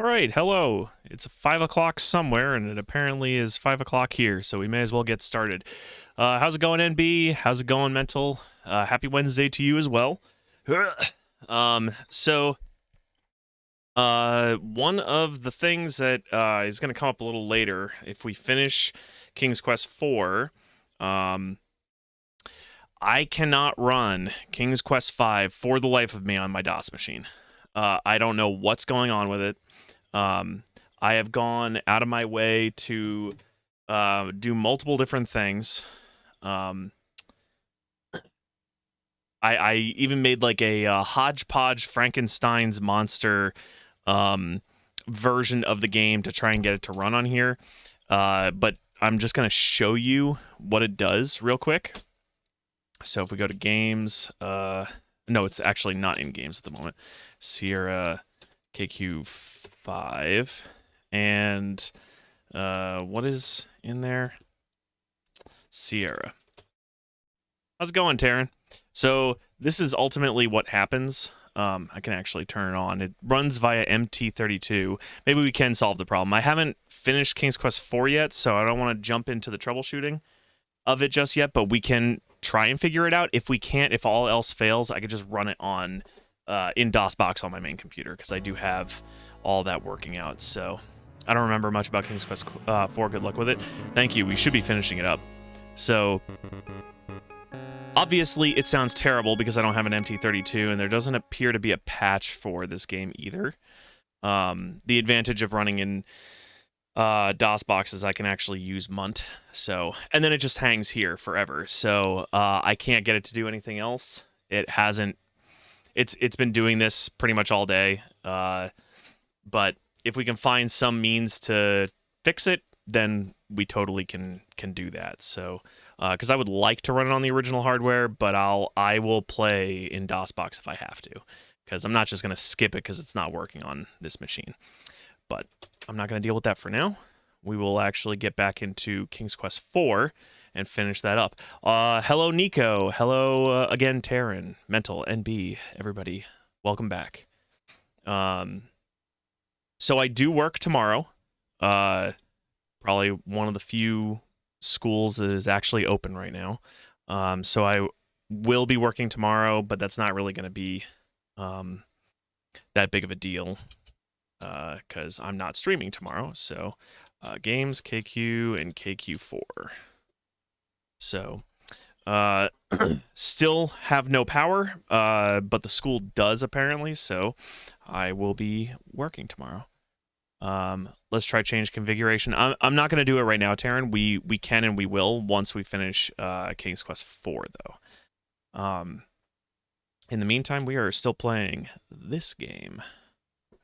right, hello. It's 5 o'clock somewhere, and it apparently is 5 o'clock here, so we may as well get started. How's it going, NB? How's it going, Mental? Happy Wednesday to you as well. So, one of the things that is going to come up a little later, if we finish King's Quest IV, I cannot run King's Quest V for the life of me on my DOS machine. I don't know what's going on with it. I have gone out of my way to do multiple different things. I even made like a hodgepodge Frankenstein's monster version of the game to try and get it to run on here. But I'm just going to show you what it does real quick. So if we go to games, no, it's actually not in games at the moment. Sierra KQ5, and what is in there? Sierra. How's it going, Taryn? So this is ultimately what happens. I can actually turn it on. It runs via MT32. Maybe we can solve the problem. I haven't finished King's Quest IV yet, so I don't want to jump into the troubleshooting of it just yet, but we can try and figure it out. If we can't, if all else fails, I could just run it on in DOSBox on my main computer, because I do have all that working out. So I don't remember much about King's Quest IV. Good luck with it. Thank you. We should be finishing it up. So obviously it sounds terrible because I don't have an MT32, and there doesn't appear to be a patch for this game either. The advantage of running in DOSBox is I can actually use Munt, so, and then it just hangs here forever. So I can't get it to do anything else. It hasn't. It's been doing this pretty much all day. But if we can find some means to fix it, then we totally can do that. So because I would like to run it on the original hardware, but I will play in DOSBox if I have to, because I'm not just going to skip it because it's not working on this machine. But I'm not going to deal with that for now. We will actually get back into King's Quest IV and finish that up. Hello, Nico. Hello again, Taryn, Mental, NB, everybody. Welcome back. So I do work tomorrow. Probably one of the few schools that is actually open right now. So I will be working tomorrow, but that's not really going to be that big of a deal, because I'm not streaming tomorrow. So games, KQ, and KQ4. So still have no power, but the school does apparently, so I will be working tomorrow. Let's try change configuration. I'm not going to do it right now, Taryn. We can and we will once we finish King's Quest IV, though. In the meantime, we are still playing this game.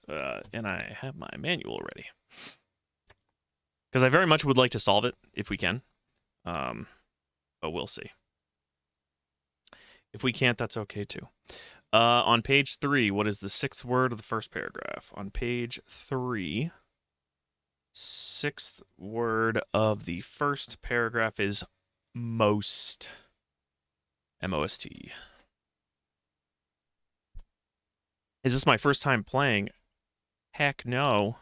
And I have my manual ready, because I very much would like to solve it if we can, but we'll see. If we can't, that's okay too. On page 3, what is the 6th word of the first paragraph? On page 3, 6th word of the first paragraph is most. M-O-S-T. Is this my first time playing? Heck no.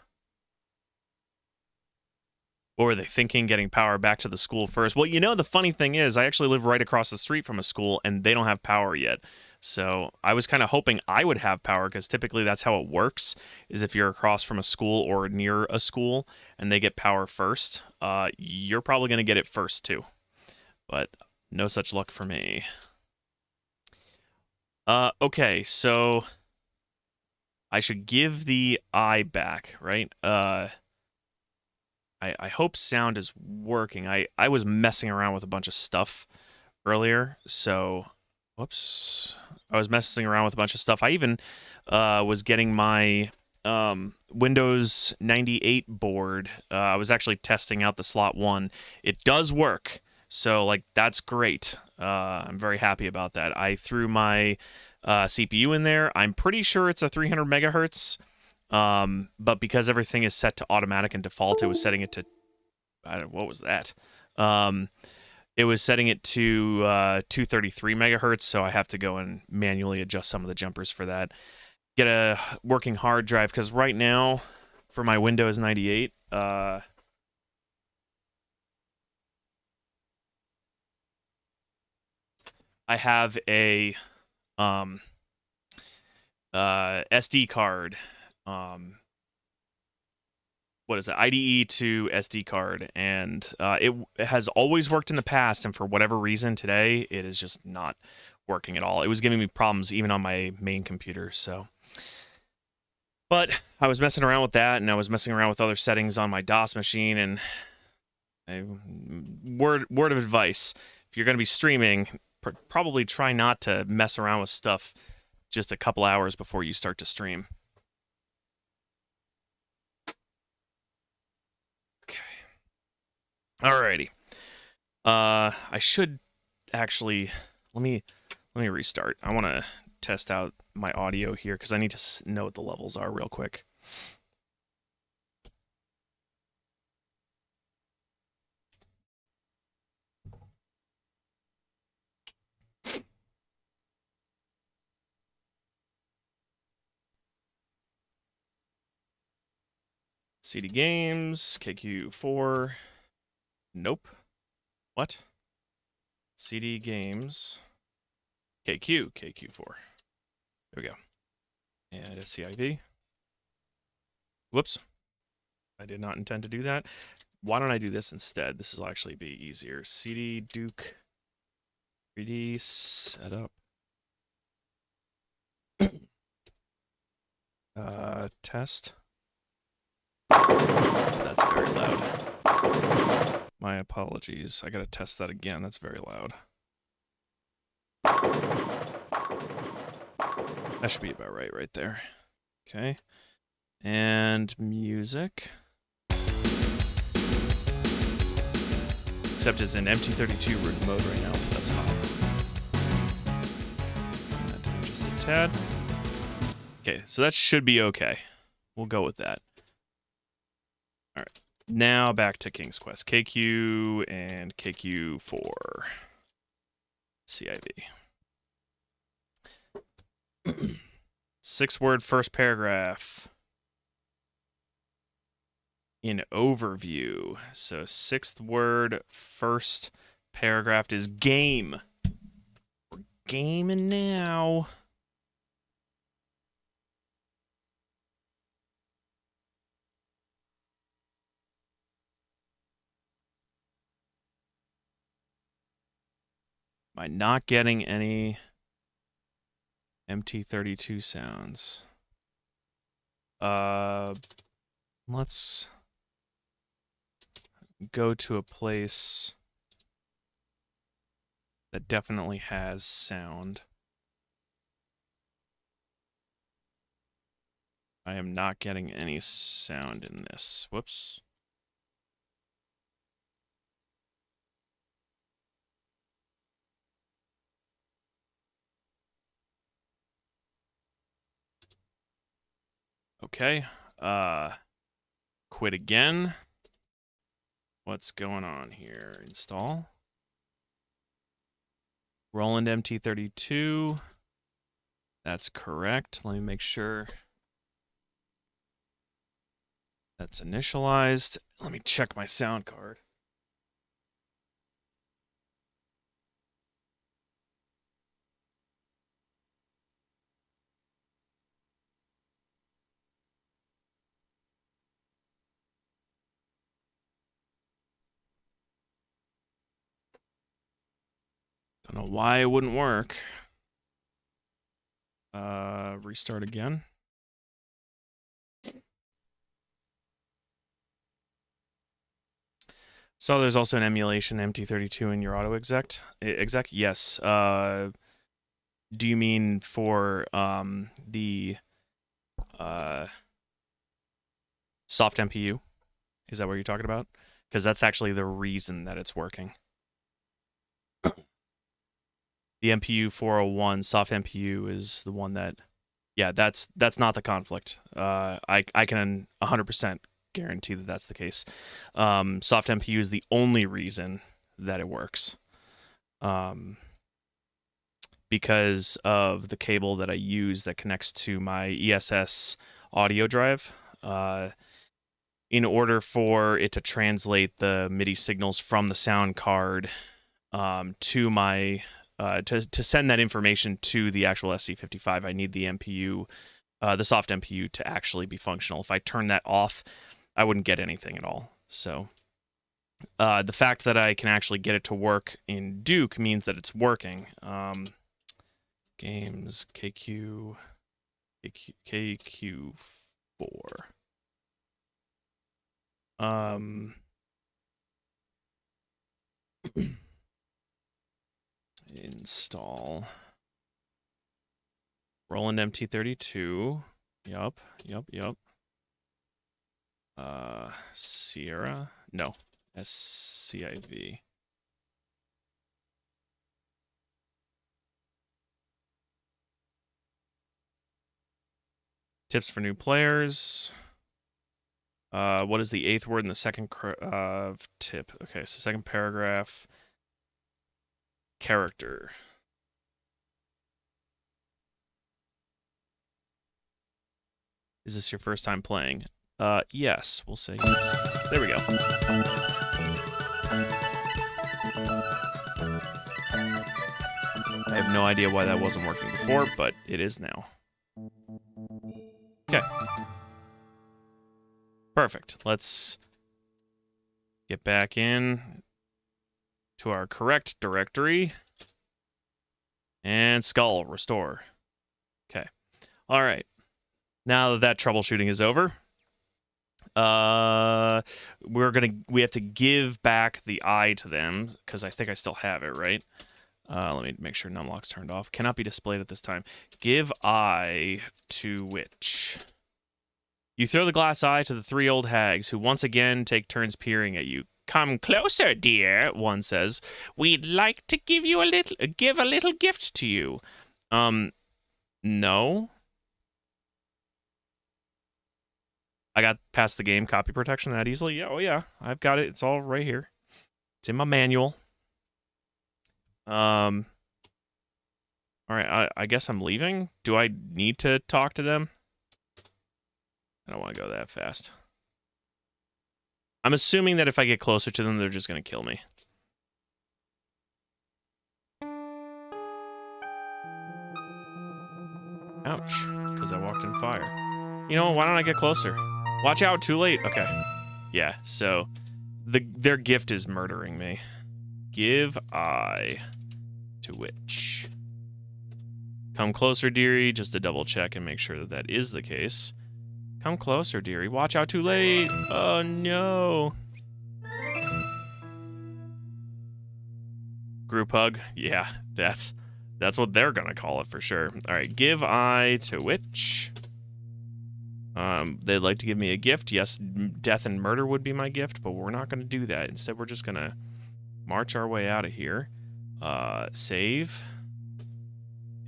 Or are they thinking getting power back to the school first? Well, you know, the funny thing is, I actually live right across the street from a school, and they don't have power yet. So I was kind of hoping I would have power, because typically that's how it works, is if you're across from a school or near a school, and they get power first, you're probably going to get it first too. But no such luck for me. Okay, so I should give the eye back, right? I hope sound is working. I was messing around with a bunch of stuff earlier, so whoops. I was messing around with a bunch of stuff. I even was getting my Windows 98 board. I was actually testing out the slot 1. It does work, so like that's great. I'm very happy about that. I threw my CPU in there. I'm pretty sure it's a 300 megahertz. But because everything is set to automatic and default, it was setting it to, what was that? It was setting it to 233 megahertz, so I have to go and manually adjust some of the jumpers for that. Get a working hard drive, because right now for my Windows 98. I have a SD card. What is it? IDE to SD card, and it has always worked in the past, and for whatever reason today it is just not working at all. It was giving me problems even on my main computer. So, but I was messing around with that, and I was messing around with other settings on my DOS machine. And word of advice: if you're going to be streaming, probably try not to mess around with stuff just a couple hours before you start to stream. Okay. Alrighty. I should actually let me restart. I want to test out my audio here because I need to know what the levels are real quick. CD games, KQ4. Nope. What? CD games, KQ4. There we go. And SCIV. Whoops. I did not intend to do that. Why don't I do this instead? This will actually be easier. CD Duke 3D setup. Test. That's very loud. My apologies. I gotta test that again. That's very loud. That should be about right there. Okay. And music. Except it's in MT32 root mode right now, but that's fine. Just a tad. Okay, so that should be okay. We'll go with that. All right. Now back to King's Quest. KQ and KQ4. CIV. 6-word first paragraph. In overview. So 6th word first paragraph is game. We're gaming now. Am I not getting any MT32 sounds? Let's go to a place that definitely has sound. I am not getting any sound in this. Whoops. Okay. Quit again. What's going on here? Install. Roland MT32. That's correct. Let me make sure that's initialized. Let me check my sound card. Don't know why it wouldn't work. Restart again. So there's also an emulation MT32 in your auto exec. Yes. Do you mean for the soft MPU? Is that what you're talking about? Because that's actually the reason that it's working. The MPU 401 soft MPU is the one that, yeah, that's not the conflict. I can 100% guarantee that that's the case. Soft MPU is the only reason that it works. Because of the cable that I use that connects to my ESS audio drive. in order for it to translate the MIDI signals from the sound card to my to send that information to the actual SC55, I need the MPU, the soft MPU, to actually be functional. If I turn that off, I wouldn't get anything at all. So the fact that I can actually get it to work in Duke means that it's working. Games KQ4. Install Roland MT32. Yup. Sierra? No. SCIV. Tips for new players. What is the 8th word in the second tip? Okay, so second paragraph. Character. Is this your first time playing? Yes, we'll say yes. There we go. I have no idea why that wasn't working before, but it is now. Okay. Perfect. Let's get back in to our correct directory. And skull, restore. Okay. All right. Now that troubleshooting is over, we have to give back the eye to them, because I think I still have it, right? Let me make sure numlock's turned off. Cannot be displayed at this time. Give eye to which? You throw the glass eye to the 3 old hags, who once again take turns peering at you. Come closer, dear, one says. We'd like to give a little gift to you. No. I got past the game copy protection that easily. Yeah, oh yeah, I've got it. It's all right here. It's in my manual. All right, I guess I'm leaving. Do I need to talk to them? I don't want to go that fast. I'm assuming that if I get closer to them, they're just going to kill me. Ouch, because I walked in fire. You know, why don't I get closer? Watch out, too late. Okay. Yeah, so their gift is murdering me. Give eye to which? Come closer, dearie, just to double check and make sure that that is the case. Come closer, dearie. Watch out, too late. Oh, no. Group hug? Yeah, that's what they're gonna call it for sure. All right, give eye to which? They'd like to give me a gift. Yes, death and murder would be my gift, but we're not going to do that. Instead, we're just going to march our way out of here. Save.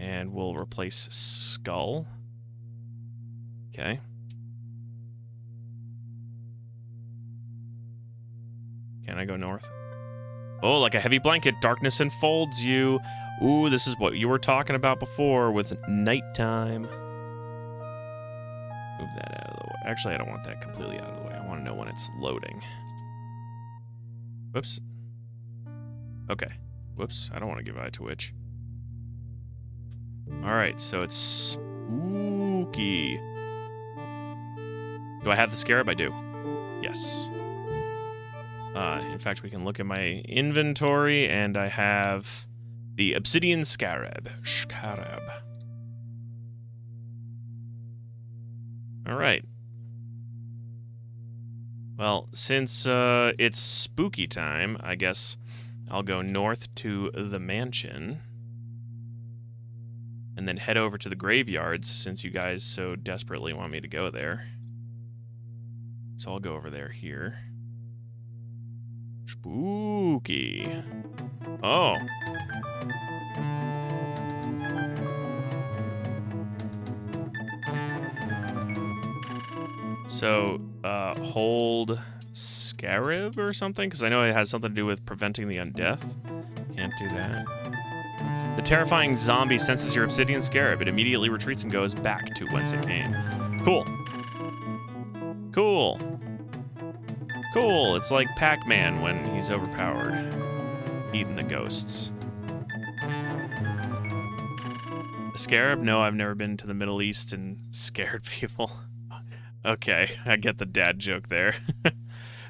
And we'll replace skull. Okay. Can I go north? Oh, like a heavy blanket, darkness enfolds you. Ooh, this is what you were talking about before with nighttime. Move that out of the way. Actually, I don't want that completely out of the way. I want to know when it's loading. Whoops. Okay. Whoops. I don't want to give eye to which. Alright, so it's spooky. Do I have the scarab? I do. Yes. In fact, we can look at my inventory, and I have the obsidian scarab. Scarab. All right. Well, since it's spooky time, I guess I'll go north to the mansion and then head over to the graveyards since you guys so desperately want me to go there. So I'll go over there here. Spooky. Oh. So, hold Scarab or something? Because I know it has something to do with preventing the undeath. Can't do that. The terrifying zombie senses your obsidian scarab. It immediately retreats and goes back to whence it came. Cool. Cool. Cool, it's like Pac-Man when he's overpowered. Eating the ghosts. A scarab? No, I've never been to the Middle East and scared people. Okay, I get the dad joke there.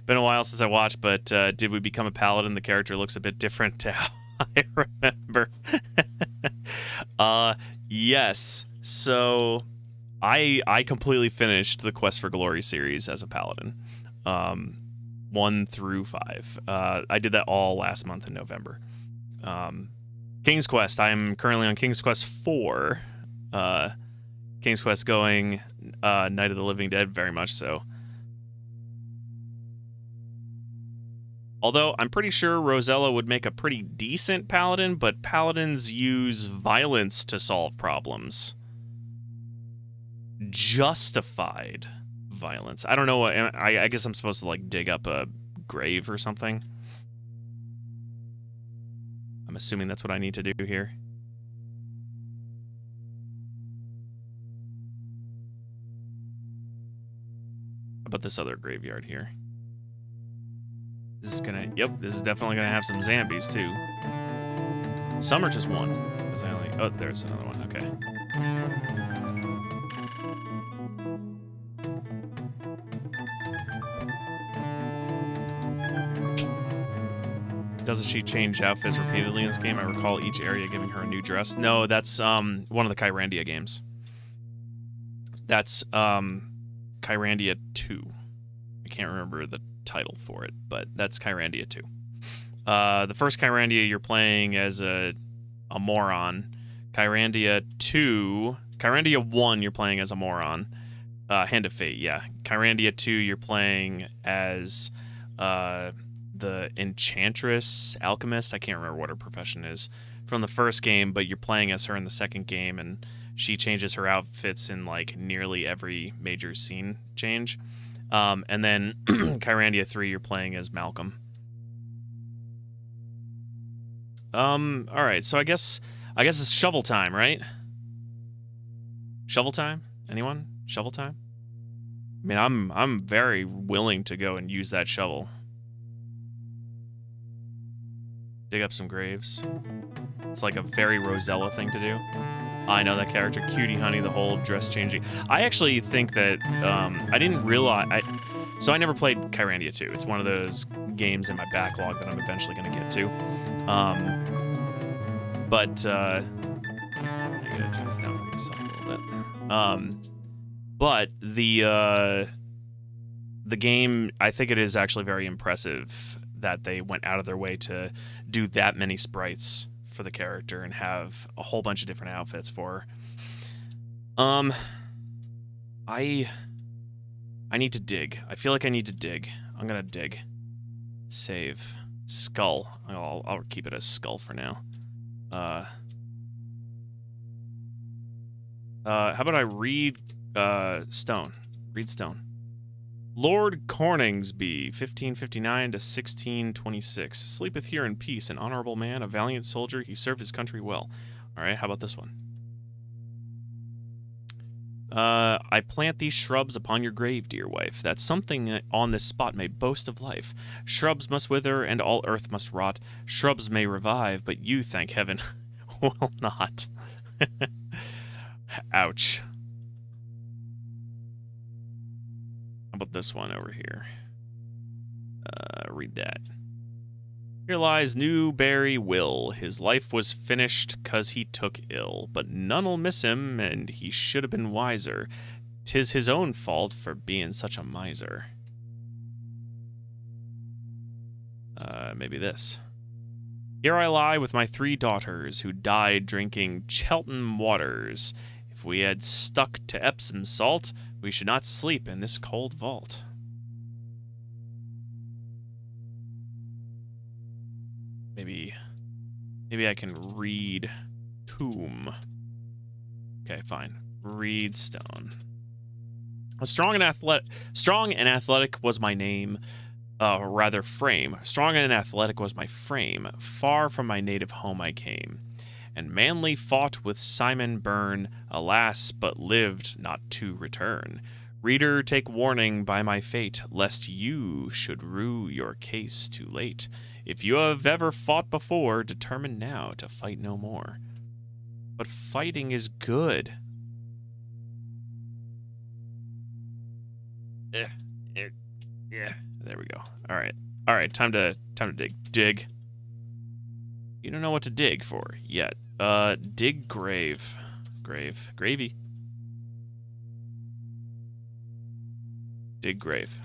Been a while since I watched, but did we become a paladin? The character looks a bit different to how I remember. Yes. So I completely finished the Quest for Glory series as a paladin. 1 through 5. I did that all last month in November. King's Quest. I'm currently on King's Quest 4. King's Quest going Night of the Living Dead, very much so. Although I'm pretty sure Rosella would make a pretty decent paladin, but paladins use violence to solve problems. Justified violence. I don't know. I guess I'm supposed to like dig up a grave or something. I'm assuming that's what I need to do here. How about this other graveyard here? This is gonna, yep, this is definitely gonna have some zombies too. Some are just one. Because I only, oh, there's another one, okay. Doesn't she change outfits repeatedly in this game? I recall each area giving her a new dress. No, that's one of the Kyrandia games. That's Kyrandia 2. I can't remember the title for it, but that's Kyrandia 2. The first Kyrandia you're playing as a moron. Kyrandia 2, Kyrandia 1 you're playing as a moron. Hand of Fate, yeah. Kyrandia 2 you're playing as the Enchantress, Alchemist. I can't remember what her profession is from the first game, but you're playing as her in the second game, and she changes her outfits in like nearly every major scene change. And then Kyrandia 3, you're playing as Malcolm. All right, so I guess it's shovel time, right? Shovel time? Anyone? Shovel time? I mean, I'm very willing to go and use that shovel. Dig up some graves. It's like a very Rosella thing to do. I know that character, Cutie Honey, the whole dress changing. I actually think that I didn't realize. So I never played Kyrandia 2. It's one of those games in my backlog that I'm eventually going to get to. But I gotta turn this down for myself a little bit. But the game, I think it is actually very impressive that they went out of their way to do that many sprites for the character and have a whole bunch of different outfits for her. I need to dig. I feel like I need to dig. I'm gonna dig. Save. Skull. I'll keep it as skull for now. How about I read stone? Read stone. Lord Corningsby, 1559 to 1626. Sleepeth here in peace, an honorable man, a valiant soldier. He served his country well. All right, how about this one? I plant these shrubs upon your grave, dear wife, that something on this spot may boast of life. Shrubs must wither, and all earth must rot. Shrubs may revive, but you, thank heaven, will not. Ouch. How about this one over here? Read that. Here lies Newberry Will. His life was finished 'cause he took ill, but none'll miss him, and he should have been wiser. 'Tis his own fault for being such a miser. Maybe this. Here I lie with my 3 daughters, who died drinking Cheltenham waters. If we had stuck to Epsom salt, we should not sleep in this cold vault. Maybe I can read tomb. Okay, fine. Read stone. Strong and athletic was my name, rather frame. Strong and athletic was my frame. Far from my native home I came, and manly fought with Simon Byrne. Alas, but lived not to return. Reader, take warning by my fate, lest you should rue your case too late. If you have ever fought before, determine now to fight no more. But fighting is good. Yeah. There we go. All right. Time to dig. Dig. You don't know what to dig for yet. Dig grave. Gravy. Dig grave.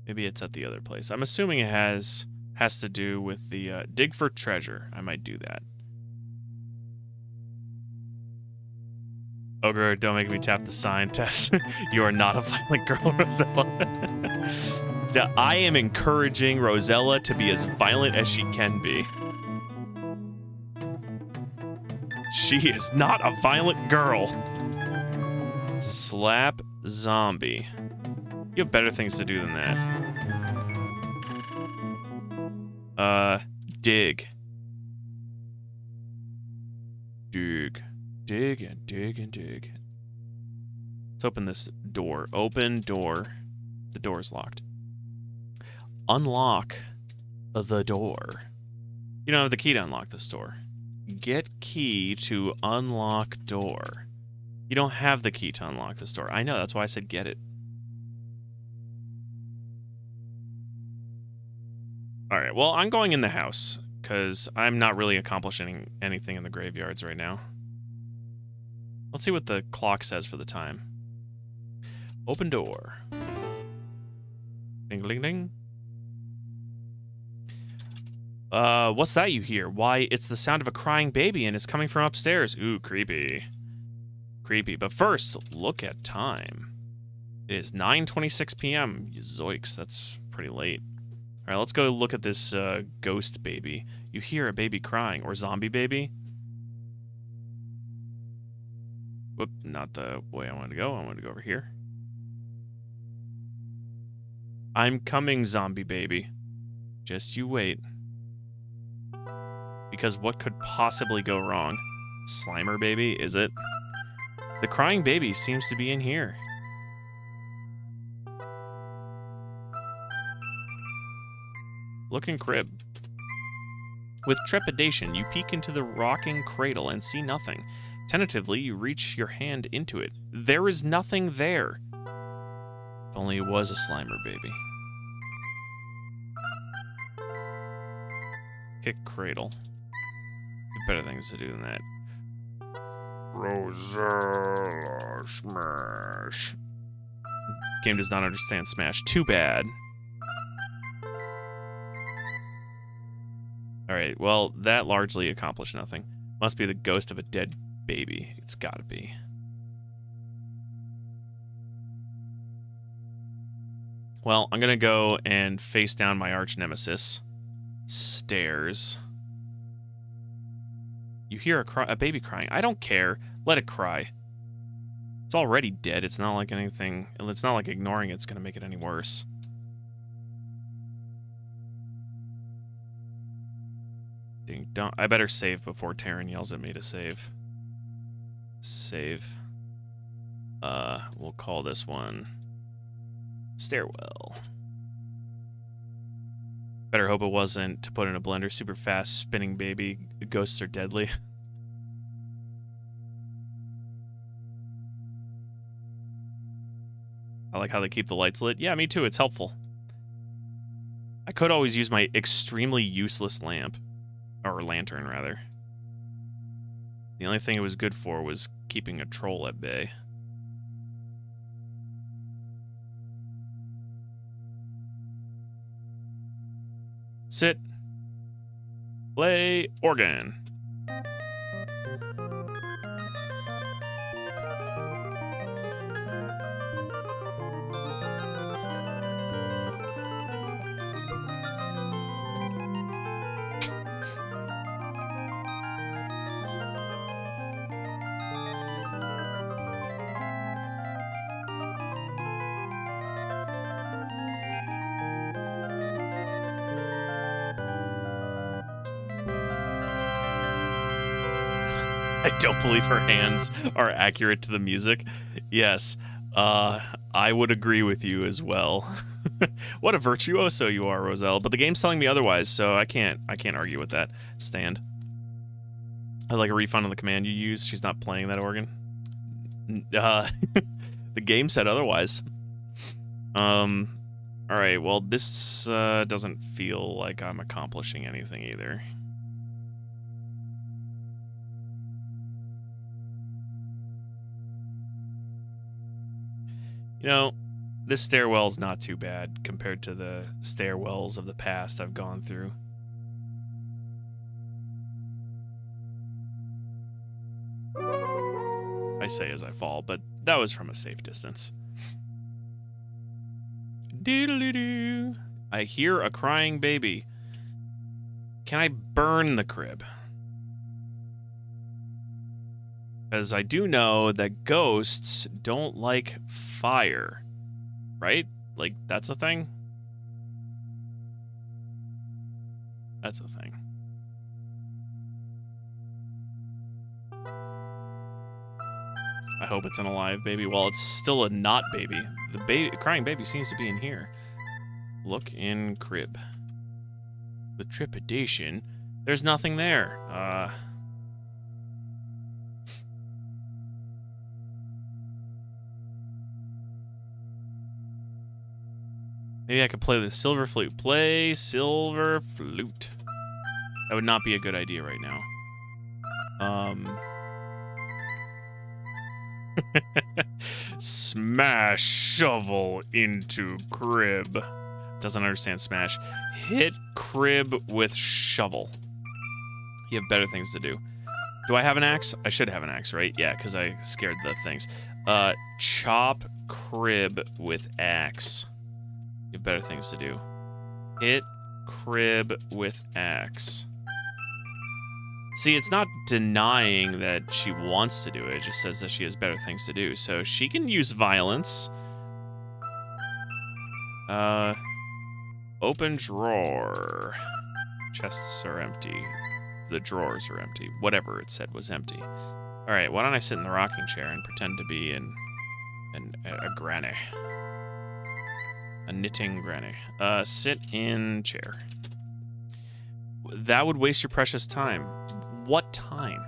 Maybe it's at the other place. I'm assuming it has to do with the dig for treasure. I might do that. Ogre, don't make me tap the sign test. You are not a violent girl, Rosella. I am encouraging Rosella to be as violent as she can be. She is not a violent girl. Slap zombie. You have better things to do than that. Dig. Dig and dig and dig. Let's open this door. Open door. The door is locked. Unlock the door. You don't have the key to unlock this door. Get key to unlock door. You don't have the key to unlock this door. I know, that's why I said get it. Alright, well, I'm going in the house, because I'm not really accomplishing anything in the graveyards right now. Let's see what the clock says for the time. Open door. Ding, ding, ding. What's that you hear? Why, it's the sound of a crying baby and it's coming from upstairs. Ooh, creepy. Creepy. But first, look at time. It is 9:26 p.m. Zoinks, that's pretty late. All right, let's go look at this ghost baby. You hear a baby crying, or zombie baby. Whoop, not the way I wanted to go. I wanted to go over here. I'm coming, zombie baby. Just you wait. Because what could possibly go wrong? Slimer baby, is it? The crying baby seems to be in here. Looking crib. With trepidation, you peek into the rocking cradle and see nothing. Tentatively, you reach your hand into it. There is nothing there. If only it was a Slimer baby. Kick cradle. Better things to do than that. Rosella smash. Game does not understand smash. Too bad. Alright, well, that largely accomplished nothing. Must be the ghost of a dead baby. It's gotta be. Well, I'm gonna go and face down my arch nemesis. Stairs. You hear a baby crying. I don't care. Let it cry. It's already dead. It's not like anything. It's not like ignoring it's gonna make it any worse. Ding dong. I better save before Taryn yells at me to save. Save. We'll call this one Stairwell. Better hope it wasn't to put in a blender. Super fast spinning baby. Ghosts are deadly. I like how they keep the lights lit. Yeah, me too. It's helpful. I could always use my extremely useless lamp. Or lantern, rather. The only thing it was good for was keeping a troll at bay. Sit. Play organ. I don't believe her hands are accurate to the music. Yes, I would agree with you as well. What a virtuoso you are, Roselle. But the game's telling me otherwise, so I can't argue with that. Stand. I'd like a refund on the command you used. She's not playing that organ. The game said otherwise. Alright, well, this doesn't feel like I'm accomplishing anything either. You know, this stairwell's not too bad compared to the stairwells of the past I've gone through. I say as I fall, but that was from a safe distance. Doodle-doo. I hear a crying baby. Can I burn the crib? Because I do know that ghosts don't like fire, right? Like, that's a thing? That's a thing. I hope it's an alive baby. Well, it's still a not baby. The crying baby seems to be in here. Look in crib. With trepidation, there's nothing there. Maybe I could play the silver flute. Play silver flute. That would not be a good idea right now. Smash shovel into crib. Doesn't understand smash. Hit crib with shovel. You have better things to do. Do I have an axe? I should have an axe, right? Yeah, because I scared the things. Chop crib with axe. You have better things to do. Hit crib with axe. See, it's not denying that she wants to do it. It just says that she has better things to do. So she can use violence. Open drawer. Chests are empty. The drawers are empty. Whatever it said was empty. All right, why don't I sit in the rocking chair and pretend to be a granny. A knitting granny. Sit in chair. That would waste your precious time. What time?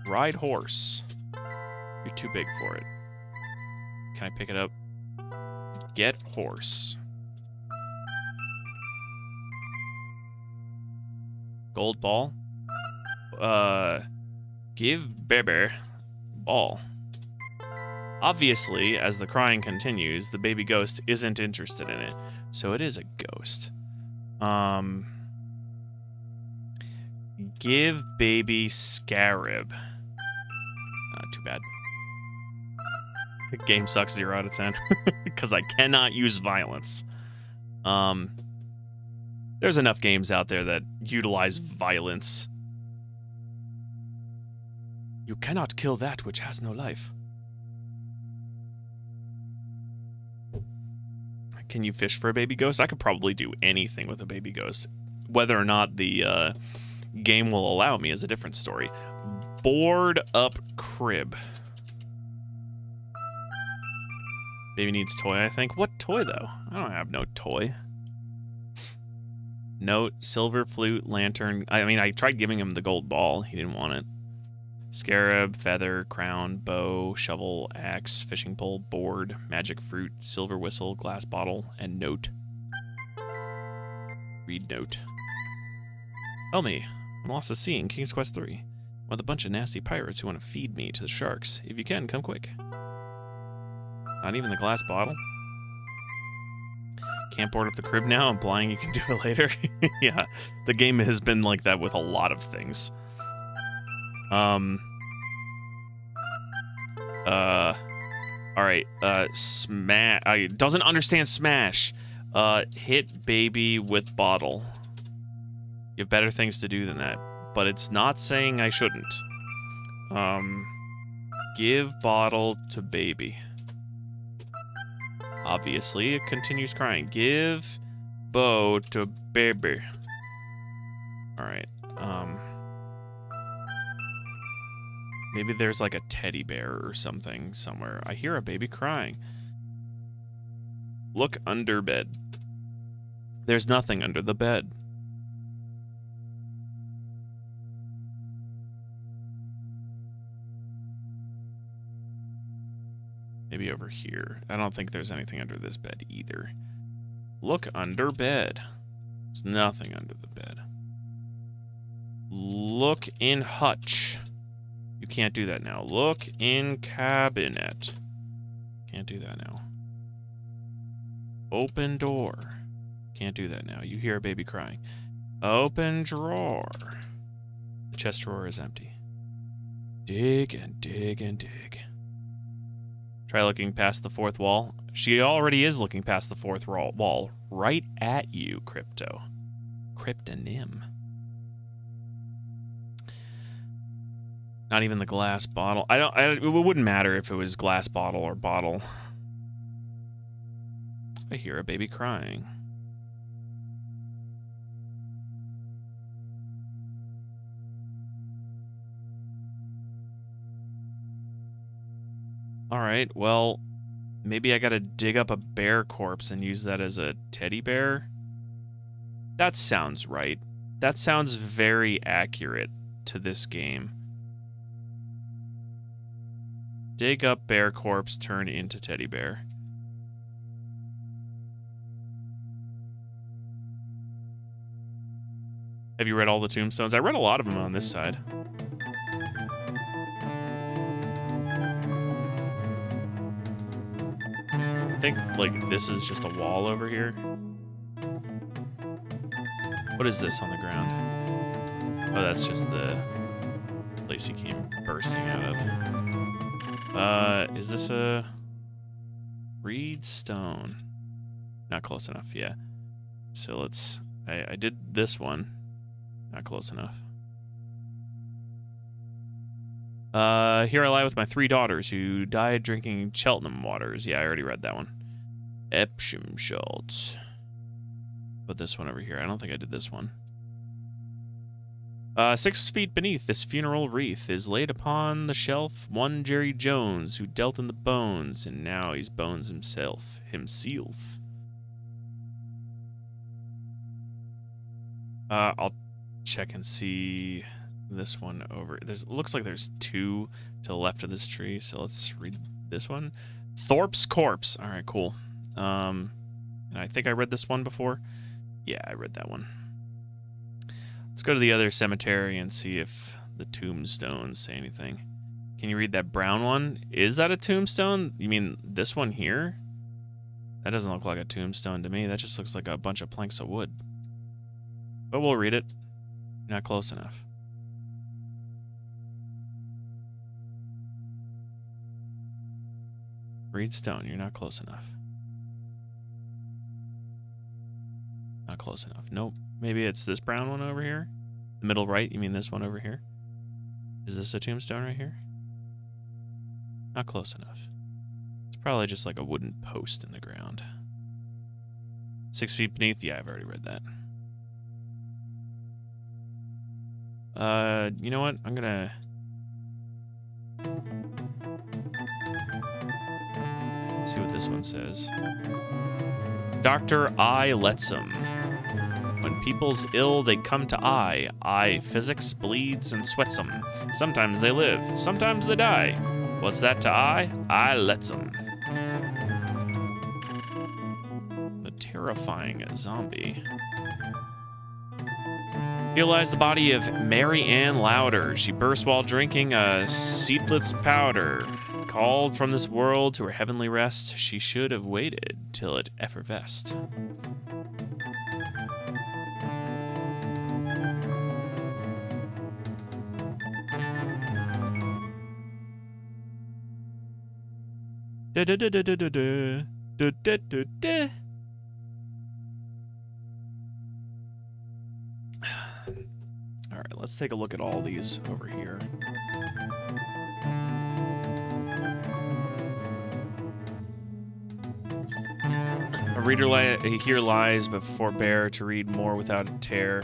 Ride horse. You're too big for it. Can I pick it up? Get horse. Gold ball. Give baby ball. Obviously, as the crying continues, the baby ghost isn't interested in it, so it is a ghost. Give baby scarab. Too bad. The game sucks 0 out of 10 because I cannot use violence. There's enough games out there that utilize violence. You cannot kill that which has no life. Can you fish for a baby ghost? I could probably do anything with a baby ghost. Whether or not the game will allow me is a different story. Board up crib. Baby needs toy, I think. What toy, though? I don't have no toy. Note, silver flute, lantern. I mean, I tried giving him the gold ball. He didn't want it. Scarab, feather, crown, bow, shovel, axe, fishing pole, board, magic fruit, silver whistle, glass bottle, and note. Read note. Tell me, I'm lost at sea in King's Quest 3. With a bunch of nasty pirates who want to feed me to the sharks. If you can, come quick. Not even the glass bottle? Can't board up the crib now, implying you can do it later. Yeah, the game has been like that with a lot of things. Alright, smash. Doesn't understand smash. Hit baby with bottle. You have better things to do than that. But it's not saying I shouldn't. Give bottle to baby. Obviously, it continues crying. Give bow to baby. Alright, Maybe there's like a teddy bear or something somewhere. I hear a baby crying. Look under bed. There's nothing under the bed. Maybe over here. I don't think there's anything under this bed either. Look under bed. There's nothing under the bed. Look in hutch. You can't do that now. Look in cabinet. Can't do that now. Open door. Can't do that now. You hear a baby crying. Open drawer. The chest drawer is empty. Dig and dig and dig. Try looking past the fourth wall. She already is looking past the fourth wall. Right at you, Crypto. Cryptonym. Not even the glass bottle. It wouldn't matter if it was glass bottle or bottle. I hear a baby crying. Alright, well, maybe I gotta dig up a bear corpse and use that as a teddy bear? That sounds right. That sounds very accurate to this game. Dig up bear corpse, turn into teddy bear. Have you read all the tombstones? I read a lot of them on this side. I think, like, this is just a wall over here. What is this on the ground? Oh, that's just the place he came bursting out of. Is this a reed stone? Not close enough, yeah. So let's... I did this one. Not close enough. Here I lie with my 3 daughters who died drinking Cheltenham waters. Yeah, I already read that one. Epsom salts. Put this one over here. I don't think I did this one. 6 feet beneath this funeral wreath is laid upon the shelf one Jerry Jones who dealt in the bones, and now he's bones himself. I'll check and see this one over. Looks like there's 2 to the left of this tree, so let's read this one. Thorpe's corpse. All right, cool. And I think I read this one before. Yeah, I read that one. Let's go to the other cemetery and see if the tombstones say anything. Can you read that brown one? Is that a tombstone? You mean this one here? That doesn't look like a tombstone to me. That just looks like a bunch of planks of wood. But we'll read it. Not close enough. Reed stone, you're not close enough. Not close enough. Nope. Maybe it's this brown one over here? The middle right? You mean this one over here? Is this a tombstone right here? Not close enough. It's probably just like a wooden post in the ground. 6 feet beneath? Yeah, I've already read that. You know what? I'm gonna... see what this one says. Dr. I lets 'em. When people's ill, they come to I physics, bleeds, and sweats 'em. Sometimes they live, sometimes they die. What's that to I lets 'em. The terrifying zombie. Here lies the body of Mary Ann Louder. She burst while drinking a seedless powder. Called from this world to her heavenly rest, she should have waited till it effervesced. Da da da da da da da da da da. All right, let's take a look at all these over here. A reader here lies, but forbear to read more without a tear.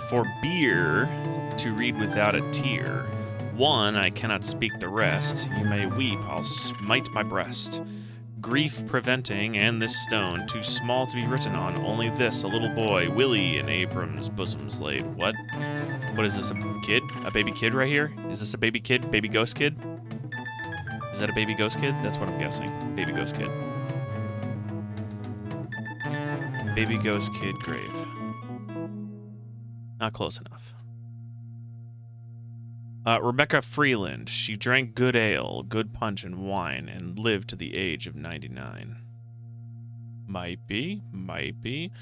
Forbear to read without a tear. One, I cannot speak the rest. You may weep, I'll smite my breast. Grief preventing, and this stone, too small to be written on, only this, a little boy, Willie, in Abram's bosom's laid. What? What is this, a kid? A baby kid right here? Is this a baby kid? Baby ghost kid? Is that a baby ghost kid? That's what I'm guessing. Baby ghost kid. Baby ghost kid grave. Not close enough. Rebecca Freeland. She drank good ale, good punch and wine, and lived to the age of 99. Might be. Might be.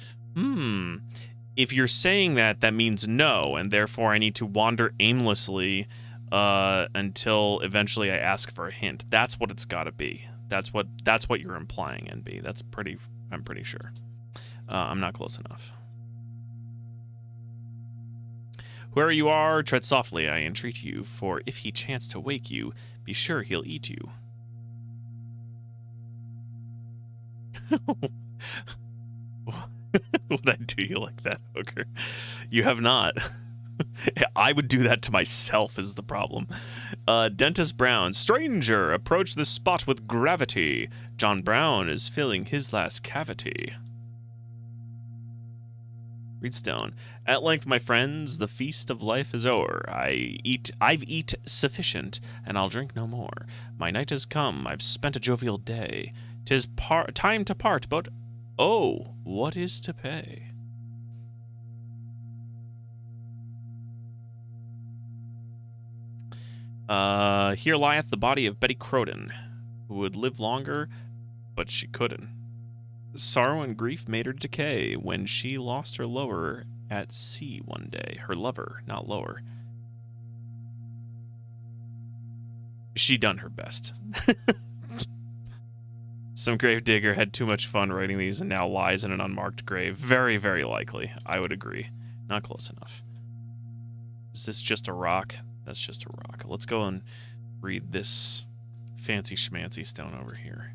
If you're saying that, that means no, and therefore I need to wander aimlessly until eventually I ask for a hint. That's what it's got to be. That's what you're implying, NB. I'm pretty sure. I'm not close enough. Whoever you are, tread softly, I entreat you, for if he chance to wake you, be sure he'll eat you. Would I do you like that, Hooker? You have not. I would do that to myself is the problem. Dentist Brown. Stranger, approach this spot with gravity. John Brown is filling his last cavity. Reedstone. At length, my friends, the feast of life is o'er. I've eat sufficient, and I'll drink no more. My night has come, I've spent a jovial day. 'Tis time to part, but oh, what is to pay? Here lieth the body of Betty Croden, who would live longer, but she couldn't. Sorrow and grief made her decay when she lost her lover at sea one day. Her lover, not lower. She done her best. Some grave digger had too much fun writing these and now lies in an unmarked grave. Very, very likely. I would agree. Not close enough. Is this just a rock? That's just a rock. Let's go and read this fancy schmancy stone over here.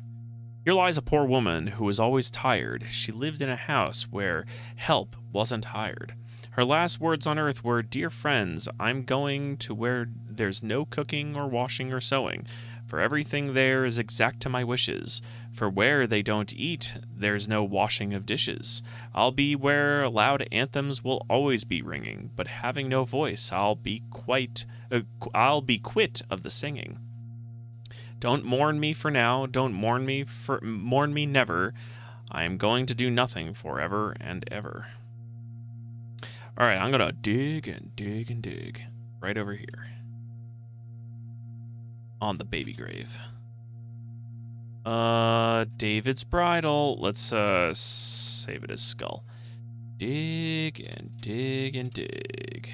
Here lies a poor woman who was always tired. She lived in a house where help wasn't hired. Her last words on earth were, "Dear friends, I'm going to where there's no cooking or washing or sewing, for everything there is exact to my wishes. For where they don't eat, there's no washing of dishes. I'll be where loud anthems will always be ringing, but having no voice, I'll be quit of the singing. Don't mourn me for now, don't mourn me never. I am going to do nothing forever and ever." All right, I'm gonna dig and dig and dig right over here on the baby grave. David's bridal. Let's save it as skull. Dig and dig and dig.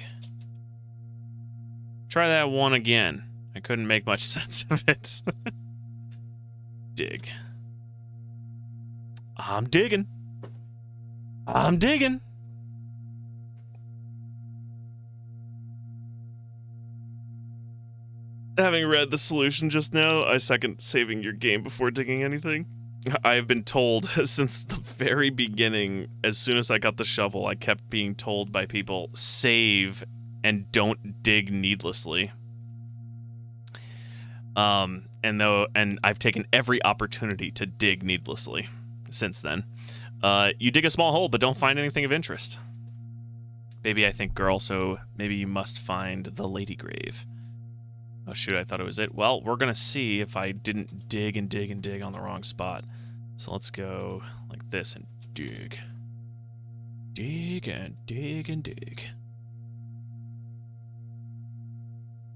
Try that one again. I couldn't make much sense of it. Dig. I'm digging. I'm digging. Having read the solution just now, I second saving your game before digging anything. I have been told since the very beginning, as soon as I got the shovel, I kept being told by people, save and don't dig needlessly. And I've taken every opportunity to dig needlessly since then. You dig a small hole, but don't find anything of interest. Baby, I think girl, so maybe you must find the lady grave. Oh shoot, I thought it was it. Well, we're gonna see if I didn't dig and dig and dig on the wrong spot. So let's go like this and dig. Dig and dig and dig.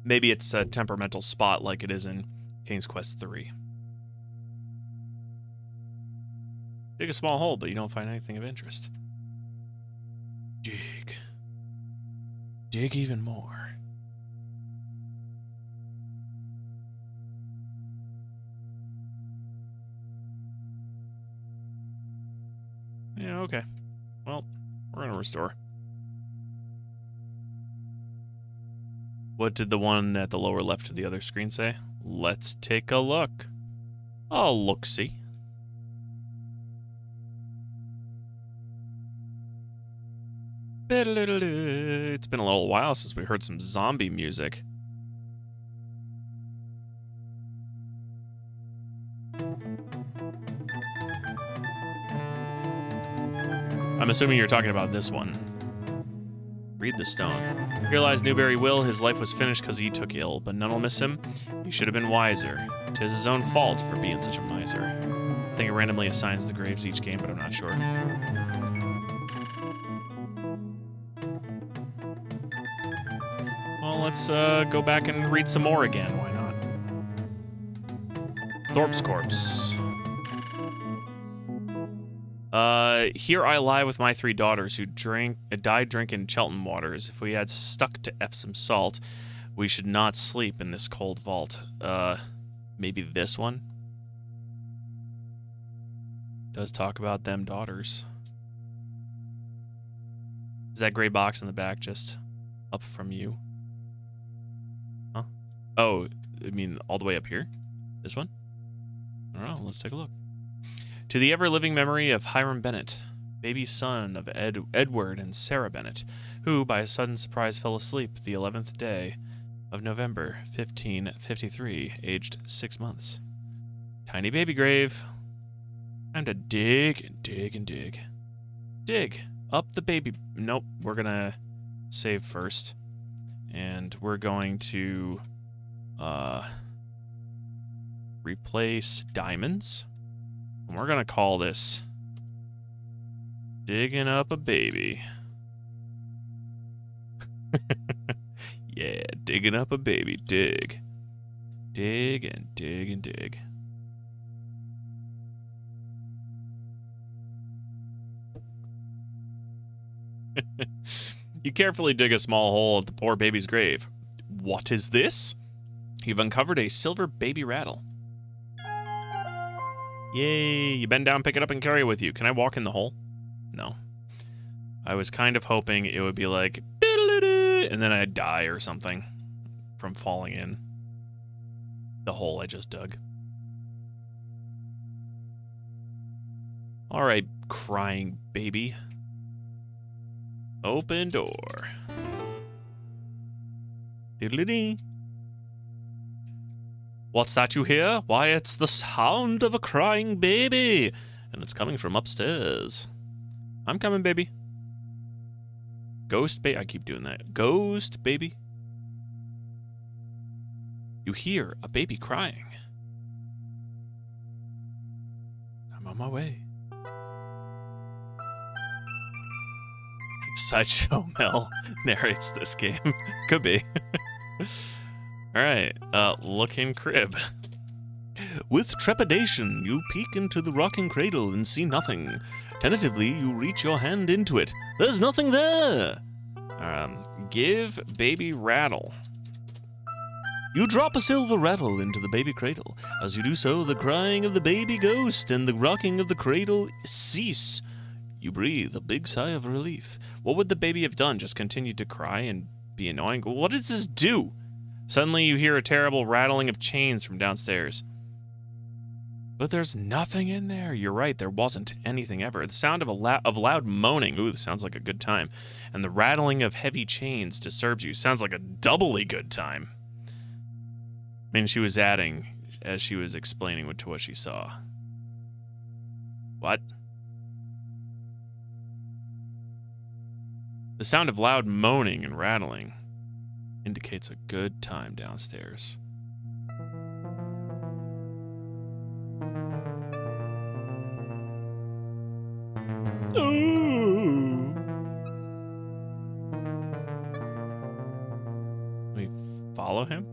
Maybe it's a temperamental spot like it is in King's Quest 3. Dig a small hole, but you don't find anything of interest. Dig. Dig even more. Yeah, okay. Well, we're gonna restore. What did the one at the lower left of the other screen say? Let's take a look. Oh, look-see. It's been a little while since we heard some zombie music. I'm assuming you're talking about this one. Read the stone. Here lies Newberry Will. His life was finished because he took ill, but none'll miss him. He should have been wiser. 'Tis his own fault for being such a miser. I think it randomly assigns the graves each game, but I'm not sure. Well, let's go back and read some more again. Why not? Thorpe's corpse. Here I lie with my 3 daughters who died drinking Cheltenham waters. If we had stuck to Epsom salt, we should not sleep in this cold vault. Maybe this one? Does talk about them daughters. Is that gray box in the back just up from you? Huh? Oh, I mean all the way up here? This one? I don't know, let's take a look. To the ever-living memory of Hiram Bennett, baby son of Edward and Sarah Bennett, who by a sudden surprise fell asleep the 11th day of November, 1553, aged 6 months. Tiny baby grave. Time to dig and dig and dig. Dig up the baby. Nope, we're gonna save first. And we're going to replace diamonds. And we're gonna call this Digging Up a Baby. Yeah, digging up a baby. Dig. Dig and dig and dig. You carefully dig a small hole at the poor baby's grave. What is this? You've uncovered a silver baby rattle. Yay, you bend down, pick it up, and carry it with you. Can I walk in the hole? No. I was kind of hoping it would be like, and then I'd die or something from falling in the hole I just dug. All right, crying baby. Open door. Diddly-dee. What's that you hear? Why, it's the sound of a crying baby, and it's coming from upstairs. I'm coming, baby. Ghost baby. I keep doing that. Ghost baby. You hear a baby crying. I'm on my way. Sideshow Mel narrates this game. Could be. Alright, looking crib. With trepidation, you peek into the rocking cradle and see nothing. Tentatively, you reach your hand into it. There's nothing there! Give baby rattle. You drop a silver rattle into the baby cradle. As you do so, the crying of the baby ghost and the rocking of the cradle cease. You breathe a big sigh of relief. What would the baby have done? Just continued to cry and be annoying? What does this do? Suddenly you hear a terrible rattling of chains from downstairs. But there's nothing in there. You're right, there wasn't anything ever. The sound of loud moaning. Ooh, this sounds like a good time. And the rattling of heavy chains disturbs you. Sounds like a doubly good time. I mean, she was adding as she was explaining to what she saw. What? The sound of loud moaning and rattling indicates a good time downstairs. Ooh. We follow him?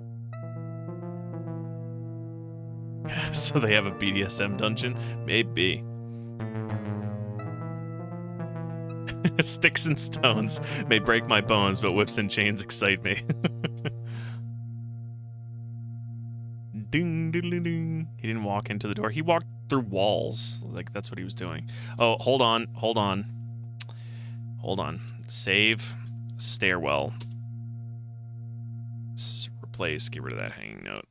So they have a BDSM dungeon? Maybe. Sticks and stones may break my bones, but whips and chains excite me. Ding, ding, ding, ding. He didn't walk into the door. He walked through walls. Like, that's what he was doing. Oh, hold on. Hold on. Hold on. Save. Stairwell. Replace. Get rid of that hanging note.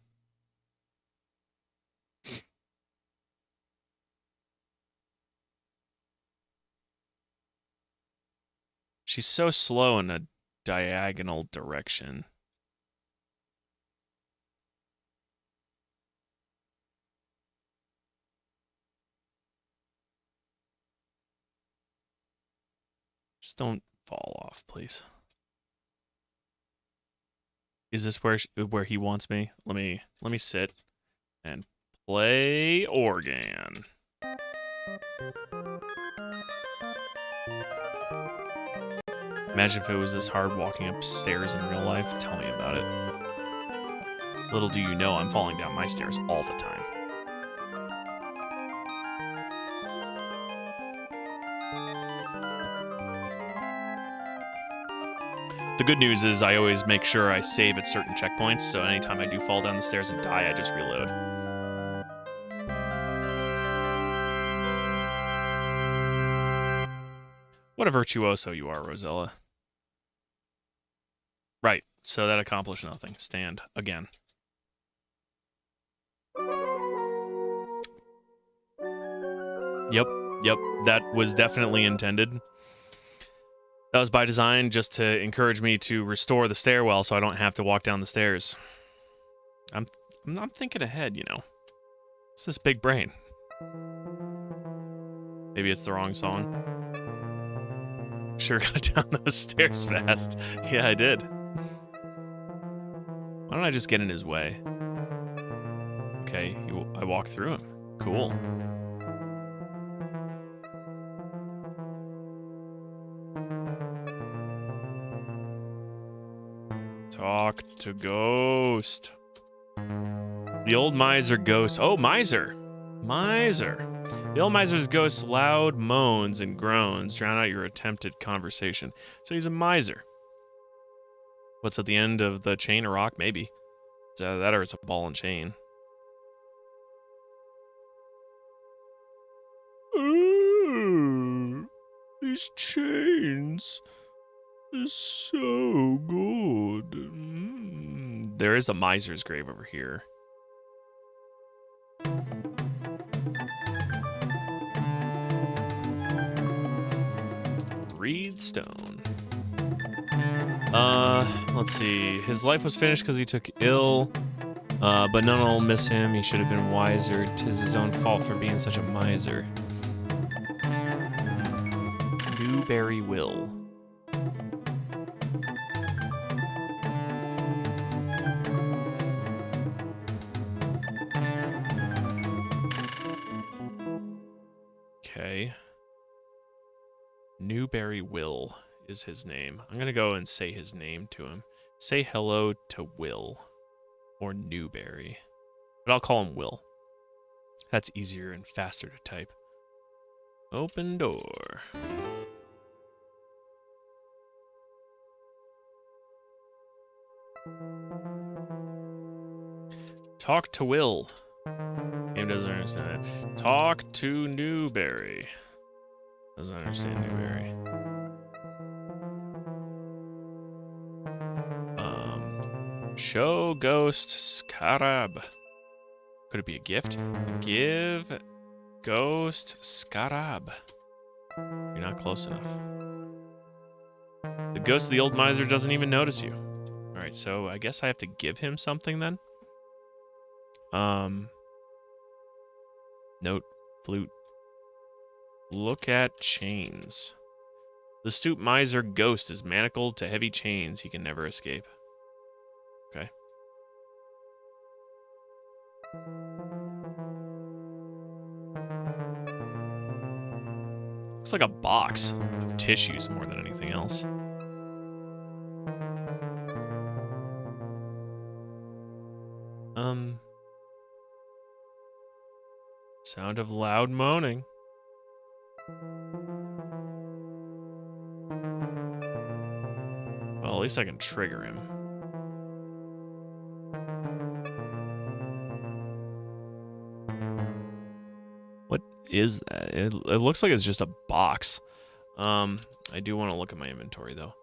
She's so slow in a diagonal direction. Just don't fall off, please. Is this where he wants me? Let me sit and play organ. Imagine if it was this hard walking upstairs in real life. Tell me about it. Little do you know, I'm falling down my stairs all the time. The good news is I always make sure I save at certain checkpoints, so anytime I do fall down the stairs and die, I just reload. What a virtuoso you are, Rosella. Right, so that accomplished nothing. Stand again. Yep, that was definitely intended. That was by design, just to encourage me to restore the stairwell so I don't have to walk down the stairs. I'm thinking ahead, you know. It's this big brain. Maybe it's the wrong song. Sure got down those stairs fast. Yeah, I did. Why don't I just get in his way? Okay, I walk through him. Cool. Talk to Ghost. The old miser ghost. Oh, miser. Miser. The old miser's ghost's loud moans and groans drown out your attempted conversation. So he's a miser. What's at the end of the chain of rock? Maybe. It's that or it's a ball and chain. Ooh, these chains. Is so good. There is a miser's grave over here. Reed Stone. Let's see. His life was finished because he took ill. But none will miss him. He should have been wiser. 'Tis his own fault for being such a miser. Newberry Will. Okay. Newberry Will is his name. I'm going to go and say his name to him. Say hello to Will. Or Newberry. But I'll call him Will. That's easier and faster to type. Open door. Talk to Will. Game doesn't understand it. Talk to Newberry. Doesn't understand Newberry. Show Ghost Scarab. Could it be a gift? Give Ghost Scarab. You're not close enough. The ghost of the old miser doesn't even notice you. Alright, so I guess I have to give him something then? Note, flute. Look at chains. The stoop miser ghost is manacled to heavy chains he can never escape. Okay. Looks like a box of tissues more than anything else. Sound of loud moaning. Well, at least I can trigger him. What is that? It looks like it's just a box. I do want to look at my inventory, though.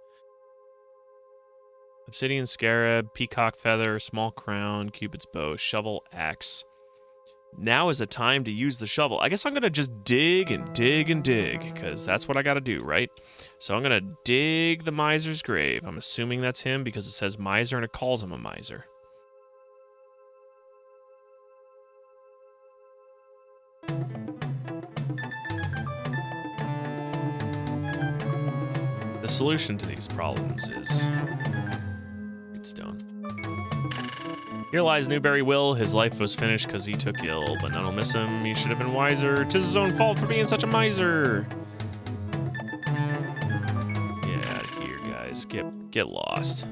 Obsidian scarab, peacock feather, small crown, cupid's bow, shovel, axe. Now is a time to use the shovel. I guess I'm going to just dig and dig and dig, because that's what I got to do, right? So I'm going to dig the miser's grave. I'm assuming that's him because it says miser and it calls him a miser. The solution to these problems is Redstone. Here lies Newberry Will. His life was finished because he took ill, but none will miss him. He should have been wiser. 'Tis his own fault for being such a miser. Get out of here, guys. Get lost.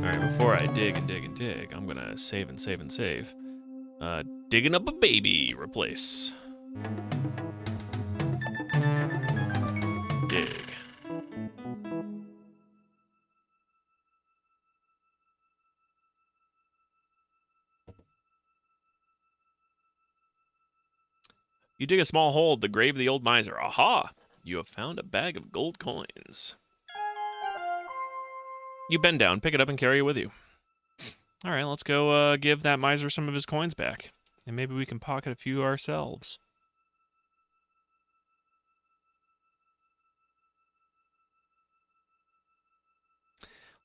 Alright, before I dig and dig and dig, I'm gonna save and save and save. Digging up a baby. Replace. Dig. You dig a small hole at the grave of the old miser. Aha! You have found a bag of gold coins. You bend down, pick it up, and carry it with you. All right, let's go give that miser some of his coins back. And maybe we can pocket a few ourselves.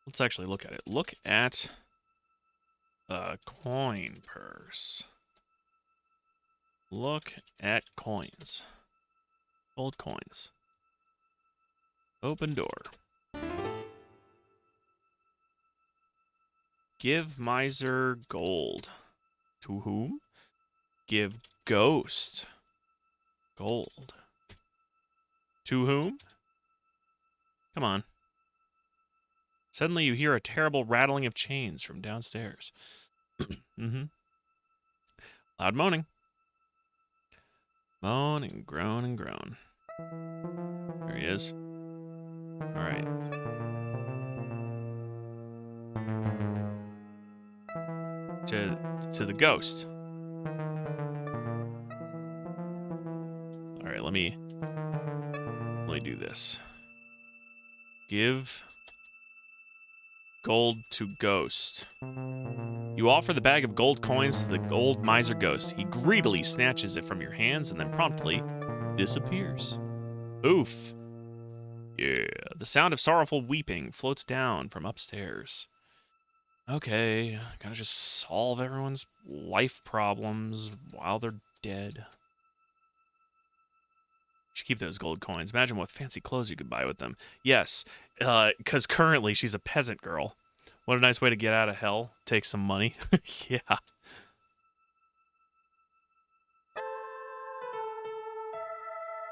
Let's actually look at it. Look at a coin purse. Look at coins. Gold coins. Open door. Give miser gold. To whom? Give ghost gold. To whom? Come on. Suddenly you hear a terrible rattling of chains from downstairs. Loud moaning. Moan and groan and groan. There he is. All right. To the ghost. All right, let me do this. Give gold to ghost. You offer the bag of gold coins to the old miser ghost. He greedily snatches it from your hands and then promptly disappears. Oof. Yeah. The sound of sorrowful weeping floats down from upstairs. Okay, gotta just solve everyone's life problems while they're dead. Should keep those gold coins. Imagine what fancy clothes you could buy with them. Yes, because currently she's a peasant girl. What a nice way to get out of hell. Take some money. Yeah.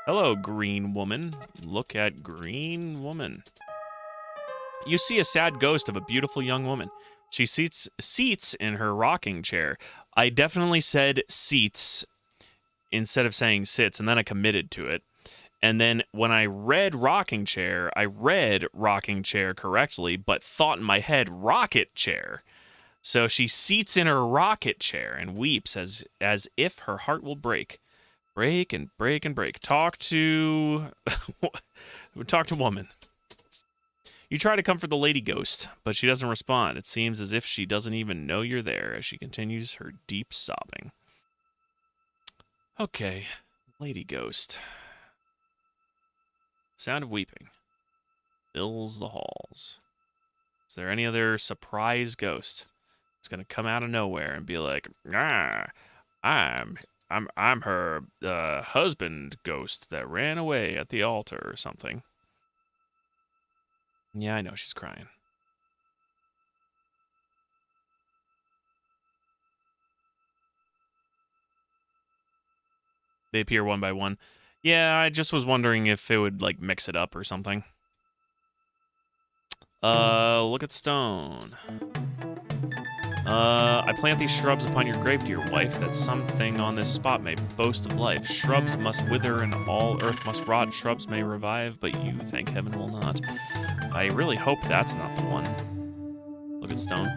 Hello, green woman. Look at green woman. You see a sad ghost of a beautiful young woman. She seats in her rocking chair. I definitely said seats instead of saying sits, and then I committed to it. And then when I read rocking chair correctly, but thought in my head rocket chair. So she seats in her rocket chair and weeps as if her heart will break. Break and break and break. Talk to woman. You try to comfort the lady ghost, but she doesn't respond. It seems as if she doesn't even know you're there as she continues her deep sobbing. Okay, lady ghost. Sound of weeping fills the halls. Is there any other surprise ghost that's gonna come out of nowhere and be like, I'm her husband ghost that ran away at the altar or something? Yeah, I know she's crying. They appear one by one. Yeah, I just was wondering if it would, like, mix it up or something. Look at stone. I plant these shrubs upon your grave, dear wife, that something on this spot may boast of life. Shrubs must wither and all earth must rot. Shrubs may revive, but you, thank heaven, will not. I really hope that's not the one. Look at stone.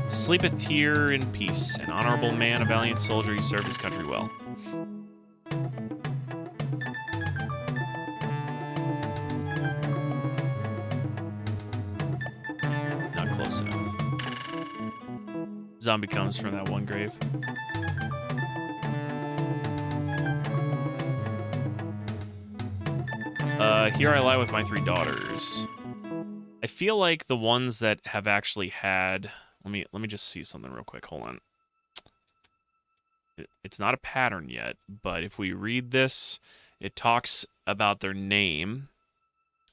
Sleepeth here in peace, an honorable man, a valiant soldier, he served his country well. Not close enough. Zombie comes from that one grave. Here I lie with my 3 daughters. I feel like the ones that have actually had... Let me just see something real quick. Hold on. It's not a pattern yet, but if we read this, it talks about their name,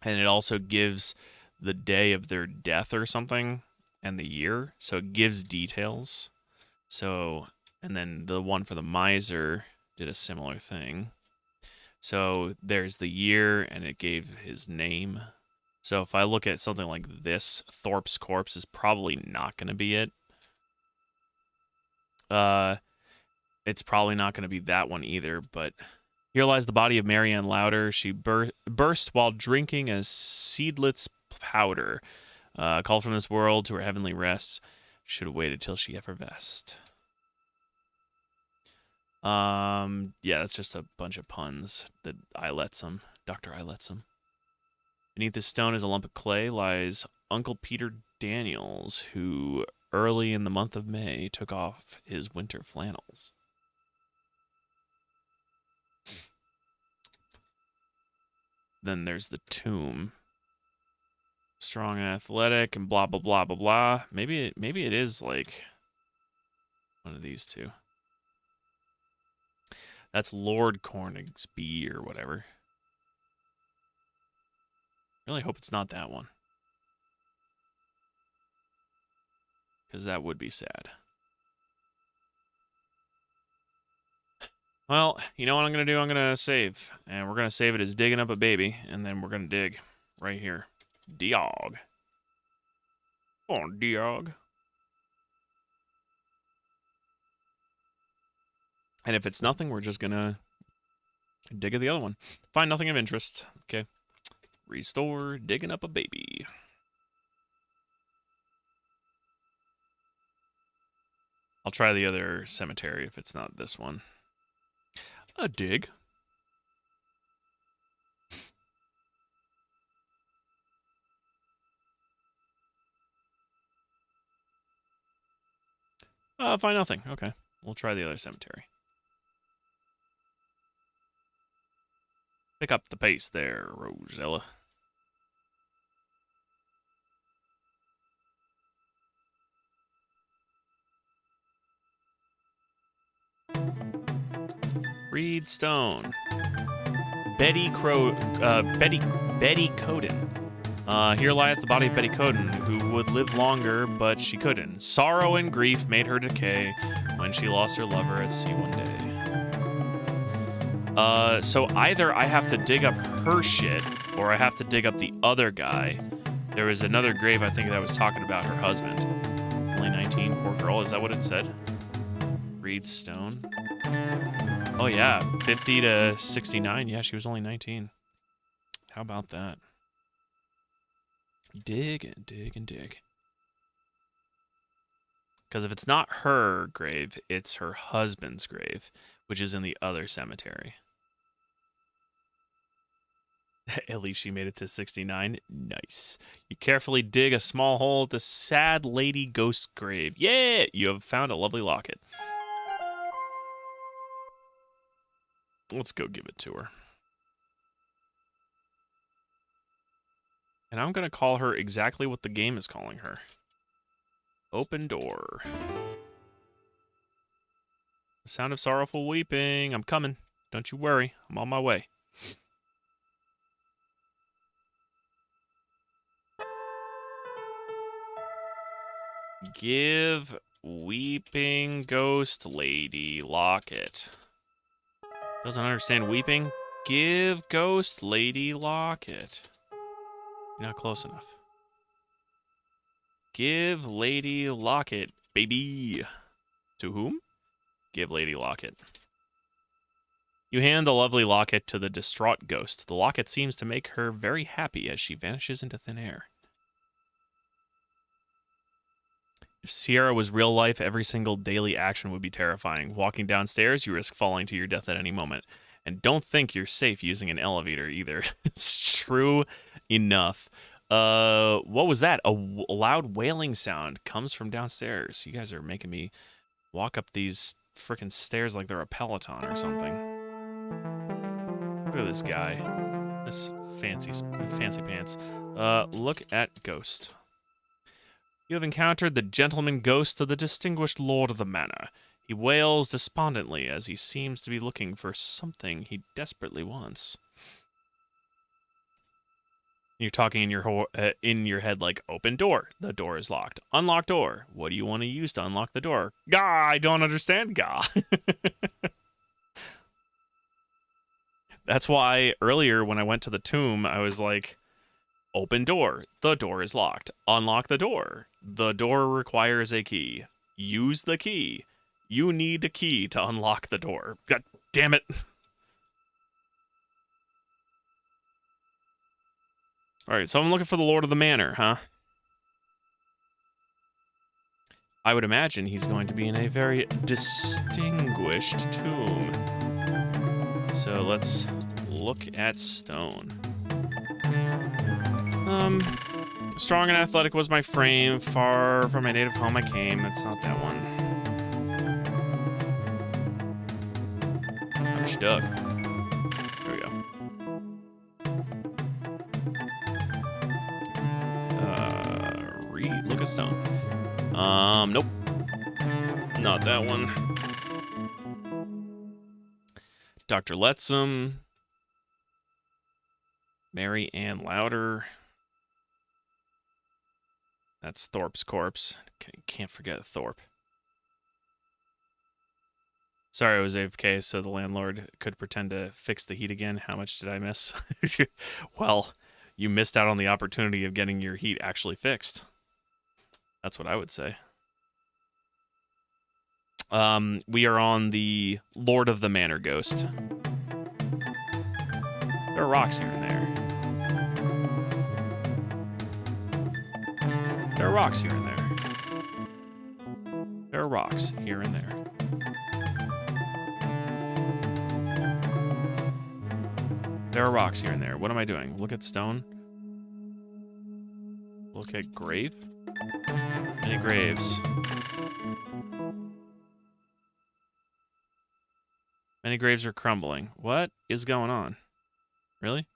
and it also gives the day of their death or something and the year. So it gives details. So, and then the one for the miser did a similar thing. So there's the year, and it gave his name. So if I look at something like this, Thorpe's corpse is probably not going to be it. It's probably not going to be that one either, but here lies the body of Marianne Louder. She burst while drinking a seedless powder. Called from this world to her heavenly rest. Should have waited till she effervesced. Yeah, that's just a bunch of puns that Dr. Eyeletsome. Beneath this stone is a lump of clay lies Uncle Peter Daniels, who early in the month of May took off his winter flannels. Then there's the tomb. Strong and athletic and blah, blah, blah, blah, blah. Maybe it is like one of these two. That's Lord Corningsby or whatever. Really hope it's not that one. Because that would be sad. Well, you know what I'm going to do? I'm going to save. And we're going to save it as digging up a baby. And then we're going to dig right here. Diog. Oh, Diog. And if it's nothing, we're just going to dig at the other one. Find nothing of interest. Okay. Restore. Digging up a baby. I'll try the other cemetery if it's not this one. A dig. Find nothing. Okay. We'll try the other cemetery. Pick up the pace there, Rosella. Reed Stone. Betty Coden. Here lieth the body of Betty Coden, who would live longer, but she couldn't. Sorrow and grief made her decay when she lost her lover at sea one day. So either I have to dig up her shit, or I have to dig up the other guy. There was another grave, I think, that was talking about her husband. Only 19, poor girl. Is that what it said? Reed Stone. Oh, yeah. 50 to 69. Yeah, she was only 19. How about that? Dig and dig and dig. Because if it's not her grave, it's her husband's grave, which is in the other cemetery. At least she made it to 69. Nice. You carefully dig a small hole at the sad lady ghost grave. Yeah! You have found a lovely locket. Let's go give it to her. And I'm going to call her exactly what the game is calling her. Open door. The sound of sorrowful weeping. I'm coming. Don't you worry. I'm on my way. Give weeping ghost lady locket. Doesn't understand weeping? Give ghost lady locket. You're not close enough. Give lady locket, baby. To whom? Give lady locket. You hand the lovely locket to the distraught ghost. The locket seems to make her very happy as she vanishes into thin air. If Sierra was real life, every single daily action would be terrifying. Walking downstairs, you risk falling to your death at any moment. And don't think you're safe using an elevator either. It's true enough. What was that? A loud wailing sound comes from downstairs. You guys are making me walk up these frickin' stairs like they're a Peloton or something. Look at this guy. This fancy pants. Look at Ghost. You have encountered the gentleman ghost of the distinguished lord of the manor. He wails despondently as he seems to be looking for something he desperately wants. You're talking in your head like, open door. The door is locked. Unlock door. What do you want to use to unlock the door? Gah, I don't understand, gah. That's why earlier when I went to the tomb, I was like, open door. The door is locked. Unlock the door. The door requires a key. Use the key. You need a key to unlock the door. God damn it. All right, so I'm looking for the Lord of the Manor, huh? I would imagine he's going to be in a very distinguished tomb. So let's look at stone. Strong and athletic was my frame. Far from my native home I came. It's not that one. I'm stuck. There we go. Look at stone. Nope. Not that one. Dr. Lettsam. Mary Ann Louder. That's Thorpe's corpse. Can't forget Thorpe. Sorry, I was AFK, so the landlord could pretend to fix the heat again. How much did I miss? Well, you missed out on the opportunity of getting your heat actually fixed. That's what I would say. We are on the Lord of the Manor ghost. There are rocks here and there. There are rocks here and there. There are rocks here and there. There are rocks here and there. What am I doing? Look at stone. Look at grave. Many graves. Many graves are crumbling. What is going on? Really?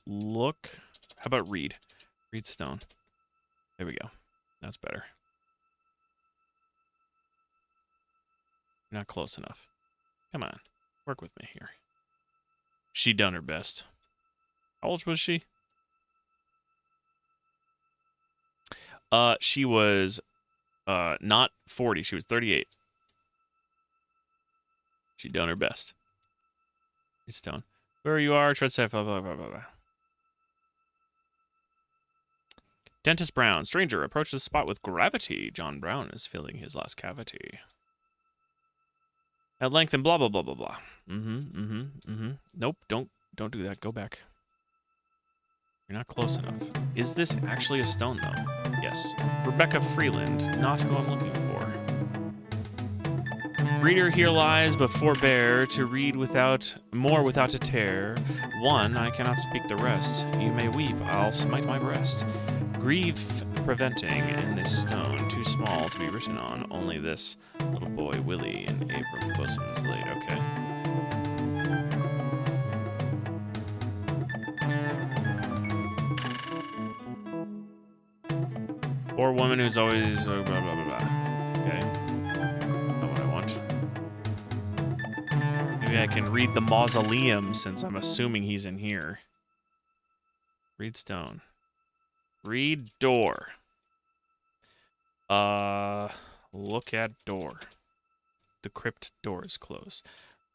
Look. How about read? Read stone. There we go. That's better. You're not close enough. Come on. Work with me here. She done her best. How old was she? She was not 40. She was 38. She done her best. Read stone. Where you are, tread safe, blah, blah, blah, blah, blah. Dentist Brown. Stranger, approach the spot with gravity. John Brown is filling his last cavity. At length and blah, blah, blah, blah, blah. Nope, don't do that. Go back. You're not close enough. Is this actually a stone, though? Yes. Rebecca Freeland. Not who I'm looking for. Reader, here lies, but forbear to read without a tear. One, I cannot speak the rest. You may weep, I'll smite my breast. Grief preventing in this stone, too small to be written on. Only this little boy Willie in Abram bosom's laid. Okay. Poor woman who's always blah blah blah blah. Okay. Not what I want. Maybe I can read the mausoleum since I'm assuming he's in here. Read stone. Read door. Look at door. The crypt door is closed.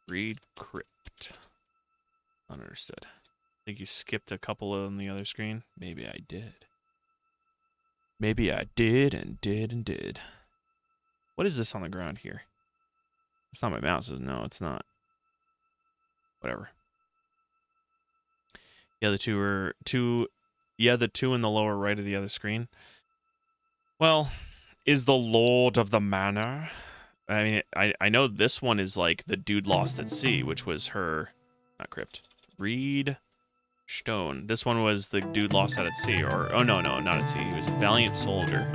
Read crypt. Understood. Think you skipped a couple on the other screen? Maybe I did. Maybe I did and did and did. What is this on the ground here? It's not my mouse, is it? No, it's not. Whatever. Yeah, the two in the lower right of the other screen. Well, is the Lord of the Manor. I mean, I know this one is like the dude lost at sea, which was her, not crypt. Read stone. This one was the dude lost out at sea, or, oh no, not at sea. He was a valiant soldier.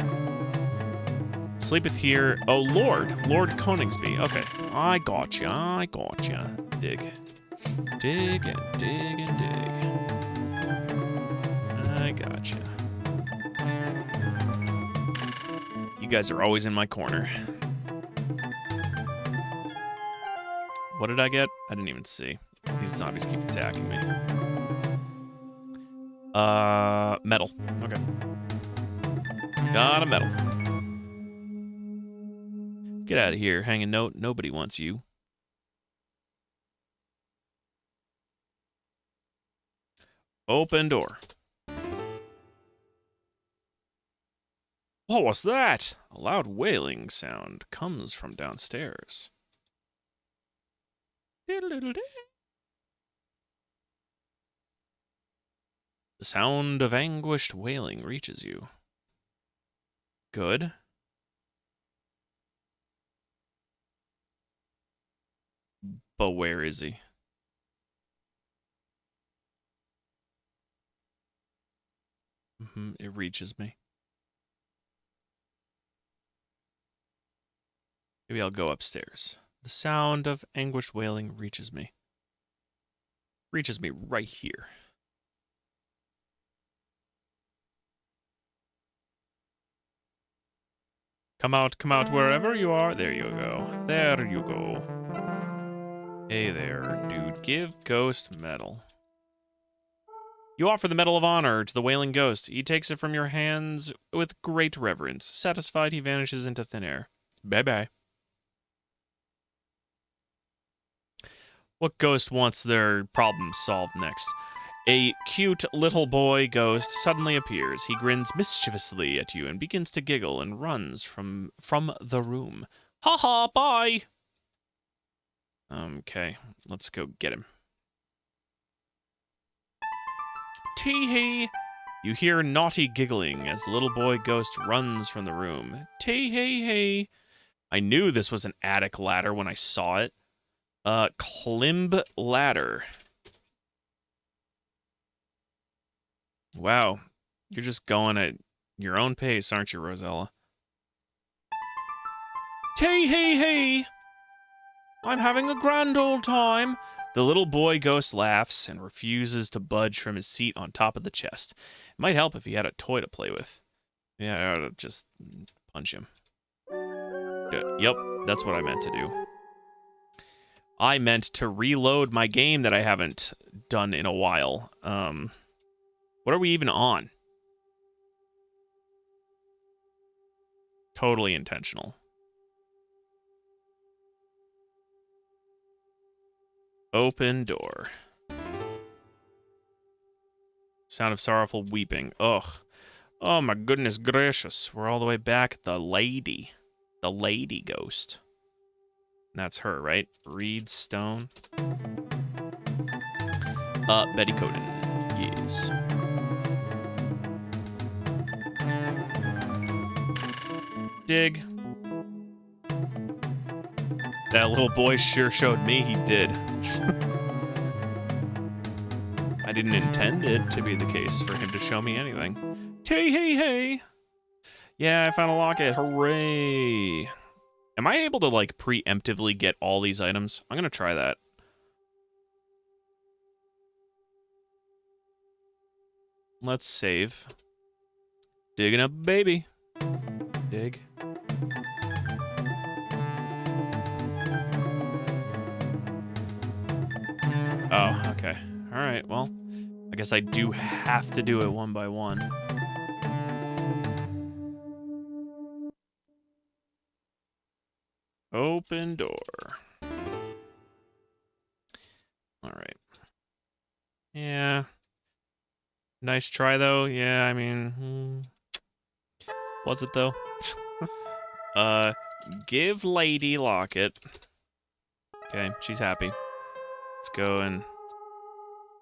Sleepeth here. Oh, Lord Coningsby. Okay, I gotcha. Dig. Dig and dig and dig. I gotcha. You guys are always in my corner. What did I get? I didn't even see. These zombies keep attacking me. Metal. Okay. Got a metal. Get out of here. Hang a note. Nobody wants you. Open door. What was that? A loud wailing sound comes from downstairs. The sound of anguished wailing reaches you. Good. But where is he? It reaches me. Maybe I'll go upstairs. The sound of anguished wailing reaches me. Reaches me right here. Come out, wherever you are. There you go. There you go. Hey there, dude. Give Ghost metal. You offer the Medal of Honor to the Wailing Ghost. He takes it from your hands with great reverence. Satisfied, he vanishes into thin air. Bye-bye. What ghost wants their problem solved next? A cute little boy ghost suddenly appears. He grins mischievously at you and begins to giggle and runs from the room. Ha ha, bye! Okay, let's go get him. Tee-hee! You hear naughty giggling as the little boy ghost runs from the room. Tee-hee-hee! I knew this was an attic ladder when I saw it. Climb ladder. Wow, you're just going at your own pace, aren't you, Rosella? Tee-hee-hee! I'm having a grand old time. The little boy ghost laughs and refuses to budge from his seat on top of the chest. It might help if he had a toy to play with. Yeah, I ought to just punch him. Yep, that's what I meant to do. I meant to reload my game that I haven't done in a while. What are we even on? Totally intentional. Open door. Sound of sorrowful weeping. Ugh. Oh my goodness gracious. We're all the way back at the lady. The lady ghost. That's her, right? Reed Stone. Betty Coden. Yes. Dig. That little boy sure showed me he did. I didn't intend it to be the case for him to show me anything. Tee-hee-hey! Yeah, I found a locket. Hooray! Am I able to, like, preemptively get all these items? I'm gonna try that. Let's save. Digging up, baby. Dig. Oh, okay. Alright, well, I guess I do have to do it one by one. Open door. Alright. Yeah. Nice try, though. Yeah, I mean... Was it, though? Give lady locket. Okay, she's happy. Let's go and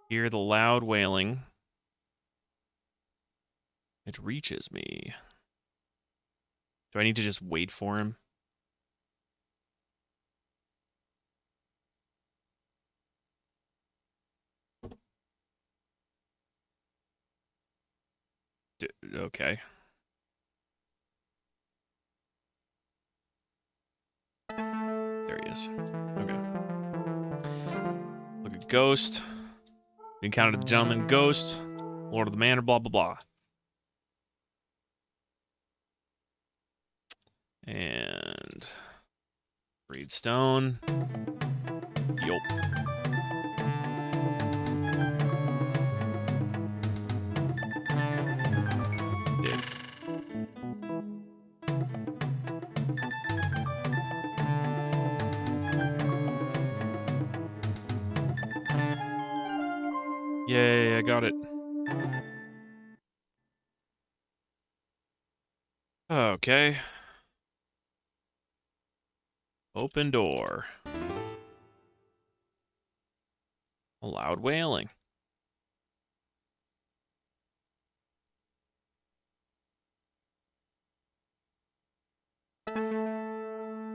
hear the loud wailing. It reaches me. Do I need to just wait for him? Okay. There he is. Okay. Look at Ghost. We encountered the gentleman Ghost, Lord of the Manor, blah, blah, blah. And reed stone. Yup. Did. Yay, I got it. Okay. Open door. Loud wailing.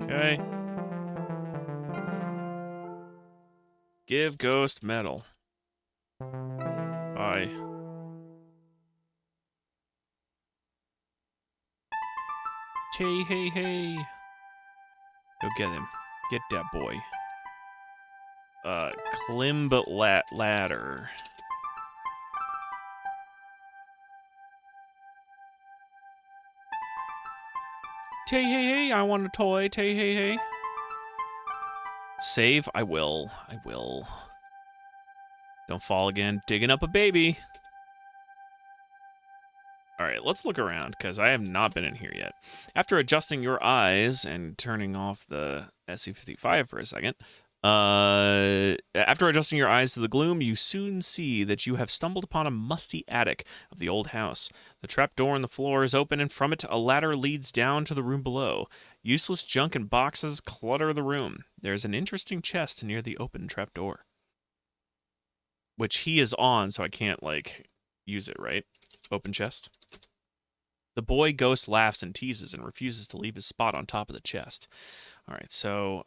Okay. Give ghost medal. Bye. Hey, hey, hey. Go get him. Get that boy. Climb ladder. Tay, hey, hey, I want a toy. Tay, hey, hey. Save? I will. I will. Don't fall again. Digging up a baby. All right, let's look around, because I have not been in here yet. After adjusting your eyes and turning off the SC-55 for a second, after adjusting your eyes to the gloom, you soon see that you have stumbled upon a musty attic of the old house. The trap door in the floor is open, and from it, a ladder leads down to the room below. Useless junk and boxes clutter the room. There's an interesting chest near the open trap door, which he is on, so I can't, like, use it, right? Open chest. The boy ghost laughs and teases and refuses to leave his spot on top of the chest. All right, so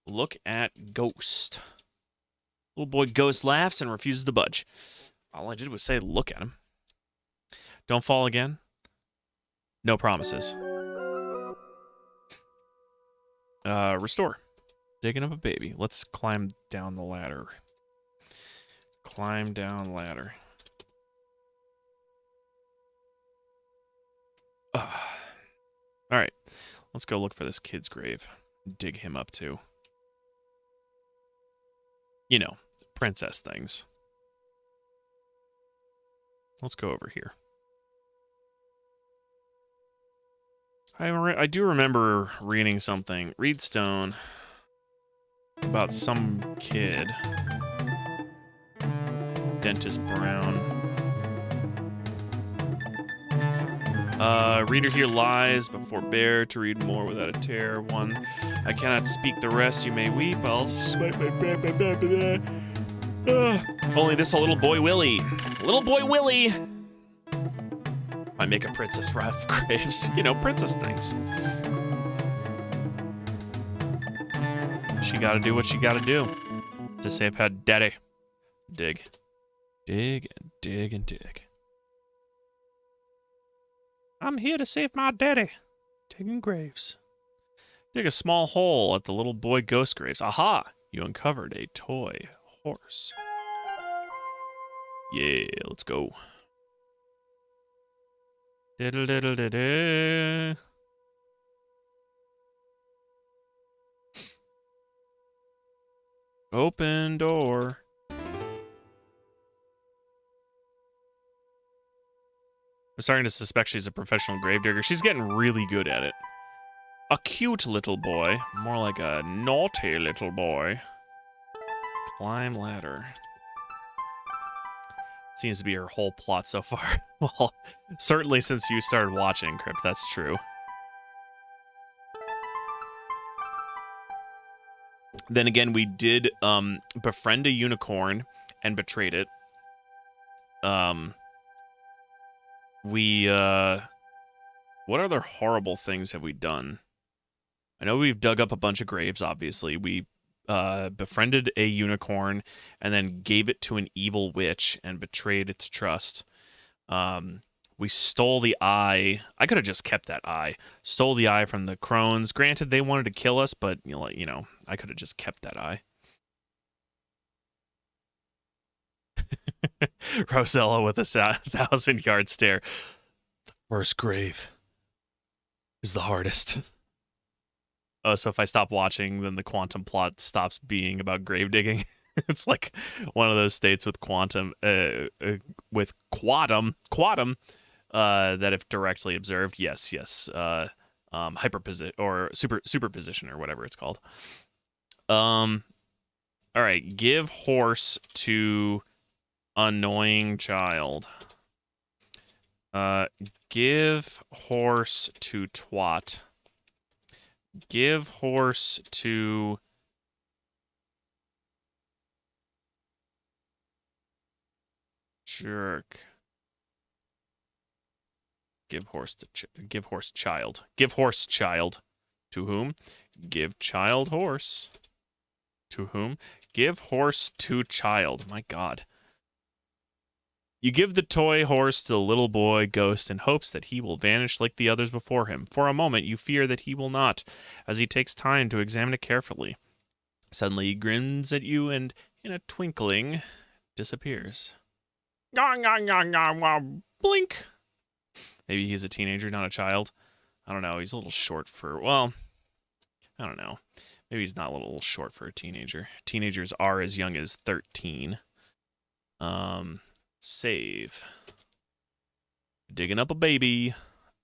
look at ghost. Little boy ghost laughs and refuses to budge. All I did was say look at him. Don't fall again. No promises. Restore. Digging up a baby. Let's climb down the ladder. Climb down ladder. All right, let's go look for this kid's grave. Dig him up too. You know, princess things. Let's go over here. I do remember reading something, Reedstone, about some kid. Dentist Brown. Reader here lies, but forbear to read more without a tear. One, I cannot speak the rest, you may weep, I'll smite my only this a little boy Willie. Little boy Willie! I make a princess rough graves. You know, princess things. She gotta do what she gotta do to save her daddy. Dig. Dig and dig and dig. I'm here to save my daddy. Digging graves. Dig a small hole at the little boy ghost graves. Aha! You uncovered a toy horse. Yeah, let's go. Diddle diddle diddle. Open door. I'm starting to suspect she's a professional gravedigger. She's getting really good at it. A cute little boy. More like a naughty little boy. Climb ladder. Seems to be her whole plot so far. Well, certainly since you started watching, Crypt, that's true. Then again, we did befriend a unicorn and betrayed it. What other horrible things have we done? I know we've dug up a bunch of graves, obviously. We befriended a unicorn and then gave it to an evil witch and betrayed its trust. We stole the eye. I could have just kept that eye. Stole the eye from the crones. Granted, they wanted to kill us, but you know, I could have just kept that eye. Rosella with a 1,000-yard stare. The first grave. is the hardest. Oh, so if I stop watching, then the quantum plot stops being about grave digging. It's like one of those states with quantum, that if directly observed, yes, hyperposition or superposition or whatever it's called. All right, give horse to annoying child. Give horse to twat. Give horse to jerk. Give horse child. Give horse child. To whom? Give child horse. To whom? Give horse to child. My God. You give the toy horse to the little boy ghost in hopes that he will vanish like the others before him. For a moment, you fear that he will not, as he takes time to examine it carefully. Suddenly, he grins at you and, in a twinkling, disappears. Blink. Maybe he's a teenager, not a child. I don't know. He's a little short for, well, I don't know. Maybe he's not a little short for a teenager. Teenagers are as young as 13. Save. Digging up a baby.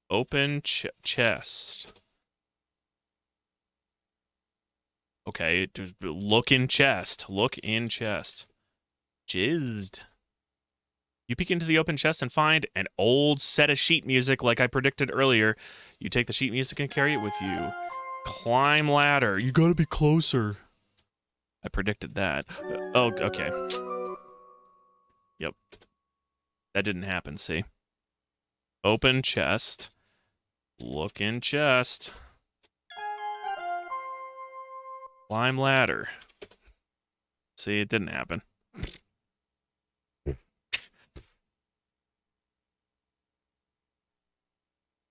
Open chest. Okay, look in chest. Look in chest. Jizzed. You peek into the open chest and find an old set of sheet music like I predicted earlier. You take the sheet music and carry it with you. Climb ladder. You gotta be closer. I predicted that. Oh, okay. Yep. That didn't happen, see? Open chest. Look in chest. Climb ladder. See, it didn't happen.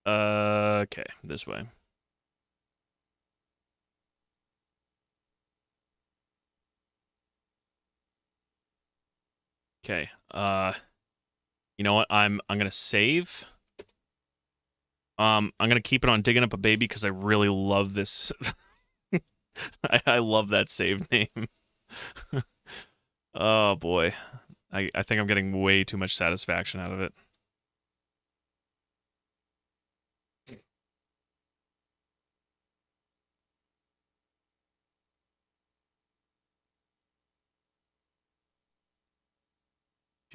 Okay, this way. Okay, you know what? I'm gonna save. I'm gonna keep it on digging up a baby because I really love this. I love that save name. Oh boy. I think I'm getting way too much satisfaction out of it.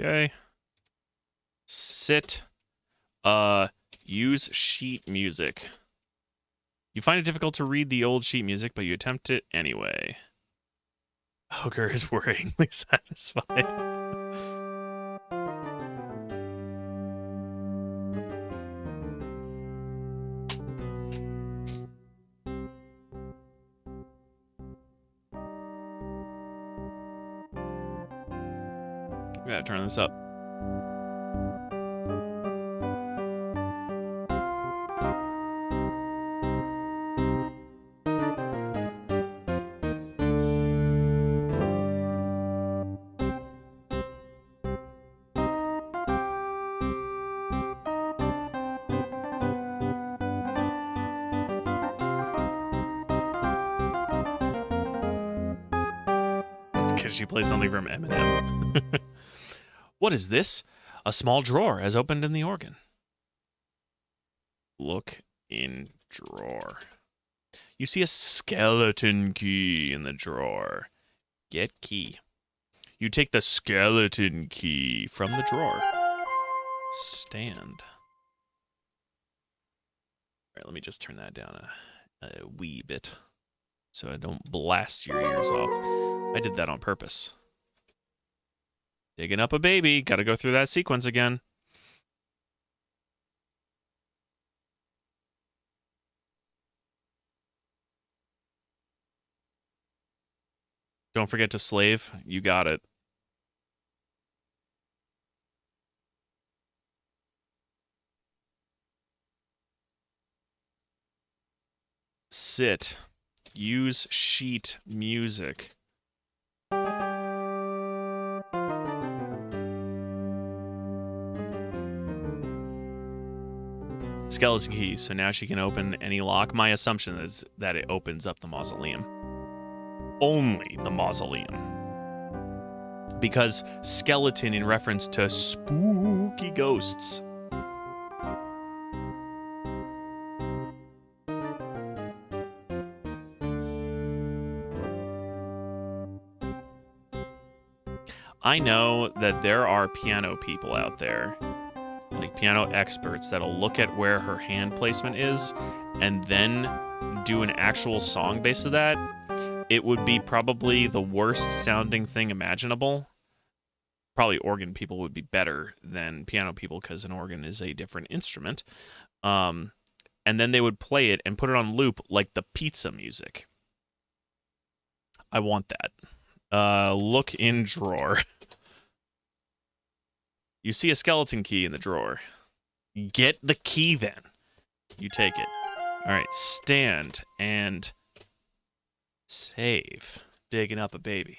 Okay. Sit. Use sheet music. You find it difficult to read the old sheet music, but you attempt it anyway. Ogre is worryingly satisfied. We gotta turn this up. Because she plays something from Eminem. What is this? A small drawer has opened in the organ. Look in drawer. You see a skeleton key in the drawer. Get key. You take the skeleton key from the drawer. Stand. All right, let me just turn that down a wee bit so I don't blast your ears off. I did that on purpose. Digging up a baby. Gotta go through that sequence again. Don't forget to slave. You got it. Sit. Use sheet music. skeleton key, so now she can open any lock. My assumption is that it opens up the mausoleum. Only the mausoleum. Because skeleton in reference to spooky ghosts. I know that there are piano people out there, like piano experts, that'll look at where her hand placement is and then do an actual song based on that. It would be probably the worst sounding thing imaginable. Probably organ people would be better than piano people because an organ is a different instrument. And then they would play it and put it on loop like the pizza music. I want that. Look in drawer. You see a skeleton key in the drawer. Get the key then. You take it. All right, stand and save. Digging up a baby.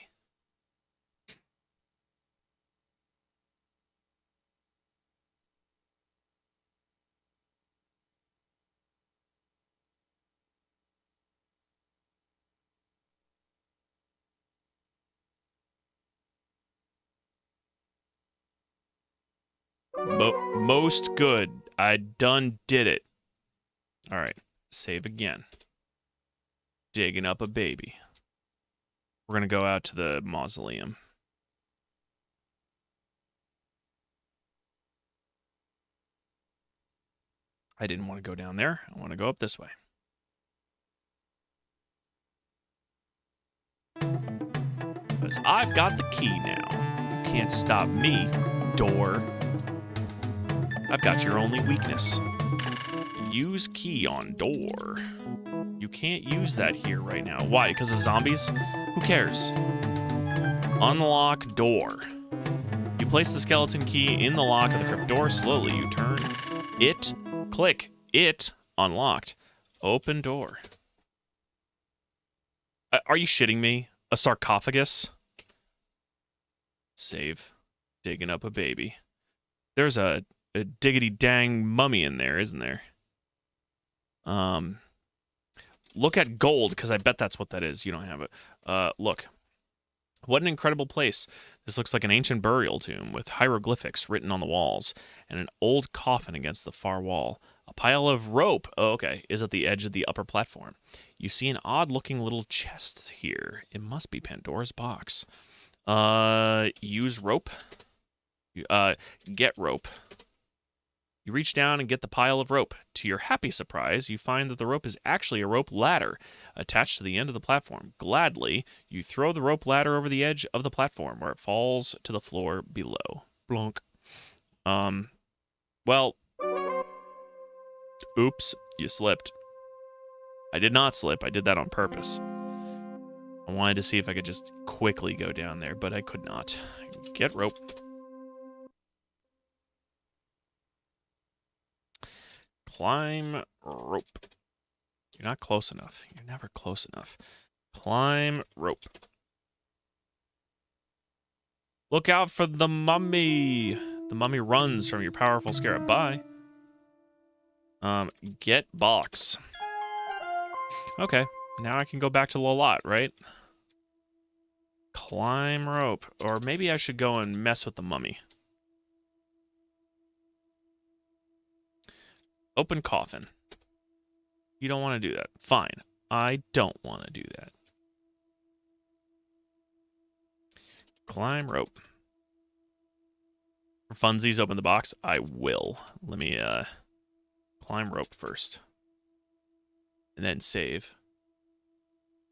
Most good. I done did it. All right, save again. Digging up a baby. We're going to go out to the mausoleum. I didn't want to go down there. I want to go up this way. Because I've got the key now. You can't stop me, door. I've got your only weakness. Use key on door. You can't use that here right now. Why? Because of zombies? Who cares? Unlock door. You place the skeleton key in the lock of the crypt door. Slowly you turn it. Click. It. Unlocked. Open door. Are you shitting me? A sarcophagus? Save. Digging up a baby. There's a diggity dang mummy in there, isn't there? Look at gold, because I bet that's what that is. You don't have it. Look. What an incredible place. This looks like an ancient burial tomb with hieroglyphics written on the walls and an old coffin against the far wall. A pile of rope, is at the edge of the upper platform. You see an odd-looking little chest here. It must be Pandora's box. Use rope. Get rope. You reach down and get the pile of rope. To your happy surprise, you find that the rope is actually a rope ladder attached to the end of the platform. Gladly, you throw the rope ladder over the edge of the platform where it falls to the floor below. Blonk. Well, oops, you slipped. I did not slip. I did that on purpose. I wanted to see if I could just quickly go down there, but I could not. Get rope. Climb rope. You're not close enough. You're never close enough. Climb rope. Look out for the mummy. The mummy runs from your powerful scarab. Bye. Get box. Okay. Now I can go back to the lot, right? Climb rope. Or maybe I should go and mess with the mummy. Open coffin. You don't want to do that. Fine. I don't want to do that. Climb rope. For funsies, open the box. I will. Let me climb rope first. And then save.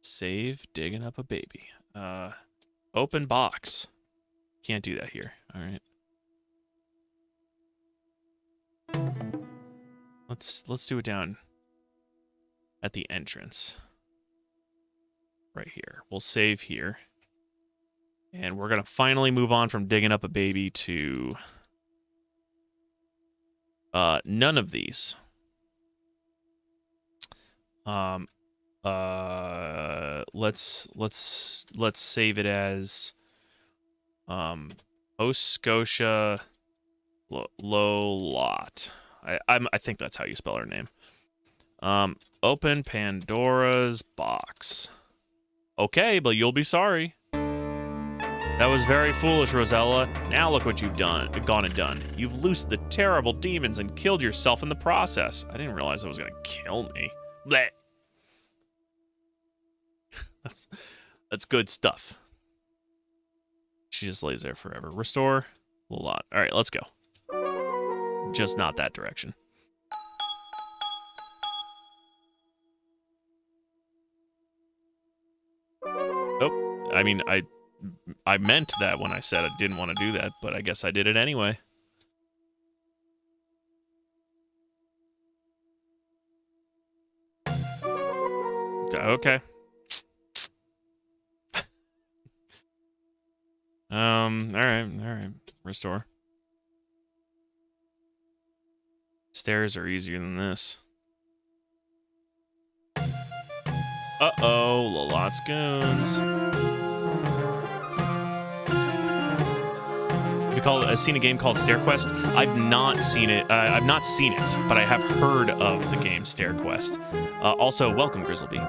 Save digging up a baby. Open box. Can't do that here. All right. Let's do it down at the entrance. Right here. We'll save here. And we're going to finally move on from digging up a baby to none of these. Let's save it as Post Scotia low lot. I think that's how you spell her name. Open Pandora's box. Okay, but you'll be sorry. That was very foolish, Rosella. Now look what you've gone and done. You've loosed the terrible demons and killed yourself in the process. I didn't realize it was gonna kill me. Blech. That's good stuff. She just lays there forever. Restore a lot. All right, let's go. Just not that direction. Oh, I mean, I meant that when I said I didn't want to do that, but I guess I did it anyway. Okay. All right. Restore. Stairs are easier than this. Uh-oh, lots goons. I've seen a game called StairQuest. I've not seen it. I've not seen it, but I have heard of the game StairQuest. Also, welcome, Grizzleby.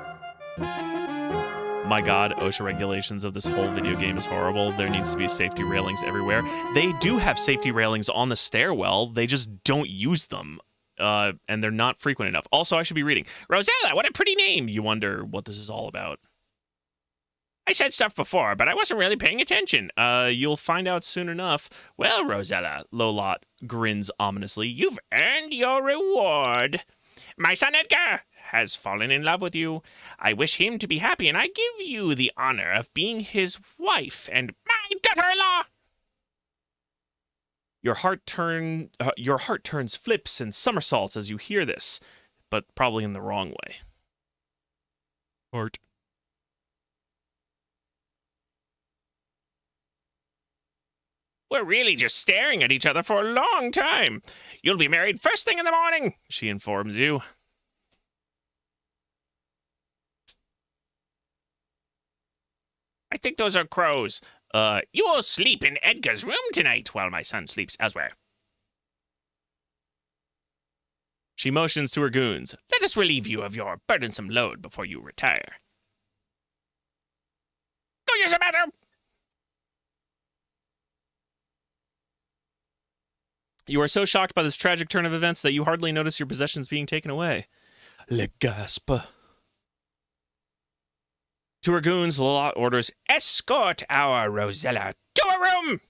My God, OSHA regulations of this whole video game is horrible. There needs to be safety railings everywhere. They do have safety railings on the stairwell. They just don't use them, and they're not frequent enough. Also, I should be reading. Rosella, what a pretty name. You wonder what this is all about. I said stuff before, but I wasn't really paying attention. You'll find out soon enough. Well, Rosella, Lolot grins ominously. You've earned your reward. My son Edgar has fallen in love with you. I wish him to be happy, and I give you the honor of being his wife and my daughter-in-law. Your heart turns flips and somersaults as you hear this, but probably in the wrong way. Heart. We're really just staring at each other for a long time. You'll be married first thing in the morning, she informs you. I think those are crows. You will sleep in Edgar's room tonight while my son sleeps elsewhere. She motions to her goons. Let us relieve you of your burdensome load before you retire. Go use the bathroom! You are so shocked by this tragic turn of events that you hardly notice your possessions being taken away. Le gasp. To her goons, Lolot orders, escort our Rosella to her room!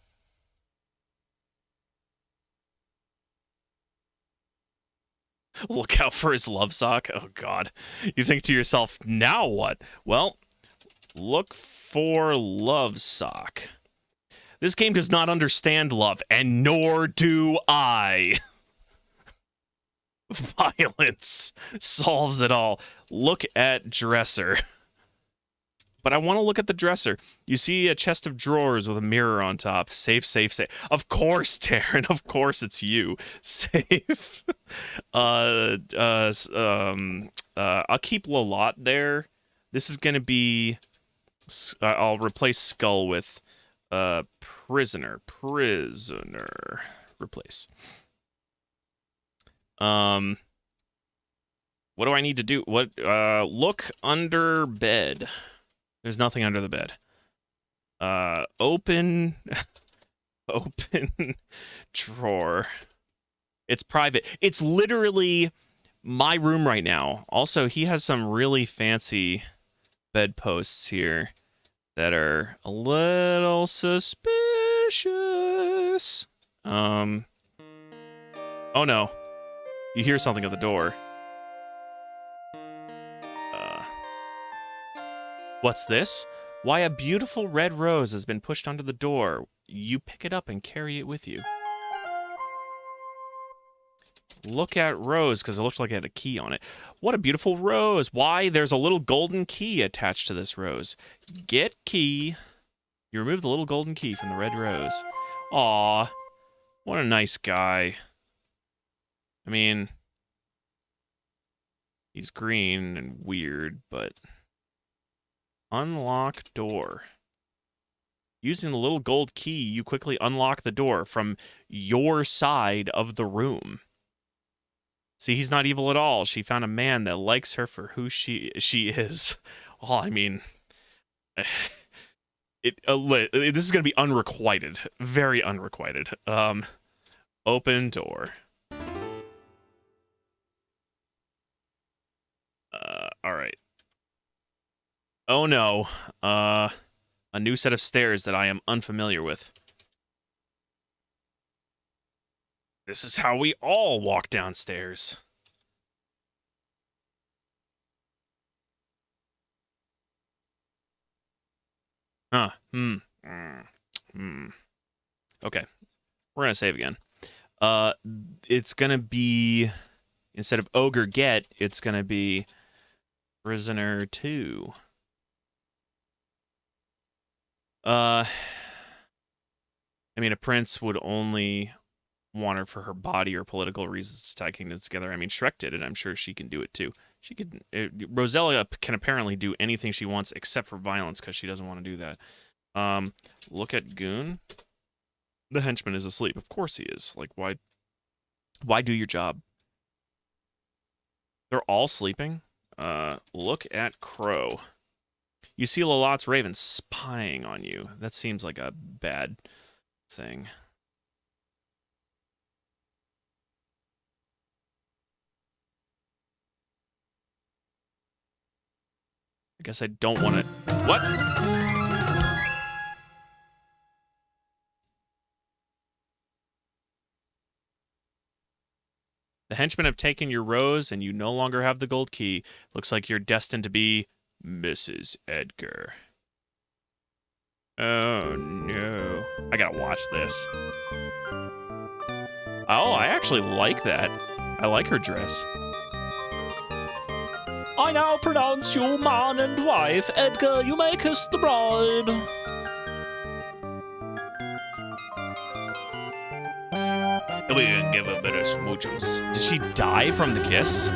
Look out for his love sock. Oh, God. You think to yourself, now what? Well, look for love sock. This game does not understand love, and nor do I. Violence solves it all. Look at dresser. But I want to look at the dresser. You see a chest of drawers with a mirror on top. Safe, safe, safe. Of course, Taryn. Of course it's you. Safe. I'll keep Lolot there. This is going to be... I'll replace Skull with prisoner. Replace. What do I need to do? Look under bed. There's nothing under the bed. Open drawer. It's private. It's literally my room right now. Also, he has some really fancy bedposts here that are a little suspicious. Oh no. You hear something at the door. What's this? Why, a beautiful red rose has been pushed onto the door. You pick it up and carry it with you. Look at rose, because it looks like it had a key on it. What a beautiful rose. Why, there's a little golden key attached to this rose. Get key. You remove the little golden key from the red rose. Aw, what a nice guy. I mean, he's green and weird, but... Unlock door. Using the little gold key, you quickly unlock the door from your side of the room. See, he's not evil at all. She found a man that likes her for who she is. Well, I mean, this is going to be unrequited. Very unrequited. Open door. All right. Oh no. A new set of stairs that I am unfamiliar with. This is how we all walk downstairs. Huh. Okay. We're gonna save again. It's gonna be, instead of Ogre Get, it's gonna be Prisoner 2. I mean, a prince would only want her for her body or political reasons to tie kingdoms together. I mean, Shrek did it. I'm sure she can do it too. She could. Rosella can apparently do anything she wants except for violence because she doesn't want to do that. Look at Goon. The henchman is asleep. Of course he is. Like, why do your job? They're all sleeping. Look at Crow. You see Lalotte's raven spying on you. That seems like a bad thing. I guess I don't want to... What? The henchmen have taken your rose, and you no longer have the gold key. Looks like you're destined to be Mrs. Edgar. Oh, no. I gotta watch this. Oh, I actually like that. I like her dress. I now pronounce you man and wife. Edgar, you may kiss the bride. We can give a bit of smooches. Did she die from the kiss?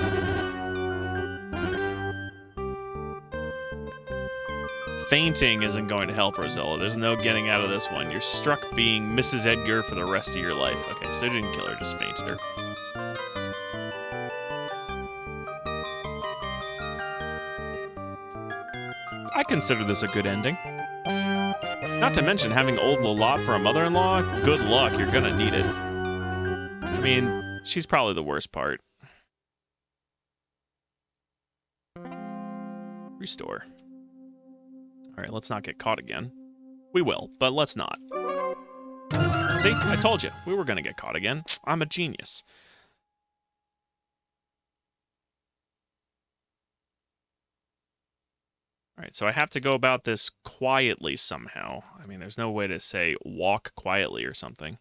Fainting isn't going to help, Rosella. There's no getting out of this one. You're struck being Mrs. Edgar for the rest of your life. Okay, so they didn't kill her, just fainted her. I consider this a good ending. Not to mention having old Lalotte for a mother-in-law. Good luck, you're gonna need it. I mean, she's probably the worst part. Restore. Alright, let's not get caught again. We will, but let's not. See? I told you. We were gonna get caught again. I'm a genius. Alright, so I have to go about this quietly somehow. I mean, there's no way to say walk quietly or something.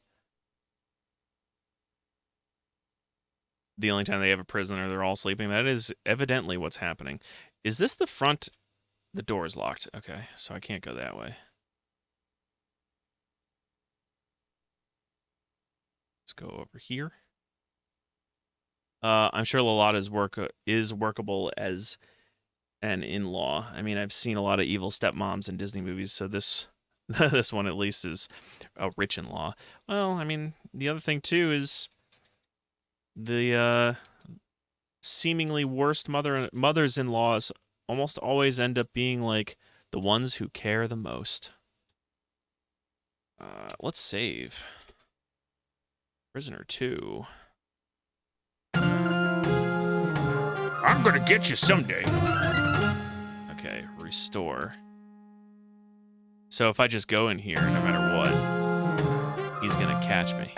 The only time they have a prisoner, they're all sleeping. That is evidently what's happening. Is this the front? The door is locked. Okay, so I can't go that way. Let's go over here. I'm sure Lalotte is workable as an in-law. I mean, I've seen a lot of evil stepmoms in Disney movies, so this this one at least is a rich in-law. Well, I mean, the other thing too is the seemingly worst mothers-in-laws almost always end up being like the ones who care the most. Let's save. Prisoner 2. I'm gonna get you someday. Okay, restore. So if I just go in here, no matter what, he's gonna catch me.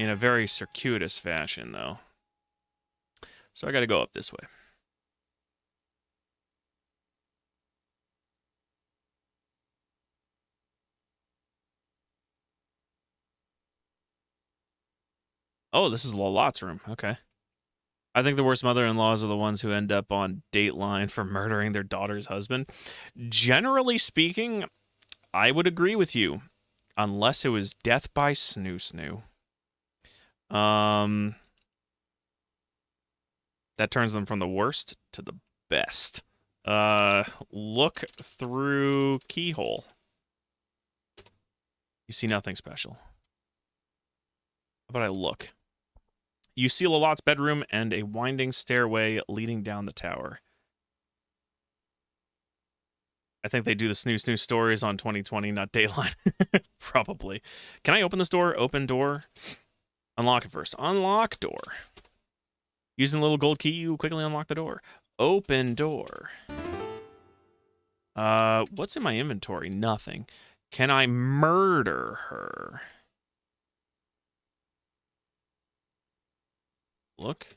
In a very circuitous fashion, though. So I gotta go up this way. Oh, this is Lalotte's room. Okay. I think the worst mother-in-laws are the ones who end up on Dateline for murdering their daughter's husband. Generally speaking, I would agree with you. Unless it was death by snoo-snoo. That turns them from the worst to the best. Look through keyhole. You see nothing special. How about I look? You see Lolot's bedroom and a winding stairway leading down the tower. I think they do the snooze snooze stories on 2020, not Dayline. Probably. Can I open this door? Open door. Unlock it first. Unlock door. Using the little gold key, you quickly unlock the door. Open door. What's in my inventory? Nothing. Can I murder her? Look.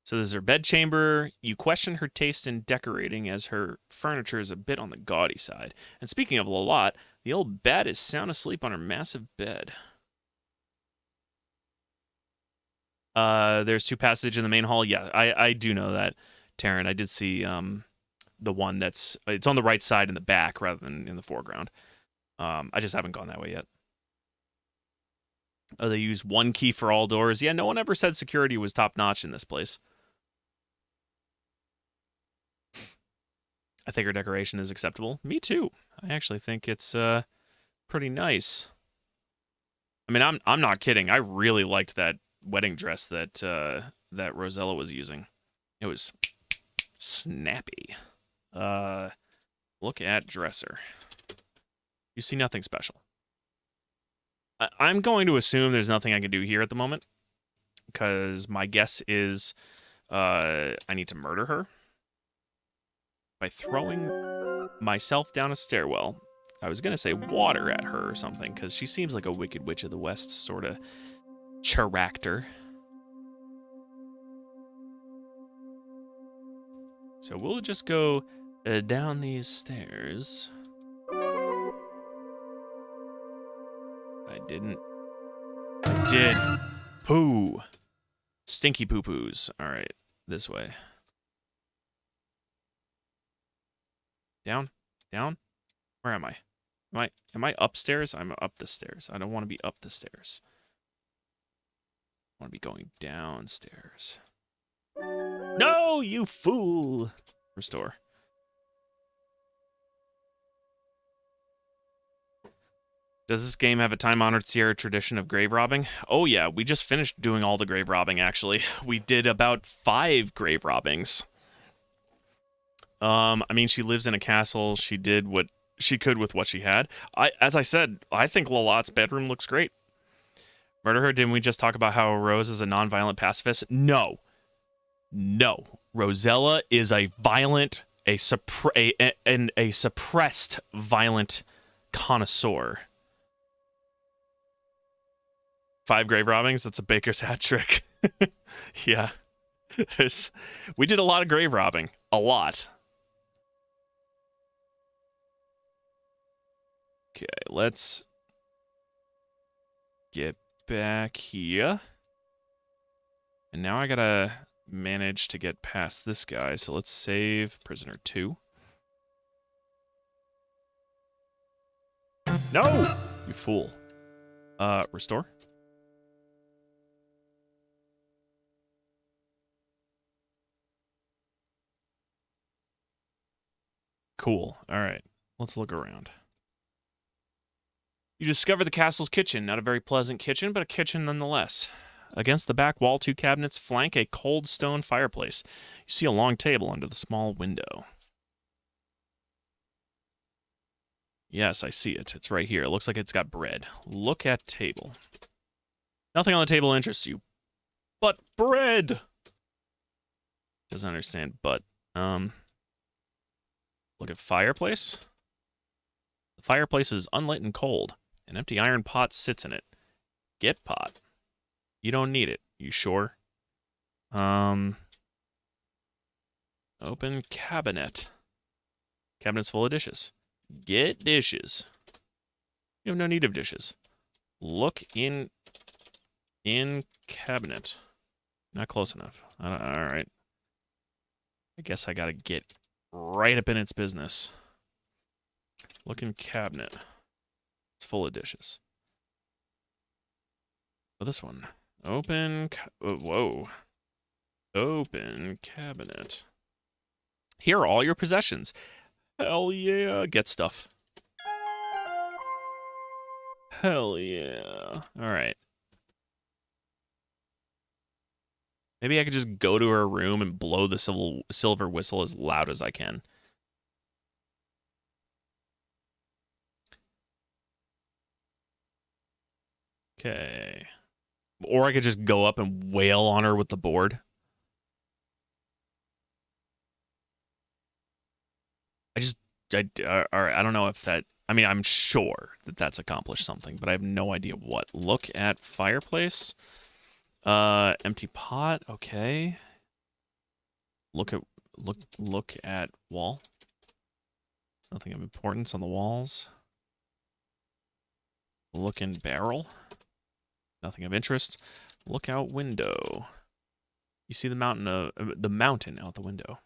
So this is her bedchamber. You question her taste in decorating as her furniture is a bit on the gaudy side. And speaking of Lolot, the old bat is sound asleep on her massive bed. There's 2 passages in the main hall. Yeah, I do know that, Taryn. I did see the one it's on the right side in the back rather than in the foreground. I just haven't gone that way yet. Oh, they use 1 key for all doors. Yeah, no one ever said security was top-notch in this place. I think her decoration is acceptable. Me too. I actually think it's pretty nice. I mean, I'm not kidding. I really liked that wedding dress that that Rosella was using. It was snappy. Look at dresser. You see nothing special. I'm going to assume there's nothing I can do here at the moment, because my guess is I need to murder her by throwing myself down a stairwell. I was going to say water at her or something, because she seems like a Wicked Witch of the West sort of character. So we'll just go down these stairs. I didn't. I did. Poo. Stinky poo-poos. All right, this way. Down? Down? Where am I? Am I upstairs? I'm up the stairs. I don't want to be up the stairs. I want to be going downstairs. No, you fool! Restore. Does this game have a time-honored Sierra tradition of grave robbing? Oh yeah, we just finished doing all the grave robbing, actually. We did about 5 grave robbings. I mean, she lives in a castle. She did what she could with what she had. As I said, I think Lolot's bedroom looks great. Murder her? Didn't we just talk about how Rose is a non-violent pacifist? No. No. Rosella is a violent, a suppressed violent connoisseur. 5 grave robbings? That's a baker's hat trick. Yeah. We did a lot of grave robbing. A lot. Okay, let's get back here. And now I gotta manage to get past this guy, so let's save prisoner 2. No! You fool. Restore? Cool. Alright. Let's look around. You discover the castle's kitchen. Not a very pleasant kitchen, but a kitchen nonetheless. Against the back wall, 2 cabinets flank a cold stone fireplace. You see a long table under the small window. Yes, I see it. It's right here. It looks like it's got bread. Look at table. Nothing on the table interests you. But bread! Doesn't understand, but, look at fireplace. The fireplace is unlit and cold. An empty iron pot sits in it. Get pot. You don't need it. You sure? Open cabinet. Cabinet's full of dishes. Get dishes. You have no need of dishes. Look in cabinet. Not close enough. All right. I guess I gotta get right up in its business. Look in cabinet. It's full of dishes. Oh, this one. Open. Whoa. Open cabinet. Here are all your possessions. Hell yeah. Get stuff. Hell yeah. All right. Maybe I could just go to her room and blow the silver whistle as loud as I can. Okay. Or I could just go up and wail on her with the board. All right, I don't know if that, I mean, I'm sure that that's accomplished something, but I have no idea what. Look at fireplace. Empty pot, okay. Look at wall. There's nothing of importance on the walls. Look in barrel. Nothing of interest. Look out window. You see the mountain out the window.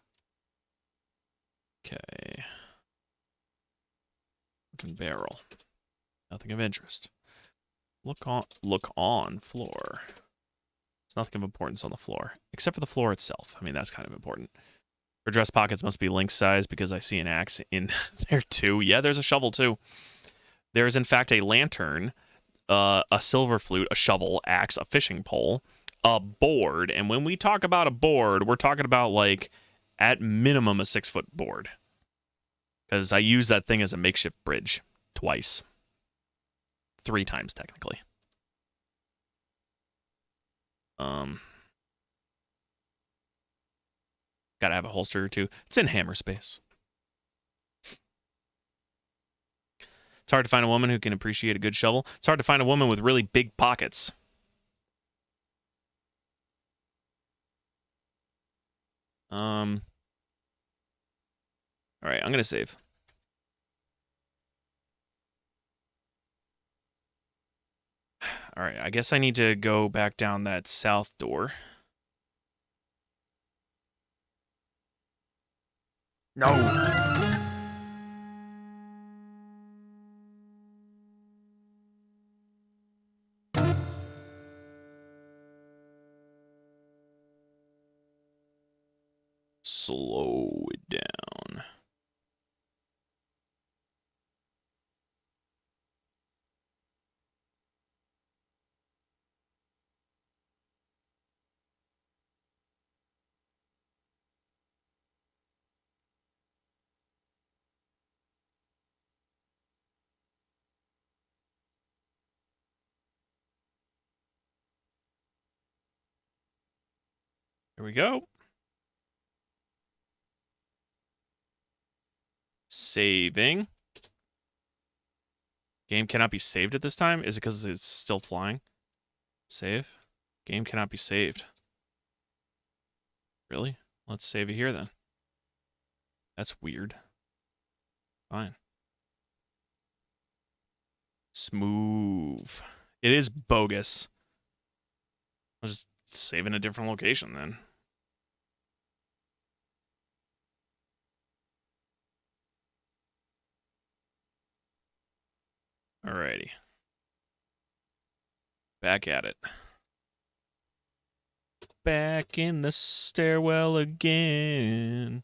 Okay. Look in barrel. Nothing of interest. Look on floor. There's nothing of importance on the floor, except for the floor itself. I mean, that's kind of important. Her dress pockets must be link size because I see an axe in there too. Yeah, there's a shovel too. There is in fact a lantern, a silver flute, a shovel, axe, a fishing pole, a board. And when we talk about a board, we're talking about like at minimum a 6-foot board. Because I use that thing as a makeshift bridge twice. 3 times technically. Gotta have a holster or two. It's in hammer space. It's hard to find a woman who can appreciate a good shovel. It's hard to find a woman with really big pockets. All right, I'm gonna save. All right, I guess I need to go back down that south door. No. Slow it down. Here we go. Saving. Game cannot be saved at this time? Is it because it's still flying? Save. Game cannot be saved. Really? Let's save it here then. That's weird. Fine. Smooth. It is bogus. I'll just save in a different location then. Alrighty. Back at it. Back in the stairwell again.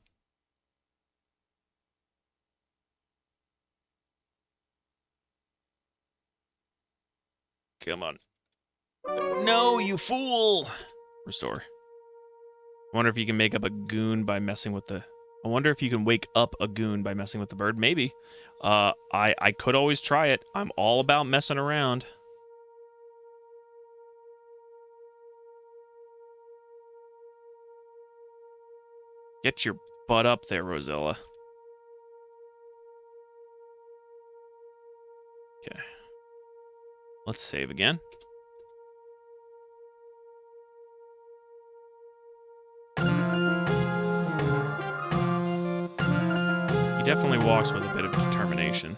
Come on. No, you fool! Restore. I wonder if you can make up a goon by messing with the... I wonder if you can wake up a goon by messing with the bird. Maybe. I could always try it. I'm all about messing around. Get your butt up there, Rosella. Okay. Let's save again. He definitely walks with a bit of determination.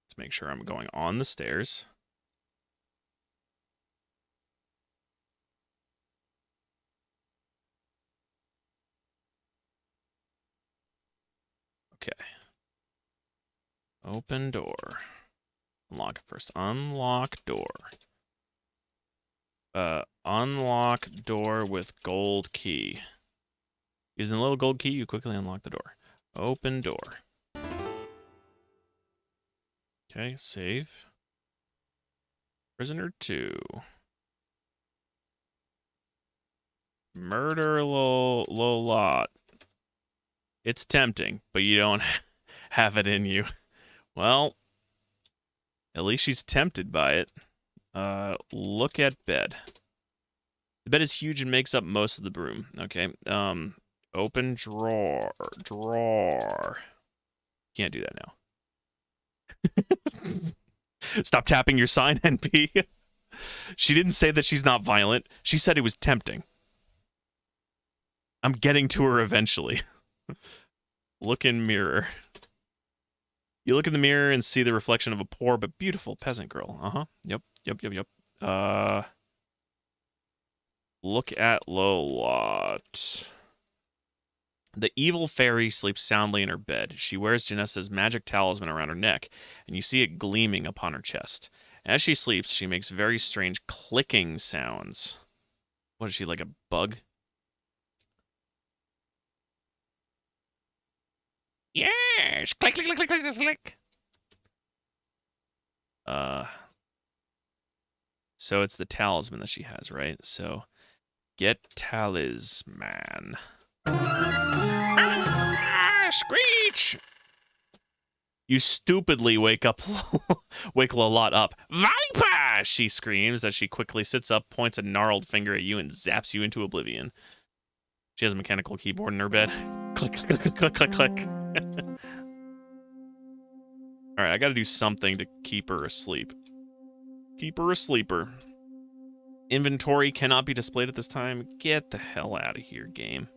Let's make sure I'm going on the stairs. Okay. Open door. Unlock it first. Unlock door. Unlock door with gold key. Using the little gold key, you quickly unlock the door. Open door. Okay, save. Prisoner 2. Murder lot. It's tempting, but you don't have it in you. Well, at least she's tempted by it. Look at bed. The bed is huge and makes up most of the room. Okay. Open drawer. Drawer. Can't do that now. Stop tapping your sign, NP. She didn't say that she's not violent. She said it was tempting. I'm getting to her eventually. Look in mirror. You look in the mirror and see the reflection of a poor but beautiful peasant girl. Uh-huh. Yep. Look at Lolot. The evil fairy sleeps soundly in her bed. She wears Janessa's magic talisman around her neck, and you see it gleaming upon her chest. As she sleeps, she makes very strange clicking sounds. What is she, like a bug? Yes! Click, click, click, click, click, click. So it's the talisman that she has, right? So, get talisman. Screech! You stupidly wake Lolot up. Viper! She screams as she quickly sits up, points a gnarled finger at you, and zaps you into oblivion. She has a mechanical keyboard in her bed. Click, click, click, click, click, click. Alright, I gotta do something to keep her asleep. Keep her a sleeper. Inventory cannot be displayed at this time. Get the hell out of here, game.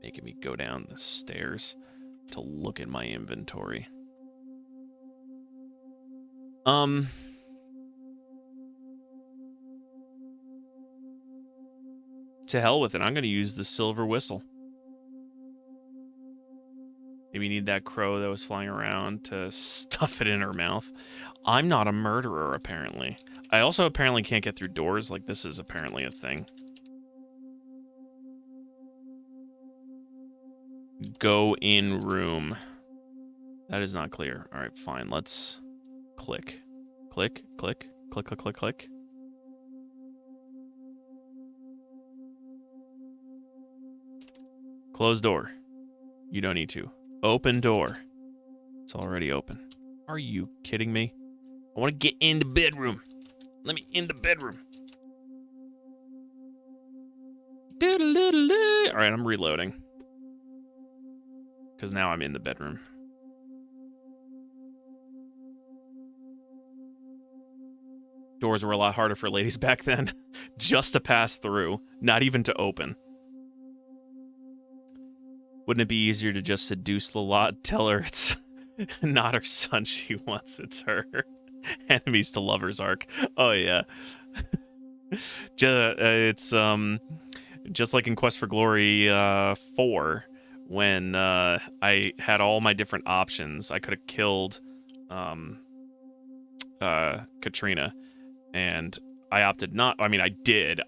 Making me go down the stairs to look at my inventory. To hell with it. I'm going to use the silver whistle. Maybe you need that crow that was flying around to stuff it in her mouth. I'm not a murderer, apparently. I also apparently can't get through doors. Like, this is apparently a thing. Go in room. That is not clear. All right, fine. Let's click. Click, click, click, click, click, click. Close door. You don't need to. Open door. It's already open. Are you kidding me? I want to get in the bedroom. Let me in the bedroom. All right, I'm reloading. Because now I'm in the bedroom. Doors were a lot harder for ladies back then. Just to pass through, not even to open. Wouldn't it be easier to just seduce the lot, tell her it's not her son she wants, it's her. Enemies to lovers arc. Oh, yeah. It's just like in Quest for Glory 4, when I had all my different options. I could have killed Katrina, and I opted not. I mean, I did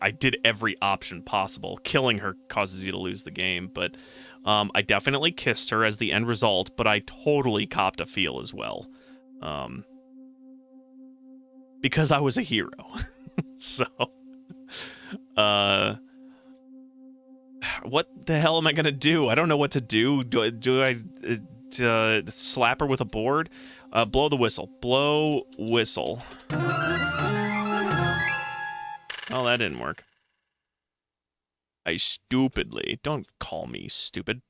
every option possible. Killing her causes you to lose the game, but I definitely kissed her as the end result, but I totally copped a feel as well. Because I was a hero. So, what the hell am I gonna do? I don't know what to do. Do I slap her with a board? Blow the whistle. Blow whistle. Oh, that didn't work. I stupidly. Don't call me stupid.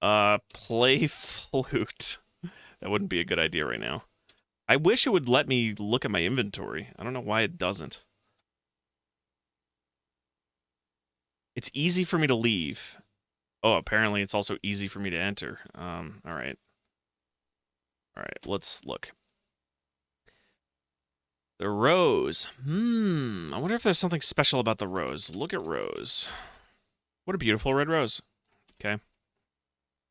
Play flute. That wouldn't be a good idea right now. I wish it would let me look at my inventory. I don't know why it doesn't. It's easy for me to leave. Oh, apparently it's also easy for me to enter. All right. All right, let's look. The rose. I wonder if there's something special about the rose. Look at rose. What a beautiful red rose. Okay.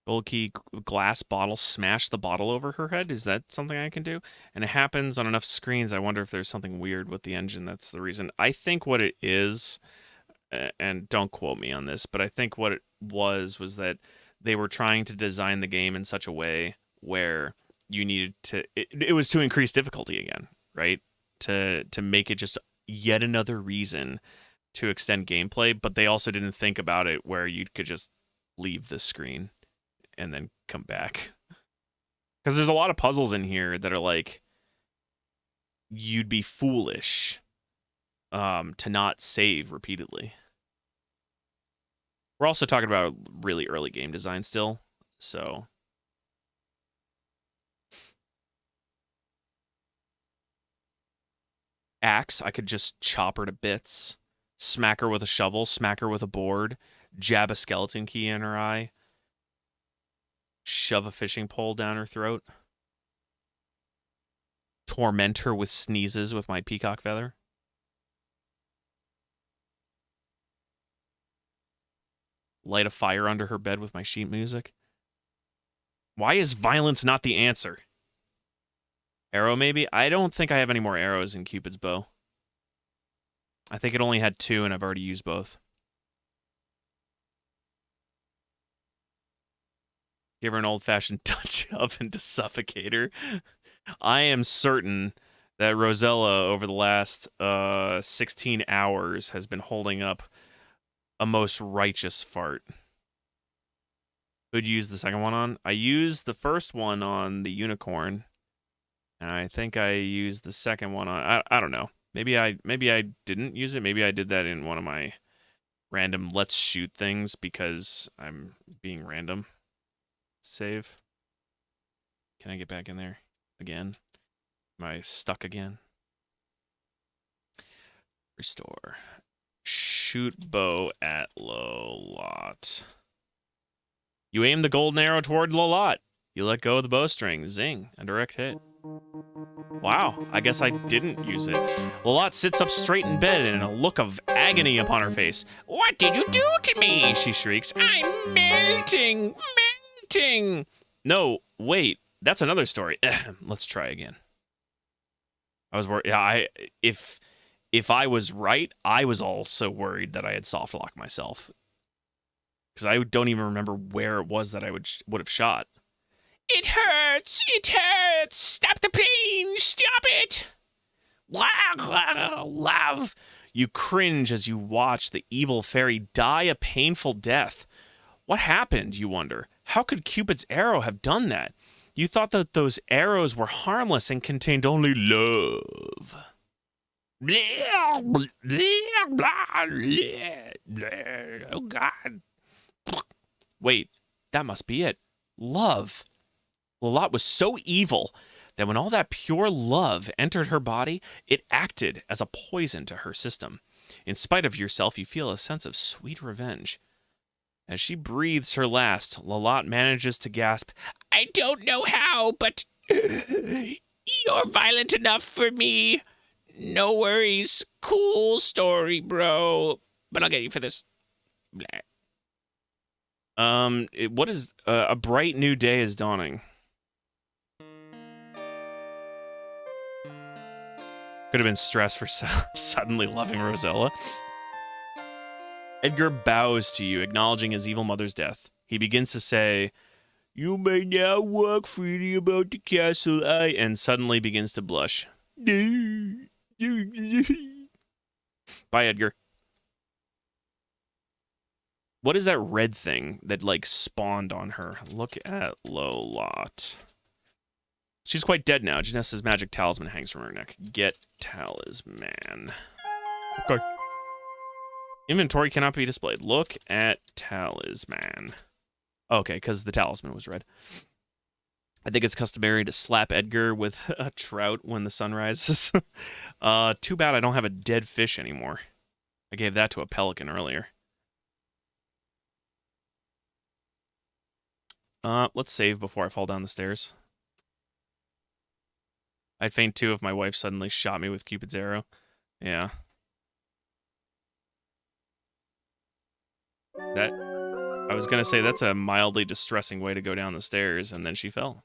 Gold key, glass bottle, smash the bottle over her head. Is that something I can do? And it happens on enough screens. I wonder if there's something weird with the engine. That's the reason. I think what it is, and don't quote me on this, but I think what it was that they were trying to design the game in such a way where you needed to it was to increase difficulty again, right? To make it just yet another reason to extend gameplay, but they also didn't think about it where you could just leave the screen and then come back. Because there's a lot of puzzles in here that are like, you'd be foolish to not save repeatedly. We're also talking about really early game design still, so. Axe, I could just chop her to bits, smack her with a shovel, smack her with a board, jab a skeleton key in her eye, shove a fishing pole down her throat, torment her with sneezes with my peacock feather. Light a fire under her bed with my sheet music. Why is violence not the answer? Arrow, maybe? I don't think I have any more arrows in Cupid's bow. I think it only had 2, and I've already used both. Give her an old-fashioned Dutch oven to suffocate her. I am certain that Rosella, over the last 16 hours, has been holding up a most righteous fart. Who'd you use the second one on? I used the first one on the unicorn, and I think I used the second one on... I don't know. Maybe I didn't use it. Maybe I did that in one of my random let's shoot things because I'm being random. Save. Can I get back in there again? Am I stuck again? Restore. Shoot bow at Lolot. You aim the golden arrow toward Lolot. You let go of the bowstring. Zing. A direct hit. Wow, I guess I didn't use it. Lolot sits up straight in bed and a look of agony upon her face. What did you do to me? She shrieks. I'm melting. Melting. No, wait. That's another story. Let's try again. I was worried. Yeah, if I was right, I was also worried that I had soft locked myself. Because I don't even remember where it was that I would have shot. It hurts! It hurts! Stop the pain! Stop it! Love! You cringe as you watch the evil fairy die a painful death. What happened, you wonder? How could Cupid's arrow have done that? You thought that those arrows were harmless and contained only love. Oh, God. Wait, that must be it. Love. Lolot was so evil that when all that pure love entered her body, it acted as a poison to her system. In spite of yourself, you feel a sense of sweet revenge. As she breathes her last, Lolot manages to gasp, I don't know how, but you're violent enough for me. No worries. Cool story, bro. But I'll get you for this. Blah. What is a bright new day is dawning? Could have been stress for suddenly loving Rosella. Edgar bows to you, acknowledging his evil mother's death. He begins to say, you may now walk freely about the castle, and suddenly begins to blush. Bye, Edgar. What is that red thing that, like, spawned on her? Look at Lolot. She's quite dead now. Janessa's magic talisman hangs from her neck. Get talisman. Okay. Inventory cannot be displayed. Look at talisman. Okay, because the talisman was red. I think it's customary to slap Edgar with a trout when the sun rises. Too bad I don't have a dead fish anymore. I gave that to a pelican earlier. Let's save before I fall down the stairs. I'd faint too if my wife suddenly shot me with Cupid's arrow. Yeah. I was gonna say that's a mildly distressing way to go down the stairs, and then she fell.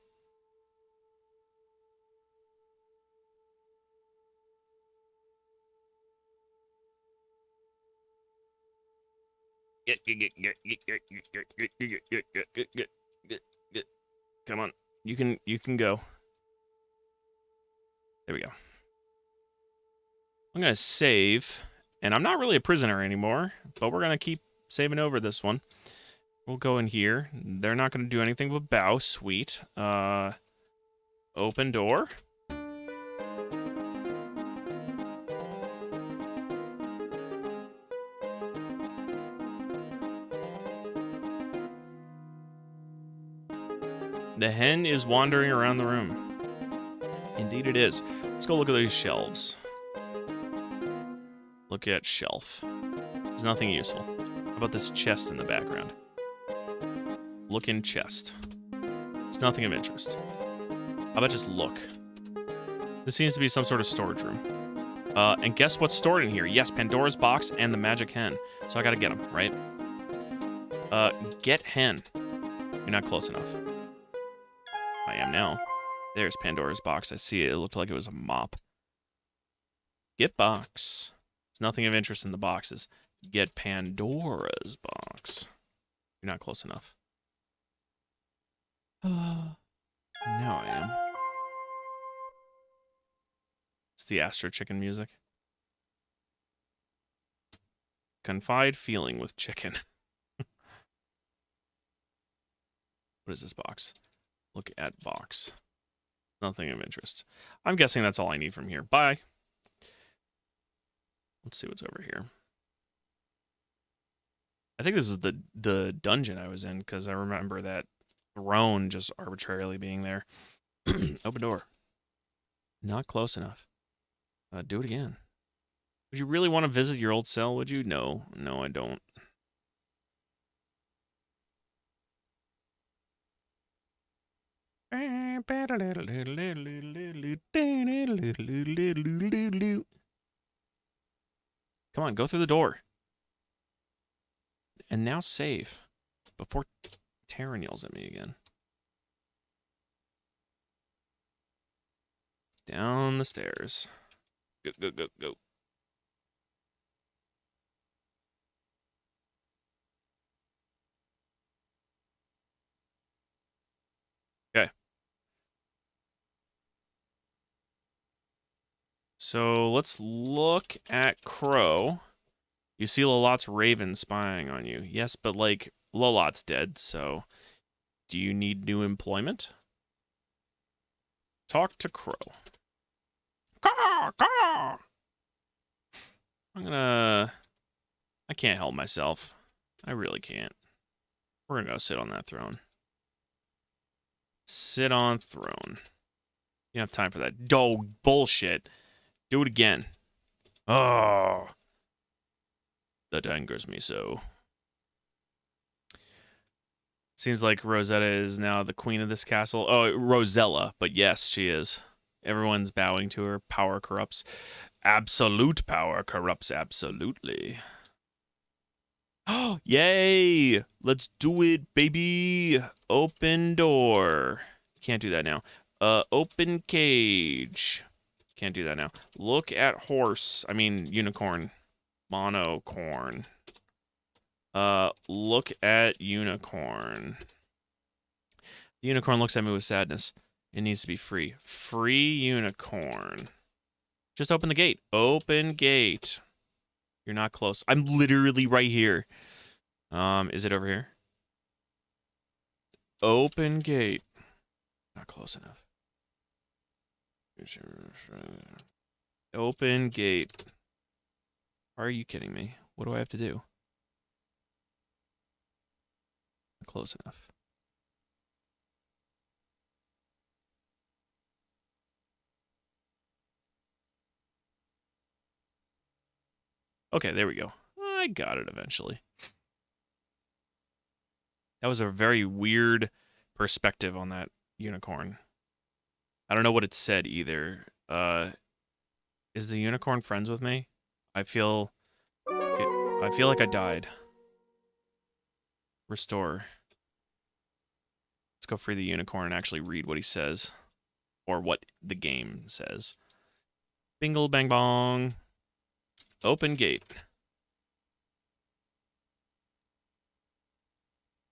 Come on. You can go. There we go. I'm going to save, and I'm not really a prisoner anymore, but we're going to keep saving over this one. We'll go in here. They're not going to do anything but bow. Sweet. Open door. The hen is wandering around the room. Indeed it is. Let's go look at these shelves. Look at shelf. There's nothing useful. How about this chest in the background? Look in chest. There's nothing of interest. How about just look? This seems to be some sort of storage room. And guess what's stored in here? Yes, Pandora's box and the magic hen. So I gotta get them, right? Get hen. You're not close enough. I am now. There's Pandora's box. I see it. It looked like it was a mop. Get box. There's nothing of interest in the boxes. Get Pandora's box. You're not close enough. Now I am. It's the Astro Chicken music. Confide feeling with chicken. What is this box? Look at box. Nothing of interest. I'm guessing that's all I need from here. Bye. Let's see what's over here. I think this is the dungeon I was in, because I remember that throne just arbitrarily being there. Open door. Not close enough. Do it again. Would you really want to visit your old cell, would you? No. No, I don't. Come on, go through the door. And now save. Before Taryn yells at me again. Down the stairs. Go, go, go, go. Okay. So let's look at Crow. You see Lolot's raven spying on you. Yes, but like, Lolot's dead, so do you need new employment? Talk to Crow. Caw, caw. I can't help myself. I really can't. We're gonna go sit on that throne. Sit on throne. You don't have time for that. Dog bullshit. Do it again. Oh. That angers me so. Seems like Rosetta is now the queen of this castle. Oh, Rosella, but yes, she is. Everyone's bowing to her. Power corrupts. Absolute power corrupts absolutely. Oh, yay! Let's do it, baby! Open door. Can't do that now. Open cage. Can't do that now. Look at horse. I mean, unicorn. Monocorn. Look at unicorn. The unicorn looks at me with sadness. It needs to be free. Free unicorn. Just open the gate. Open gate. You're not close. I'm literally right here. Is it over here? Open gate. Not close enough. Open gate. Are you kidding me? What do I have to do? Not close enough. Okay, there we go. I got it eventually. That was a very weird perspective on that unicorn. I don't know what it said either. Is the unicorn friends with me? I feel like I died. Restore. Let's go free the unicorn and actually read what he says. Or what the game says. Bingle bang bong. Open gate.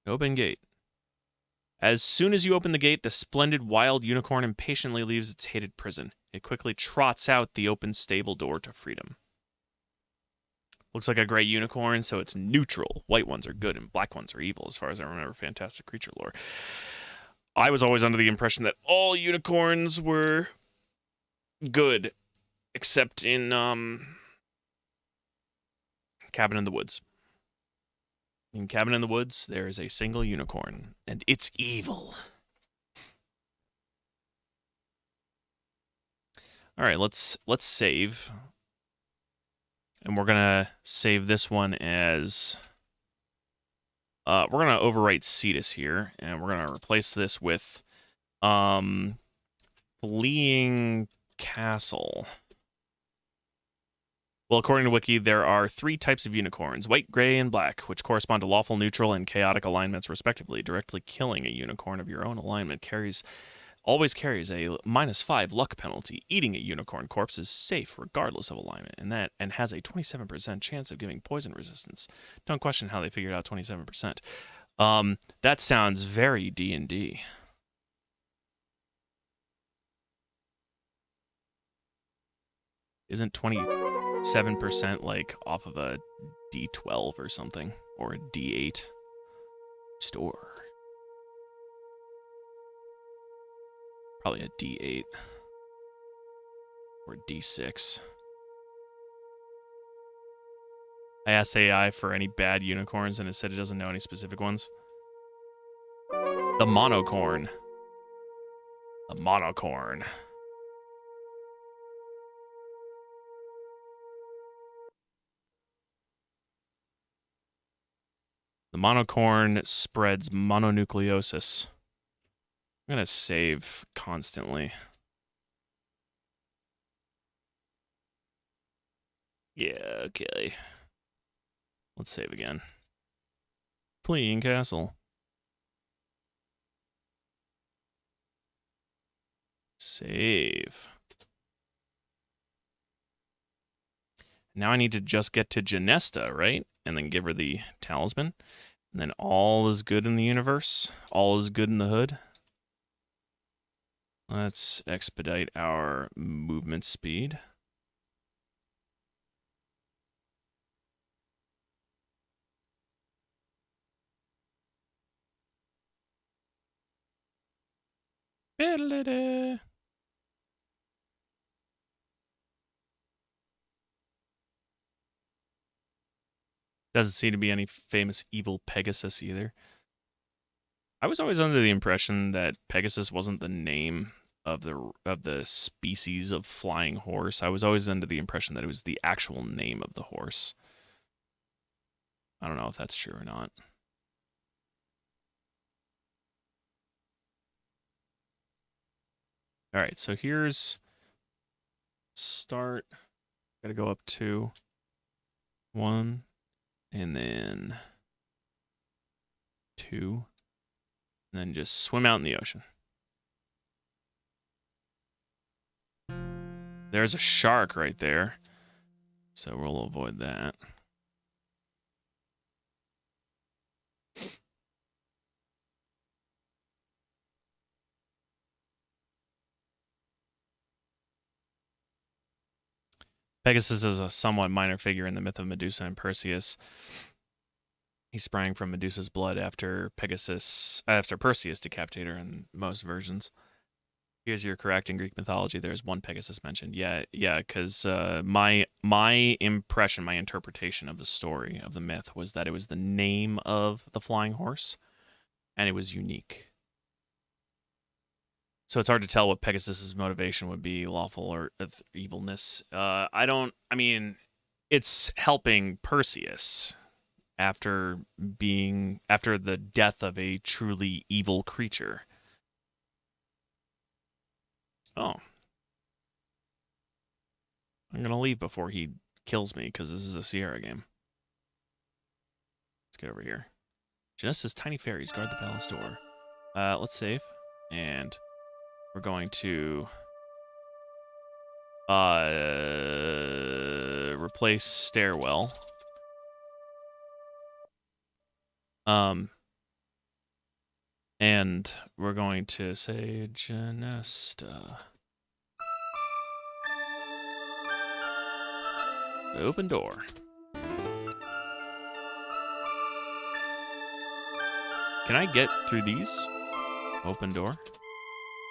Open gate. As soon as you open the gate, the splendid wild unicorn impatiently leaves its hated prison. It quickly trots out the open stable door to freedom. Looks like a gray unicorn, so it's neutral. White ones are good and black ones are evil, as far as I remember fantastic creature lore. I was always under the impression that all unicorns were good, except in Cabin in the Woods. In Cabin in the Woods, there is a single unicorn, and it's evil. All right, let's save. And we're going to save this one as... we're going to overwrite Cetus here, and we're going to replace this with Fleeing Castle. Well, according to Wiki, there are 3 types of unicorns, white, gray, and black, which correspond to lawful, neutral, and chaotic alignments, respectively. Directly killing a unicorn of your own alignment always carries a -5 luck penalty. Eating a unicorn corpse is safe regardless of alignment, and has a 27% chance of giving poison resistance. Don't question how they figured out 27%. That sounds very D&D. Isn't 27% like off of a D12 or something, or a D8? Store. Probably a D8 or D6. I asked AI for any bad unicorns, and it said it doesn't know any specific ones. The monocorn. The monocorn. The monocorn spreads mononucleosis. I'm going to save constantly. Yeah, okay. Let's save again. Fleeing Castle. Save. Now I need to just get to Genesta, right? And then give her the talisman. And then all is good in the universe. All is good in the hood. Let's expedite our movement speed. Doesn't seem to be any famous evil Pegasus either. I was always under the impression that Pegasus wasn't the name of the species of flying horse. I was always under the impression that it was the actual name of the horse. I don't know if that's true or not. All right, so here's start. Gotta go up 2, 1, and then 2, and then just swim out in the ocean. There's a shark right there, so we'll avoid that. Pegasus is a somewhat minor figure in the myth of Medusa and Perseus. He sprang from Medusa's blood after Perseus decapitated her in most versions. Here's your correct in Greek mythology. There's one Pegasus mentioned. Yeah, because my impression, my interpretation of the story of the myth was that it was the name of the flying horse, and it was unique. So it's hard to tell what Pegasus's motivation would be, lawful or evilness. I mean, it's helping Perseus after the death of a truly evil creature. Oh. I'm going to leave before he kills me, because this is a Sierra game. Let's get over here. Genesis Tiny Fairies guard the palace door. Let's save. And we're going to replace Stairwell. And we're going to say Genesta. Open door. Can I get through these? Open door.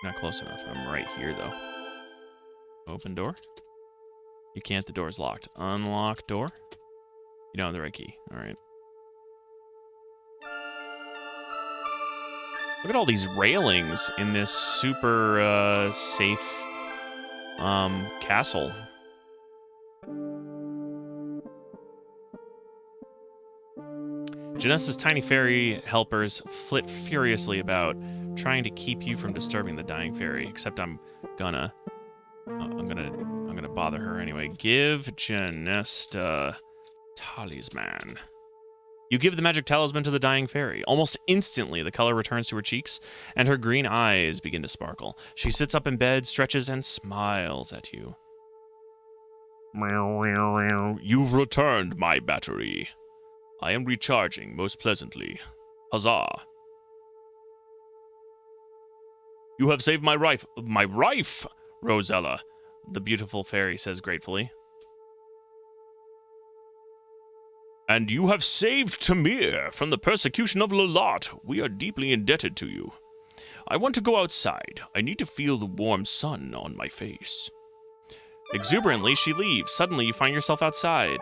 Not close enough. I'm right here, though. Open door. You can't. The door is locked. Unlock door. You don't have the right key. All right. Look at all these railings in this super safe castle. Genesta's tiny fairy helpers flit furiously about, trying to keep you from disturbing the dying fairy. Except I'm gonna bother her anyway. Give Genesta talisman. You give the magic talisman to the dying fairy. Almost instantly, the color returns to her cheeks, and her green eyes begin to sparkle. She sits up in bed, stretches, and smiles at you. You've returned, my battery. I am recharging most pleasantly. Huzzah. You have saved my life, Rosella, the beautiful fairy says gratefully. And you have saved Tamir from the persecution of Lalot. We are deeply indebted to you. I want to go outside. I need to feel the warm sun on my face. Exuberantly, she leaves. Suddenly, you find yourself outside.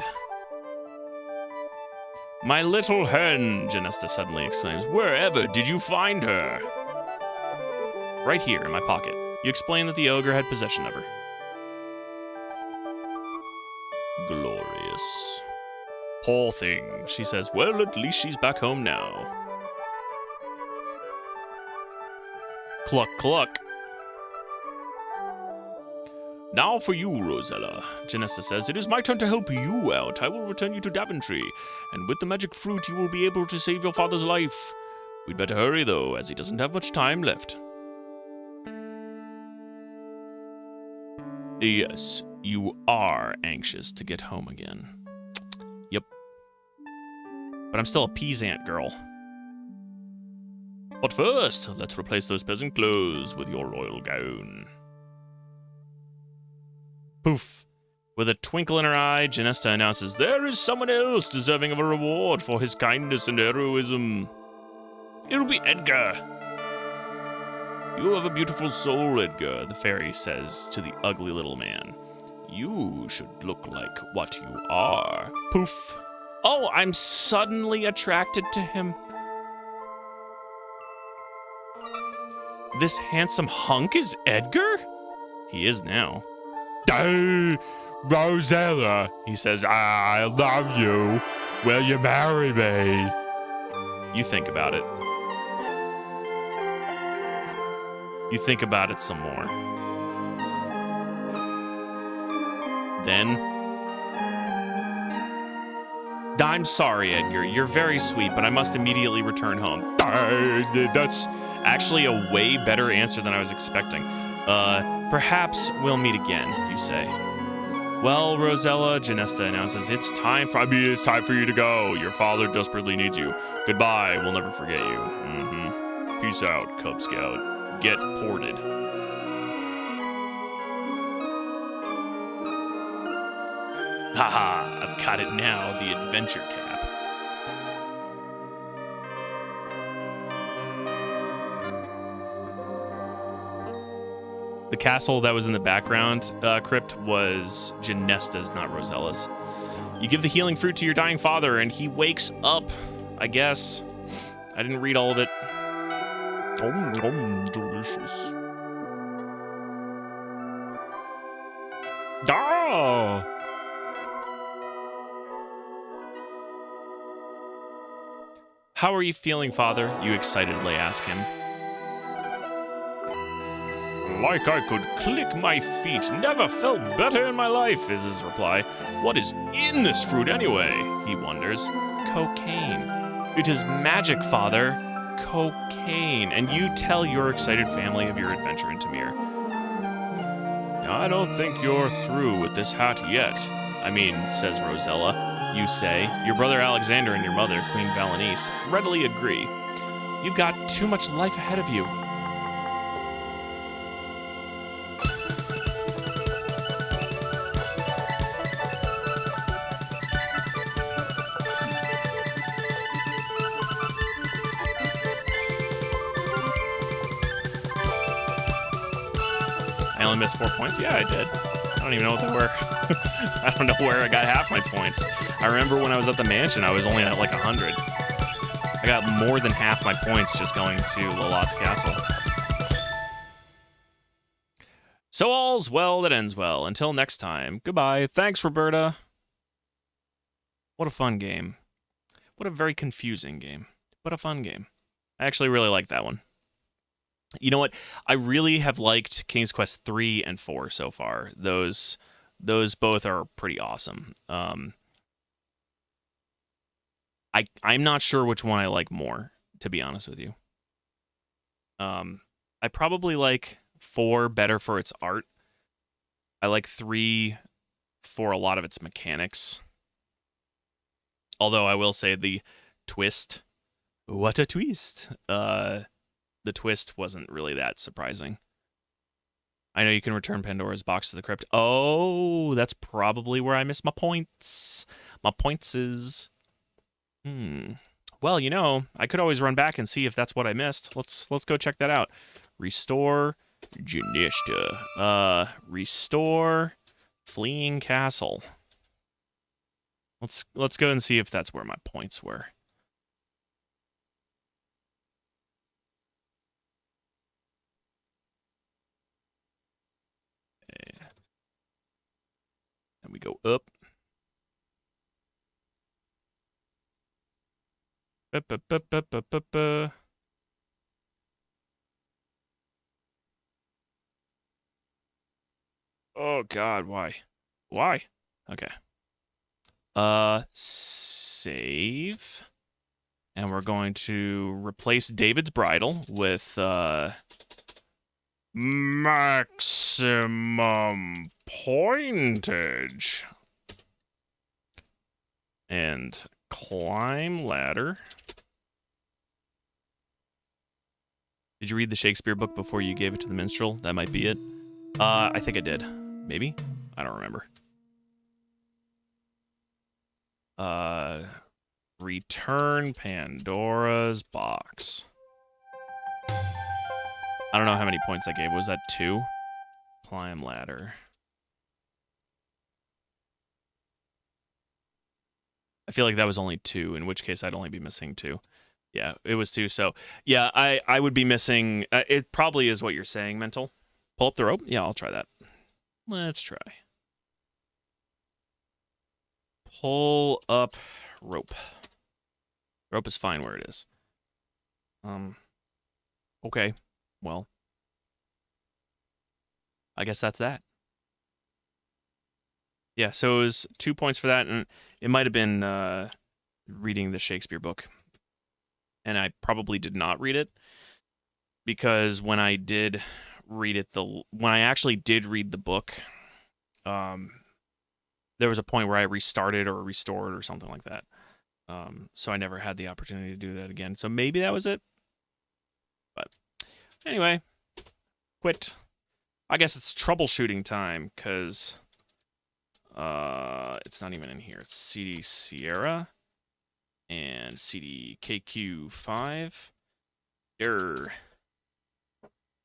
My little hen, Genesta suddenly exclaims. Wherever did you find her? Right here in my pocket. You explain that the ogre had possession of her. Glorious. Poor thing, she says. Well, at least she's back home now. Cluck, cluck. Now for you, Rosella, Genesta says. It is my turn to help you out. I will return you to Daventry, and with the magic fruit you will be able to save your father's life. We'd better hurry, though, as he doesn't have much time left. Yes, you are anxious to get home again. Yep. But I'm still a peasant girl. But first, let's replace those peasant clothes with your royal gown. Poof. With a twinkle in her eye, Genesta announces, there is someone else deserving of a reward for his kindness and heroism. It'll be Edgar. You have a beautiful soul, Edgar, the fairy says to the ugly little man. You should look like what you are. Poof. Oh, I'm suddenly attracted to him. This handsome hunk is Edgar? He is now. Rosella, he says, I love you. Will you marry me? You think about it. You think about it some more. Then, I'm sorry, Edgar. You're very sweet, but I must immediately return home. That's actually a way better answer than I was expecting. Perhaps we'll meet again, you say. Well, Rosella, Genesta announces, it's time for you to go. Your father desperately needs you. Goodbye, we'll never forget you. Peace out, Cub Scout. Get ported. Haha, I've got it now, the adventure cap. The castle that was in the background crypt was Genesta's, not Rosella's. You give the healing fruit to your dying father, and he wakes up, I guess. I didn't read all of it. Delicious. Ah! How are you feeling, Father? You excitedly ask him. Like I could click my feet. Never felt better in my life, is his reply. What is in this fruit anyway? He wonders. Cocaine. It is magic, Father. Cocaine. And you tell your excited family of your adventure in Tamir. I don't think you're through with this hat yet. I mean, says Rosella. You say. Your brother Alexander and your mother, Queen Valenice, readily agree. You've got too much life ahead of you. I only missed 4 points? Yeah, I did. I don't even know what they were. I don't know where I got half my points. I remember when I was at the mansion, I was only at like 100. I got more than half my points just going to Lolot's castle. So all's well that ends well. Until next time, goodbye. Thanks, Roberta. What a fun game. What a very confusing game, but a fun game. I actually really like that one. You know what? I really have liked King's Quest 3 and 4 so far. Those both are pretty awesome. I'm not sure which one I like more, to be honest with you. I probably like 4 better for its art. I like 3 for a lot of its mechanics. Although I will say the twist, what a twist. The twist wasn't really that surprising. I know you can return Pandora's box to the crypt. Oh, that's probably where I missed my points. My points is... Well, you know, I could always run back and see if that's what I missed. Let's go check that out. Restore Janishta. Restore Fleeing Castle. Let's go and see if that's where my points were. And we go up. Oh God, why? Why? Okay. Save. And we're going to replace David's bridle with maximum pointage. And climb ladder. Did you read the Shakespeare book before you gave it to the minstrel? That might be it. I think I did. Maybe? I don't remember. Return Pandora's box. I don't know how many points I gave. Was that 2? Climb ladder. I feel like that was only 2, in which case I'd only be missing 2. Yeah, it was 2. So, yeah, I would be missing... it probably is what you're saying, Mental. Pull up the rope? Yeah, I'll try that. Let's try. Pull up rope. Rope is fine where it is. Okay. Well, I guess that's that. Yeah, so it was 2 points for that, and it might have been reading the Shakespeare book. And I probably did not read it, because when I did read it, when I actually did read the book, there was a point where I restarted or restored or something like that. So I never had the opportunity to do that again. So maybe that was it. But anyway, quit. I guess it's troubleshooting time, because it's not even in here. It's CD Sierra and CD KQ5.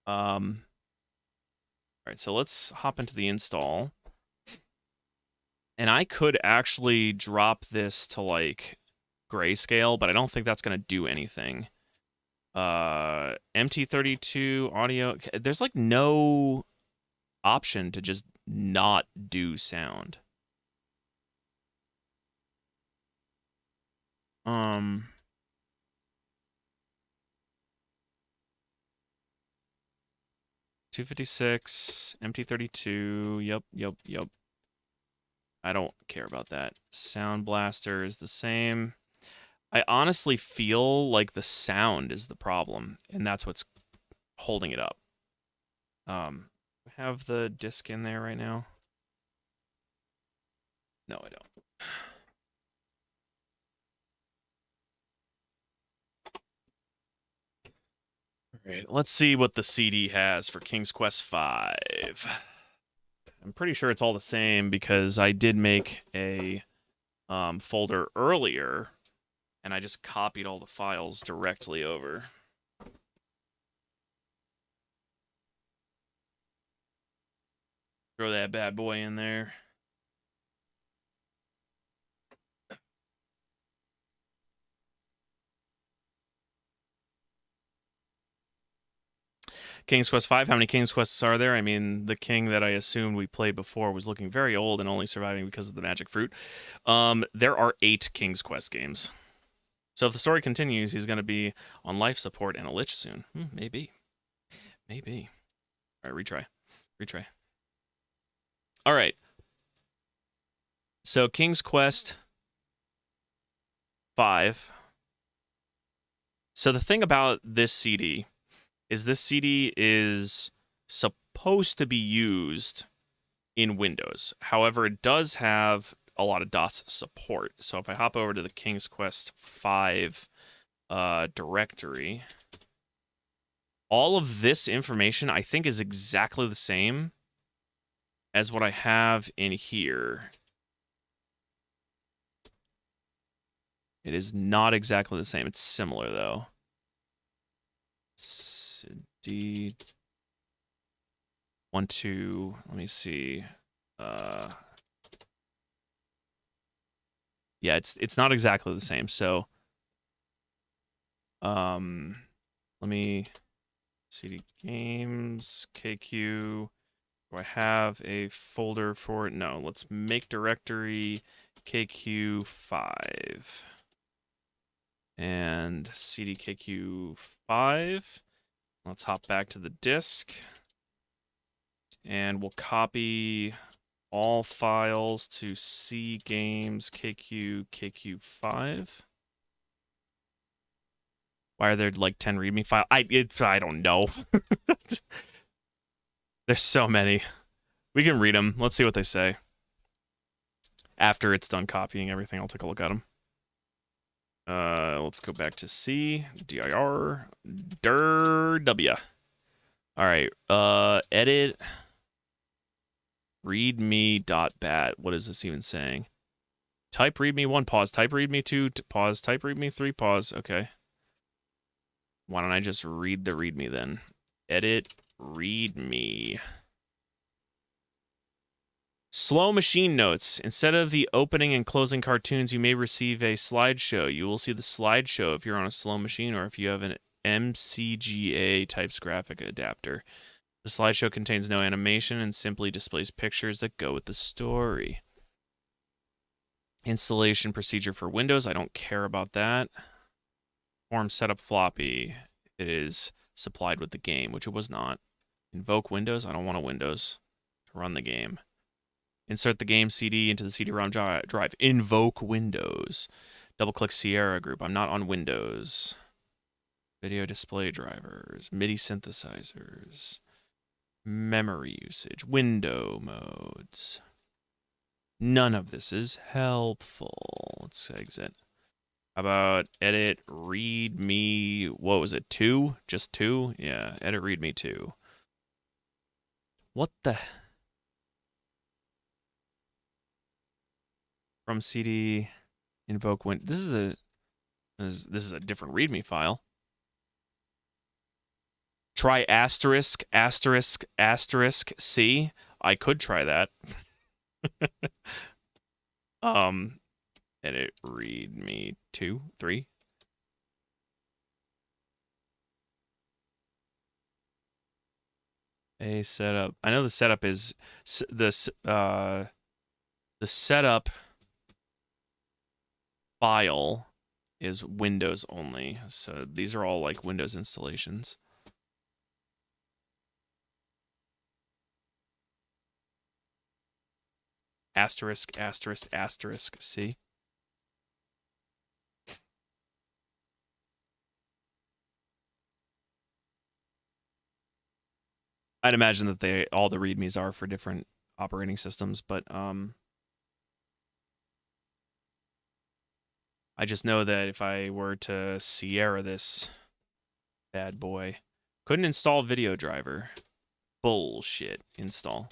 All right, so let's hop into the install. And I could actually drop this to, like, grayscale, but I don't think that's going to do anything. MT32 audio. There's, like, no option to just not do sound. .256, MT32, yep. I don't care about that. Sound Blaster is the same. I honestly feel like the sound is the problem, and that's what's holding it up. Have the disc in there right now? No, I don't. Alright, let's see what the CD has for King's Quest V. I'm pretty sure it's all the same because I did make a folder earlier, and I just copied all the files directly over. Throw that bad boy in there. King's Quest V, how many King's Quests are there? I mean, the king that I assumed we played before was looking very old and only surviving because of the magic fruit. There are 8 King's Quest games. So if the story continues, he's going to be on life support and a lich soon. Maybe. Maybe. All right, retry. Retry. All right. So King's Quest 5. So the thing about this CD is this CD is supposed to be used in Windows. However, it does have a lot of DOS support. So if I hop over to the King's Quest 5 directory, all of this information I think is exactly the same as what I have in here. It is not exactly the same. It's similar, though. CD 1, 2, let me see. Yeah, it's not exactly the same. So, let me CD games KQ. Do I have a folder for it? No. Let's make directory KQ5 and CDKQ5. Let's hop back to the disk, and we'll copy all files to C games KQ5. Why are there like 10 README files? I don't know. There's so many. We can read them. Let's see what they say. After it's done copying everything, I'll take a look at them. Let's go back to C, dir, dir, W. All right, edit, readme.bat. What is this even saying? Type readme 1, pause. Type readme 2, pause. Type readme 3, pause. Okay. Why don't I just read the readme then? Edit, readme. Slow machine notes. Instead of the opening and closing cartoons, you may receive a slideshow. You will see the slideshow if you're on a slow machine or if you have an MCGA types graphic adapter. The slideshow contains no animation and simply displays pictures that go with the story. Installation procedure for Windows. I don't care about that. Form setup floppy. It is supplied with the game, which it was not. Invoke Windows. I don't want a Windows to run the game. Insert the game CD into the CD-ROM drive. Invoke Windows. Double-click Sierra Group. I'm not on Windows. Video display drivers. MIDI synthesizers. Memory usage. Window modes. None of this is helpful. Let's exit. How about edit readme? What was it? 2? Just 2? Yeah, edit readme 2. What the... From CD, invoke Win. This is a different README file. Try asterisk asterisk asterisk C. I could try that. Edit README 2, 3. A setup. I know the setup is the setup file is Windows only. So these are all like Windows installations. Asterisk, asterisk, asterisk, C. I'd imagine that all the readmes are for different operating systems, but I just know that if I were to Sierra this bad boy, Couldn't install video driver. Bullshit. Install.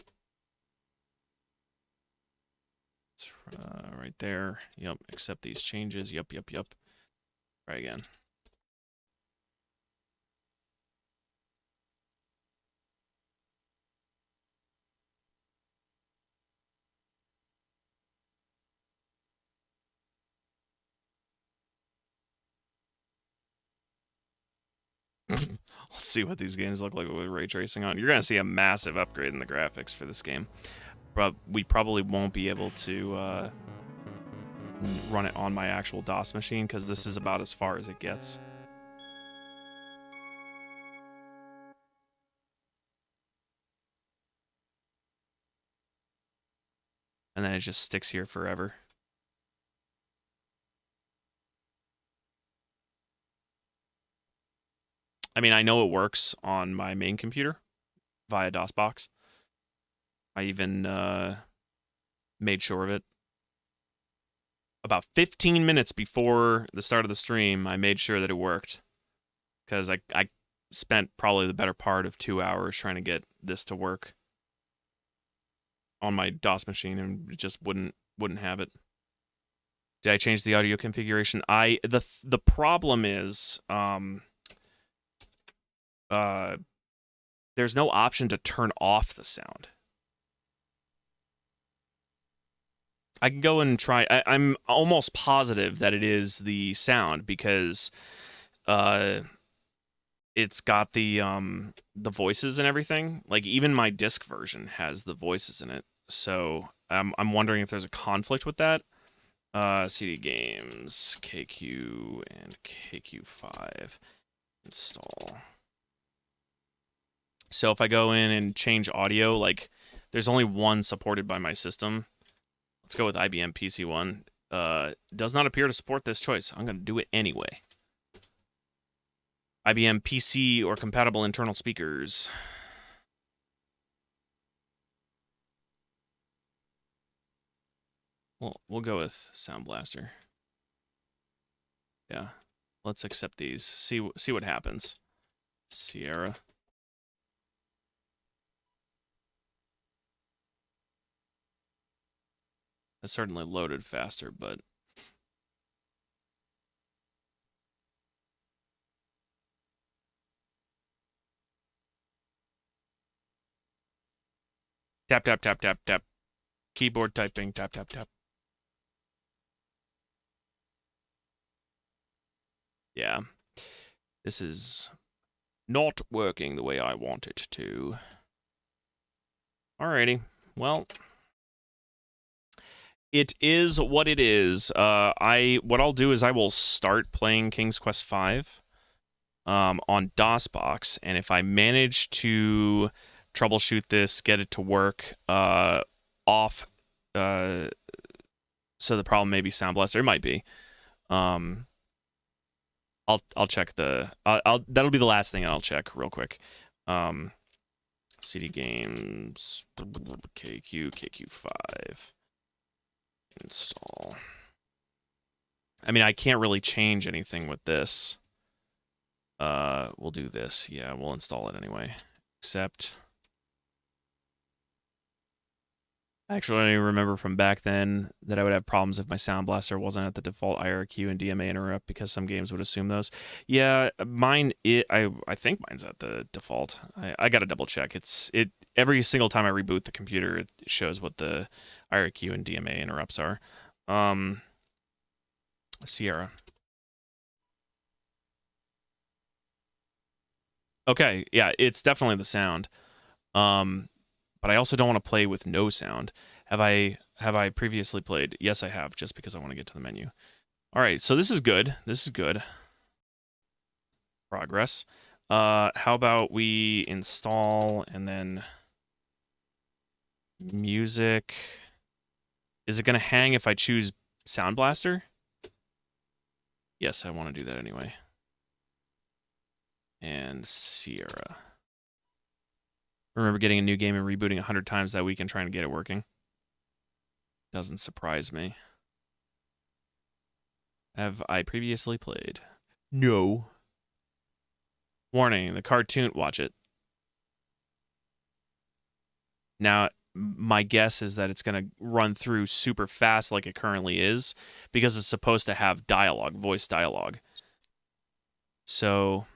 It's right there. Yep. Accept these changes. Yep. Try again. Let's see what these games look like with ray tracing on. You're going to see a massive upgrade in the graphics for this game. But we probably won't be able to run it on my actual DOS machine because this is about as far as it gets. And then it just sticks here forever. I mean, I know it works on my main computer via DOSBox. I even made sure of it. About 15 minutes before the start of the stream, I made sure that it worked. Because I spent probably the better part of 2 hours trying to get this to work on my DOS machine, and it just wouldn't have it. Did I change the audio configuration? The problem is there's no option to turn off the sound. I can go and try. I'm almost positive that it is the sound because it's got the voices and everything. Like even my disc version has the voices in it. So I'm wondering if there's a conflict with that. CD games, KQ and KQ5 install. So if I go in and change audio, like there's only one supported by my system. Let's go with IBM PC1. Does not appear to support this choice. I'm going to do it anyway. IBM PC or compatible internal speakers. Well, we'll go with Sound Blaster. Yeah. Let's accept these. See what happens. Sierra. That certainly loaded faster, but tap tap tap tap tap. Keyboard typing, tap tap tap. Yeah. This is not working the way I want it to. Alrighty. Well, it is what it is. What I'll do is I will start playing King's Quest V on DOSBox, and if I manage to troubleshoot this, get it to work off, so the problem may be Sound Blaster. It might be. I'll check the. That'll be the last thing I'll check real quick. CD games, KQ5. Install. I mean, I can't really change anything with this. We'll do this. Yeah, we'll install it anyway. Accept. Actually, I remember from back then that I would have problems if my Sound Blaster wasn't at the default IRQ and DMA interrupt because some games would assume those. Yeah, mine. I think mine's at the default. I gotta double check. It every single time I reboot the computer, it shows what the IRQ and DMA interrupts are. Sierra. Okay, yeah, it's definitely the sound. But I also don't want to play with no sound. Have I previously played? Yes, I have, just because I want to get to the menu. All right, so this is good. This is good. Progress. How about we install and then music? Is it going to hang if I choose Sound Blaster? Yes, I want to do that anyway. And Sierra. Remember getting a new game and rebooting 100 times that week and trying to get it working? Doesn't surprise me. Have I previously played? No. Warning, the cartoon, watch it. Now, my guess is that it's going to run through super fast like it currently is because it's supposed to have dialogue, voice dialogue. So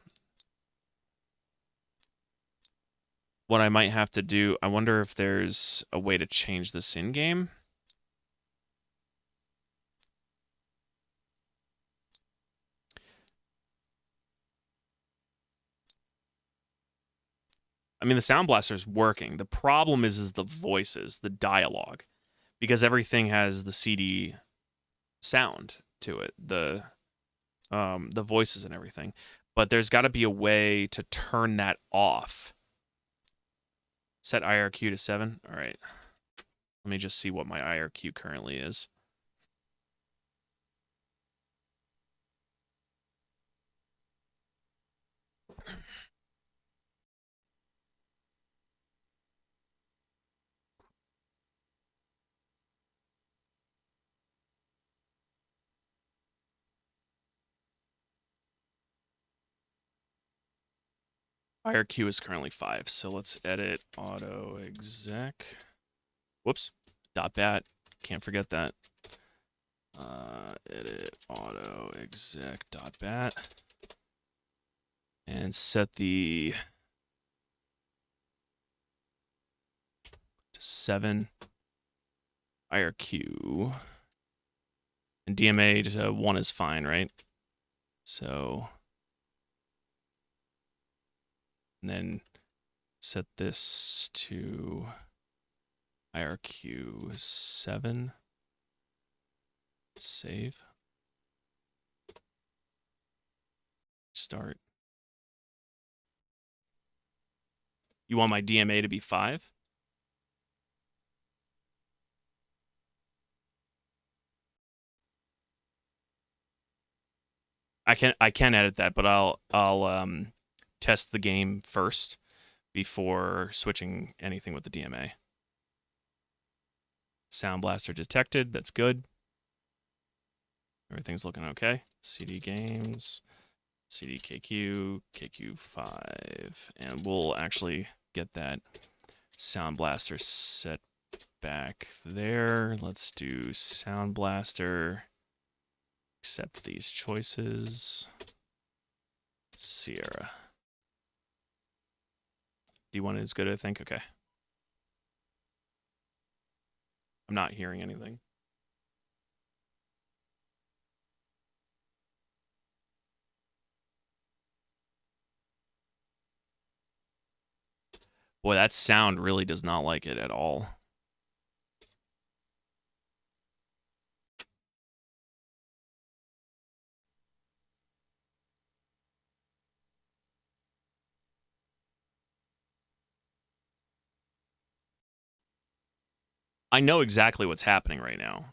what I might have to do, I wonder if there's a way to change this in-game. I mean, the Sound Blaster's working. The problem is the voices, the dialogue, because everything has the CD sound to it, the voices and everything. But there's got to be a way to turn that off. Set IRQ to 7. All right. Let me just see what my IRQ currently is. IRQ is currently 5, so let's edit auto exec. Whoops. .bat. Can't forget that. Edit auto exec .bat. And set the to 7 IRQ. And DMA to 1 is fine, right? So, and then set this to IRQ 7. Save. Start. You want my DMA to be 5? I can edit that, but I'll test the game first before switching anything with the DMA. Sound Blaster detected. That's good. Everything's looking okay. CD games, CD KQ, KQ5, and we'll actually get that Sound Blaster set back there. Let's do Sound Blaster. Accept these choices. Sierra. D1 is good, I think. Okay. I'm not hearing anything. Boy, that sound really does not like it at all. I know exactly what's happening right now.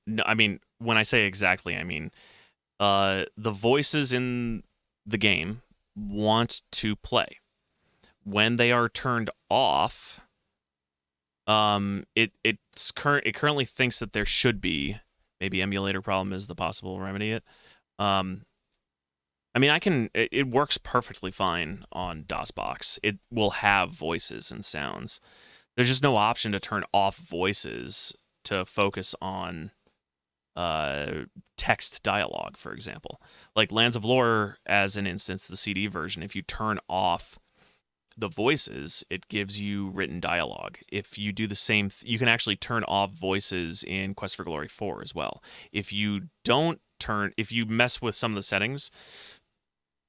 No, I mean, when I say exactly, I mean the voices in the game want to play. When they are turned off, it currently thinks that there should be, maybe emulator problem is the possible remedy. I mean, it works perfectly fine on DOSBox. It will have voices and sounds. There's just no option to turn off voices to focus on text dialogue, for example. Like Lands of Lore, as an instance, the CD version, if you turn off the voices, it gives you written dialogue. If you do the same, you can actually turn off voices in Quest for Glory 4 as well. If you mess with some of the settings,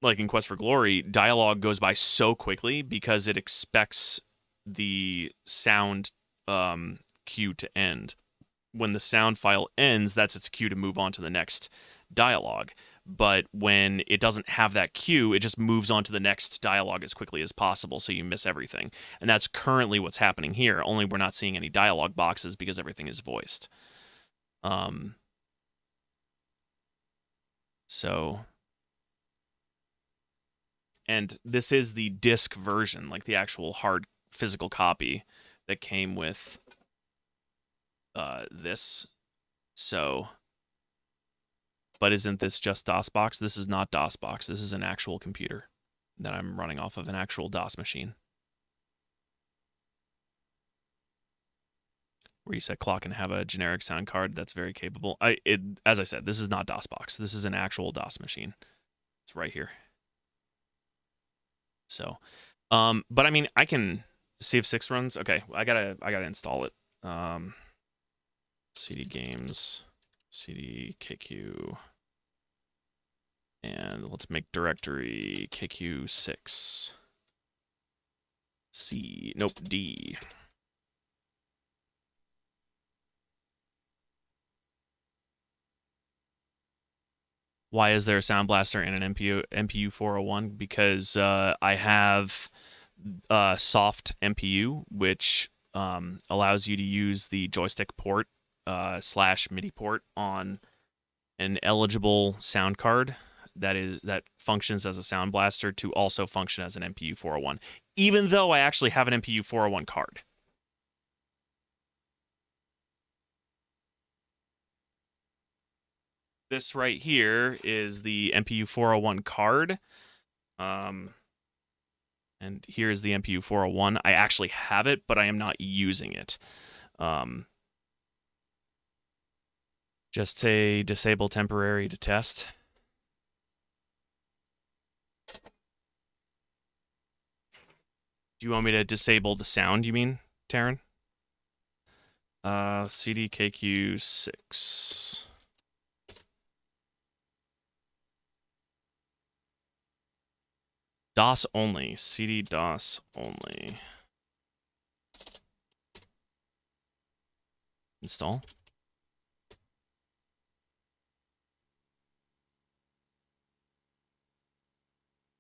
like in Quest for Glory, dialogue goes by so quickly because it expects the sound cue to end. When the sound file ends, that's its cue to move on to the next dialogue. But when it doesn't have that cue, it just moves on to the next dialogue as quickly as possible, so you miss everything. And that's currently what's happening here, only we're not seeing any dialogue boxes because everything is voiced. And this is the disc version, like the actual hard physical copy that came with this. So, but isn't this just DOSBox? This is not DOSBox. This is an actual computer. that I'm running off of an actual DOS machine. Where you set clock and have a generic sound card that's very capable. As I said, this is not DOSBox. This is an actual DOS machine. It's right here. So, but I mean, I can see if 6 runs. Okay, I gotta install it. CD games, CD KQ, and let's make directory KQ6. C, nope, D. Why is there a Sound Blaster and an MPU 401? Because I have soft MPU, which allows you to use the joystick port / MIDI port on an eligible sound card that functions as a Sound Blaster to also function as an MPU 401, even though I actually have an MPU 401 card. This right here is the MPU 401 card. And here's the MPU 401. I actually have it, but I am not using it. Just say disable temporary to test. Do you want me to disable the sound, you mean, Taryn? CDKQ6. DOS only. CD DOS only. Install.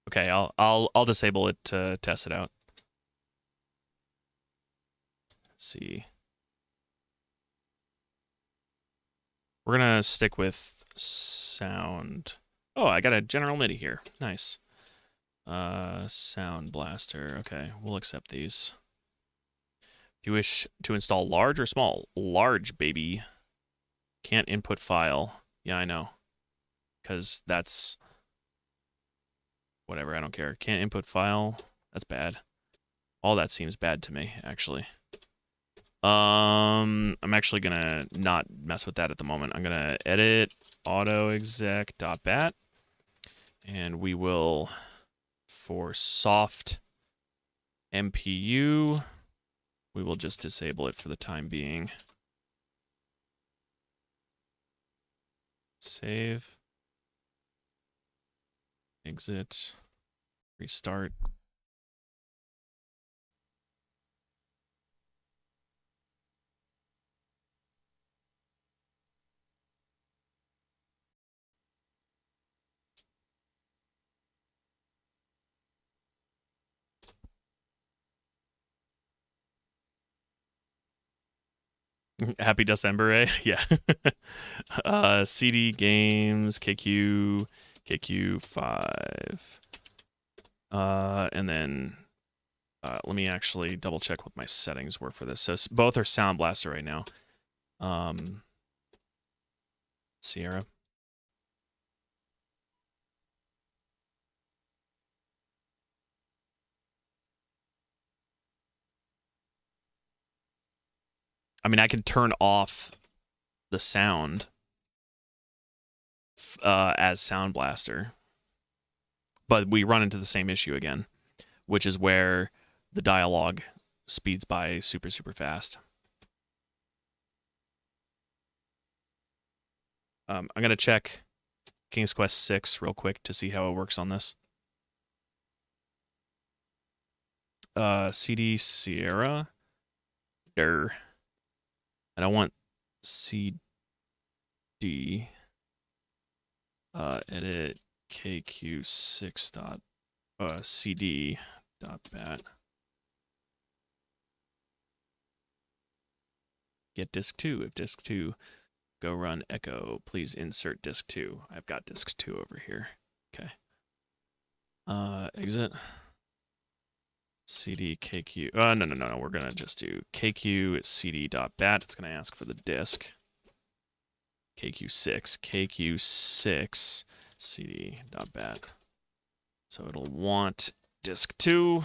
Okay, I'll disable it to test it out. Let's see. We're gonna stick with sound. Oh, I got a general MIDI here. Nice. Sound Blaster. Okay, we'll accept these. Do you wish to install large or small? Large, baby. Can't input file. Yeah, I know. Because that's... whatever, I don't care. Can't input file. That's bad. All that seems bad to me, actually. I'm actually gonna not mess with that at the moment. I'm gonna edit autoexec.bat, and we will, for soft MPU, we will just disable it for the time being. Save. Exit. Restart. Happy December, eh? Yeah. CD games, KQ5. And then let me actually double check what my settings were for this. So both are Sound Blaster right now. Sierra. I mean, I can turn off the sound as Sound Blaster, but we run into the same issue again, which is where the dialogue speeds by super, super fast. I'm going to check King's Quest 6 real quick to see how it works on this. CD Sierra. I don't want CD. Edit KQ6.cd.bat. Get disk 2. If disk 2, go run echo. Please insert disk 2. I've got disk 2 over here. Okay. Exit. CD KQ. No. We're gonna just do KQ CD.bat. It's gonna ask for the disk. KQ6 CD.bat. So it'll want disk 2.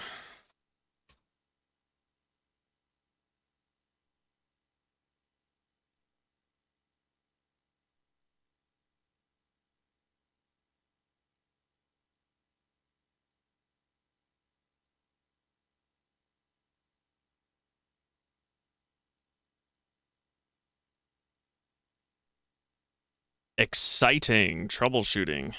Exciting troubleshooting.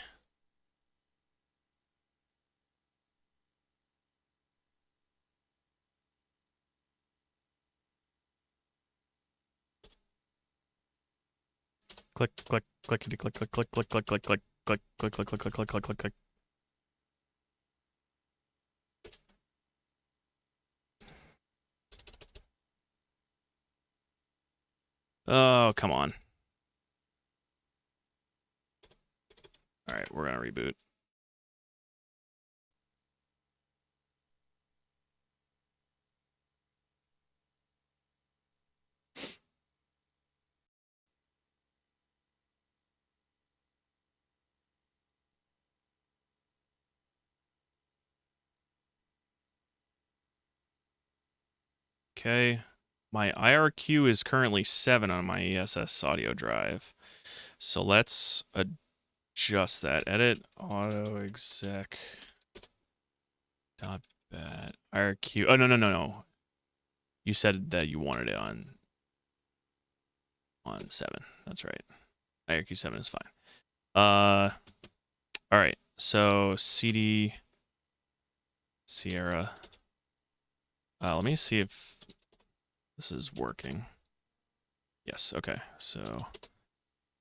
Click, click, clickety, click, click, click, click, click, click, click, click, click, click, click, click, click, click, click, click. Oh, come on. All right, we're gonna reboot. Okay. My IRQ is currently 7 on my ESS audio drive. So let's adjust that. Edit auto exec dot bat IRQ. Oh, no. You said that you wanted it on 7. That's right. IRQ 7 is fine. All right. So CD Sierra. Let me see if this is working. Yes, okay. So,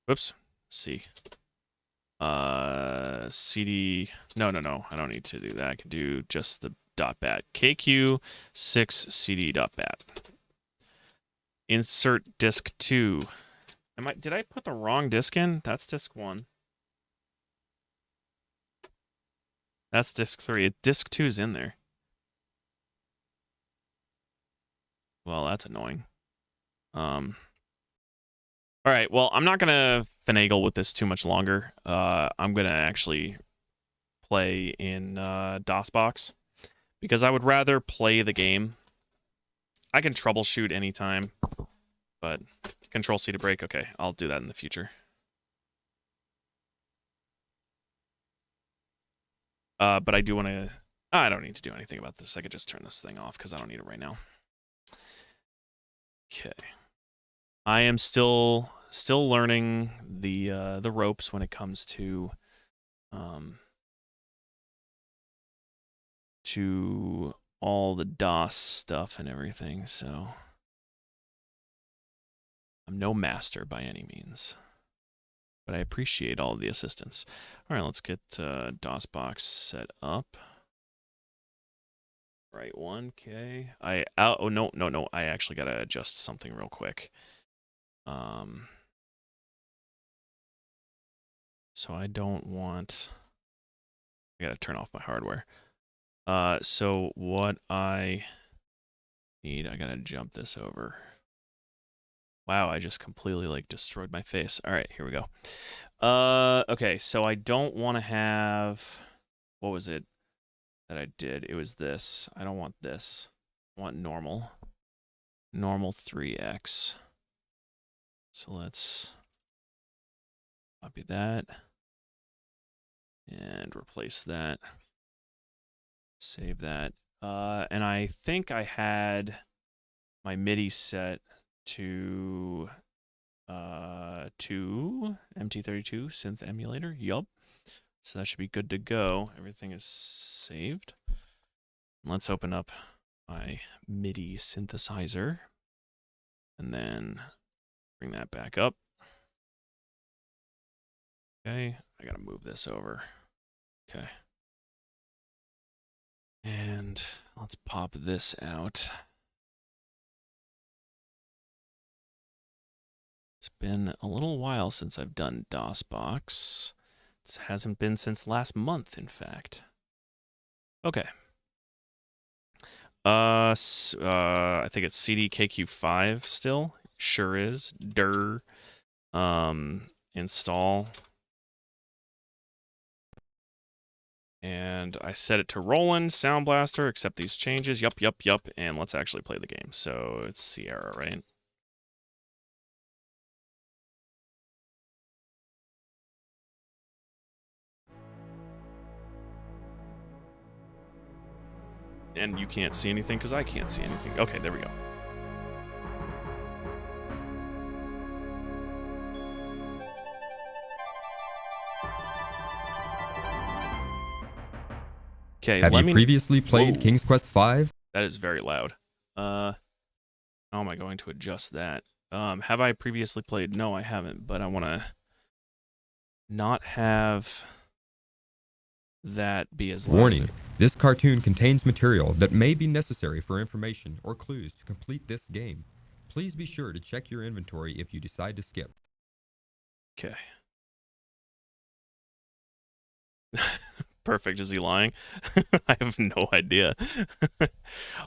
whoops. C. CD. No. I don't need to do that. I can do just the .bat. KQ6 CD.bat. Insert disk 2. Did I put the wrong disk in? That's disk 1. That's disk 3. Disk 2 is in there. Well, that's annoying. All right, well, I'm not going to finagle with this too much longer. I'm going to actually play in DOSBox because I would rather play the game. I can troubleshoot anytime, but Control-C to break. Okay, I'll do that in the future. But I do want to... I don't need to do anything about this. I could just turn this thing off because I don't need it right now. Okay. I am still learning the ropes when it comes to all the DOS stuff and everything, so I'm no master by any means, but I appreciate all of the assistance. All right, let's get DOSBox set up. Right one, okay. Oh no, I actually gotta adjust something real quick. So I don't want... I gotta turn off my hardware. So what I need, I gotta jump this over. Wow, I just completely like destroyed my face. All right, here we go. Okay, so I don't want to have... What was it that I did? It was this. I don't want this. I want normal. Normal 3x. So let's copy that. And replace that. Save that. And I think I had my MIDI set to MT32 synth emulator. Yup. So that should be good to go. Everything is saved. Let's open up my MIDI synthesizer and then bring that back up. Okay, I gotta move this over. Okay. And let's pop this out. It's been a little while since I've done DOSBox. It hasn't been since last month, in fact. Okay. I think it's CDKQ5 still. Sure is. Install. And I set it to Roland, Sound Blaster, accept these changes. Yup. And let's actually play the game. So it's Sierra, right? And you can't see anything because I can't see anything. Okay, there we go. Okay, Have you previously played King's Quest V? That is very loud. How am I going to adjust that? Have I previously played? No, I haven't, but I want to not have that be as loud. Warning, this cartoon contains material that may be necessary for information or clues to complete this game. Please be sure to check your inventory if you decide to skip. Okay. Perfect. Is he lying? I have no idea.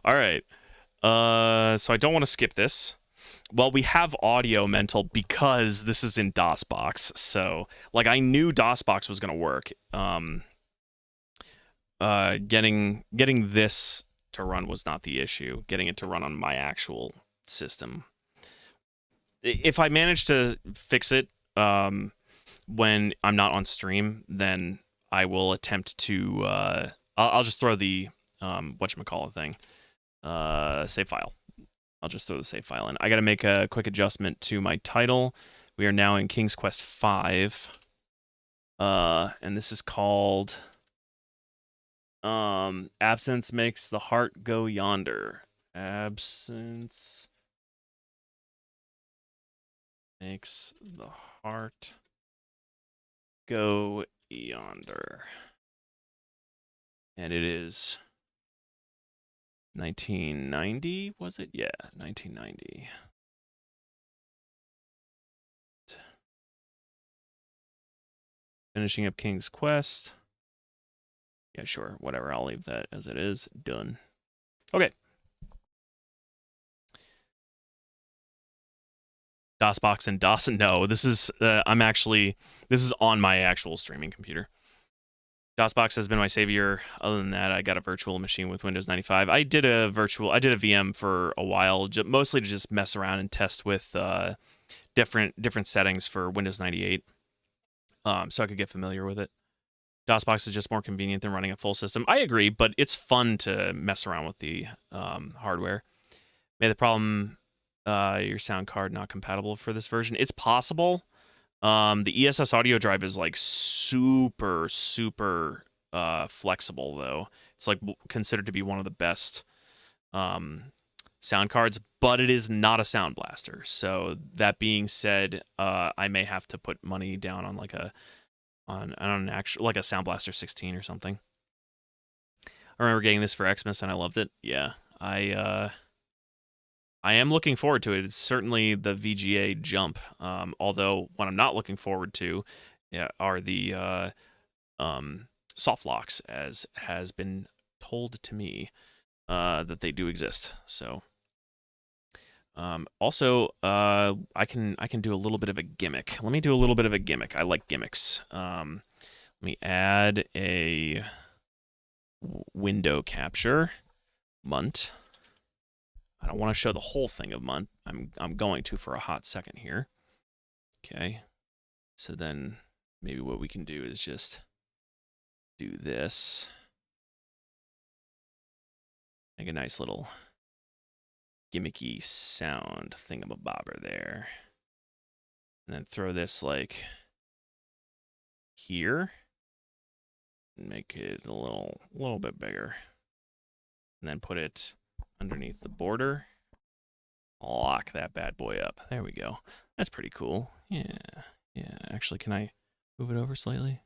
All right. So I don't want to skip this. Well, we have audio mental because this is in DOSBox. So, like, I knew DOSBox was going to work. Getting this to run was not the issue. Getting it to run on my actual system. If I manage to fix it when I'm not on stream, then I will attempt to. I'll just throw the whatchamacallit thing, save file. I'll just throw the save file in. I got to make a quick adjustment to my title. We are now in King's Quest V, and this is called Absence Makes the Heart Go Yonder. Absence makes the heart go yonder. And it is 1990, was it? Yeah, 1990. Finishing up King's Quest. Yeah, sure, whatever. I'll leave that as it is. Done. Okay. DOSBox and DOS. No, this is this is on my actual streaming computer. DOSBox has been my savior. Other than that, I got a virtual machine with Windows 95. I did a VM for a while, mostly to just mess around and test with different settings for Windows 98, so I could get familiar with it. DOSBox is just more convenient than running a full system. I agree, but it's fun to mess around with the hardware. May the problem your sound card not compatible for this version? It's possible. The ESS audio drive is like super flexible though. It's like considered to be one of the best sound cards, but it is not a Sound Blaster. So that being said, I may have to put money down on an actual, like a Sound Blaster 16 or something. I remember getting this for Xmas and I loved it. Yeah, I am looking forward to it. It's certainly the VGA jump. Although what I'm not looking forward to are the soft locks, as has been told to me that they do exist. So also I can do a little bit of a gimmick. Let me do a little bit of a gimmick. I like gimmicks. Let me add a window capture Munt. I don't want to show the whole thing of Munt. I'm going to for a hot second here. Okay. So then maybe what we can do is just do this. Make a nice little gimmicky sound thingamabobber there. And then throw this like here. And make it a little bit bigger. And then put it underneath the border. Lock that bad boy up. There we go. That's pretty cool. Yeah. Actually, can I move it over slightly?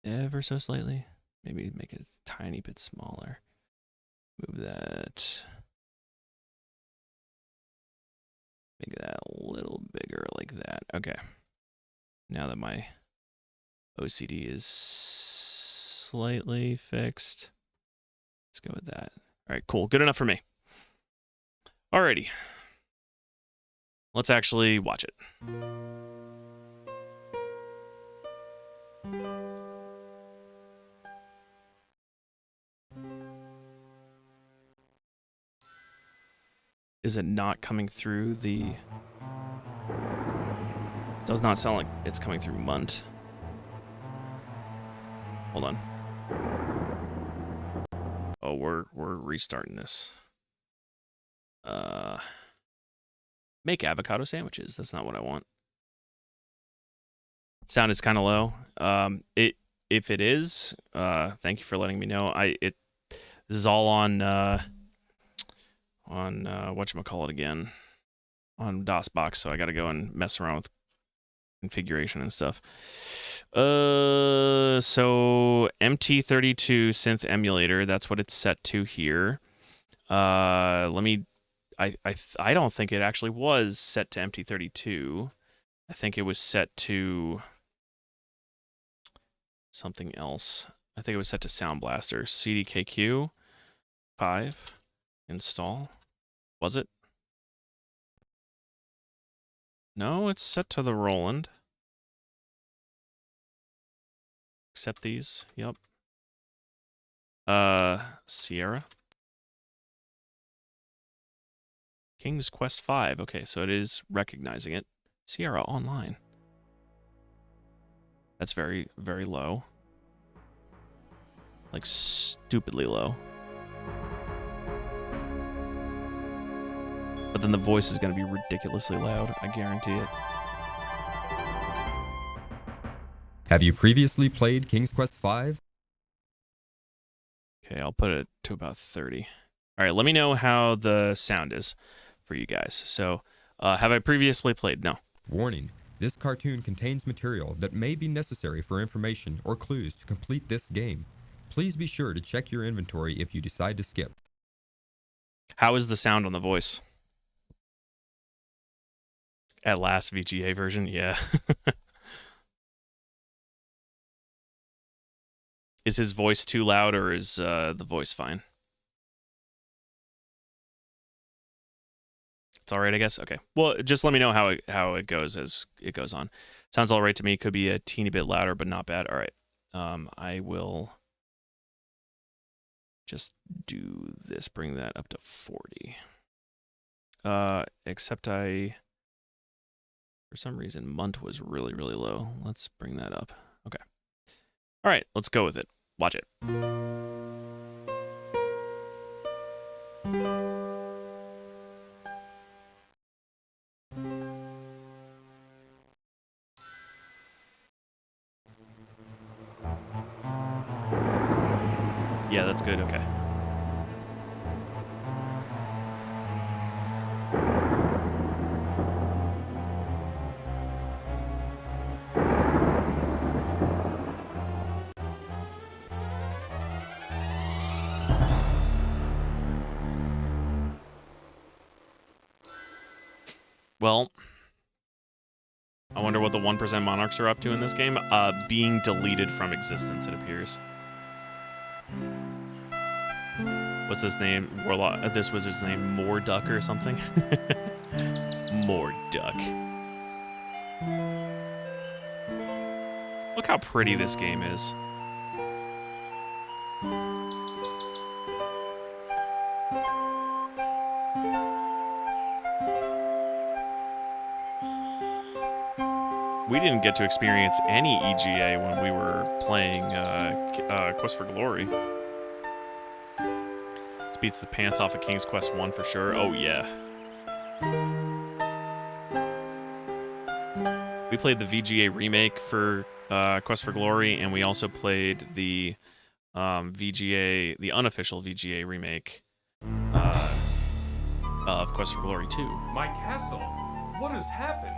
Ever so slightly. Maybe make it a tiny bit smaller. Move that. Make that a little bigger like that. Okay. Now that my OCD is slightly fixed, let's go with that. All right, cool. Good enough for me. Alrighty. Let's actually watch it. Is it not coming through the... Does not sound like it's coming through Munt. Hold on. Oh, we're restarting this. Make avocado sandwiches. That's not what I want. Sound is kind of low. If it is, thank you for letting me know. This is all on whatchamacallit again, on DOSBox, so I got to go and mess around with configuration and stuff. So MT32 synth emulator, that's what it's set to here. I don't think it actually was set to MT32. I think it was set to something else. I think it was set to Sound Blaster. CDKQ 5 install. Was it? No, it's set to the Roland. Accept these. Yep. Sierra. King's Quest 5. Okay, so it is recognizing it. Sierra Online. That's very, very low. Like, stupidly low. But then the voice is going to be ridiculously loud. I guarantee it. Have you previously played King's Quest V? Okay, I'll put it to about 30. All right, let me know how the sound is for you guys. So, have I previously played? No. Warning. This cartoon contains material that may be necessary for information or clues to complete this game. Please be sure to check your inventory if you decide to skip. How is the sound on the voice? At last VGA version? Yeah. Is his voice too loud, or is the voice fine? It's all right, I guess. Okay. Well, just let me know how it goes as it goes on. Sounds all right to me. Could be a teeny bit louder, but not bad. All right. I will just do this. Bring that up to 40. Except for some reason, Munt was really, really low. Let's bring that up. Okay. All right. Let's go with it. Watch it. Yeah, that's good. Okay. Well, I wonder what the 1% Monarchs are up to in this game. Being deleted from existence, it appears. What's his name? Warlock. This wizard's name, Morduck or something? Morduck. Look how pretty this game is. We didn't get to experience any EGA when we were playing Quest for Glory. This beats the pants off of King's Quest 1 for sure. Oh, yeah. We played the VGA remake for Quest for Glory, and we also played the VGA, the unofficial VGA remake of Quest for Glory 2. My castle! What has happened?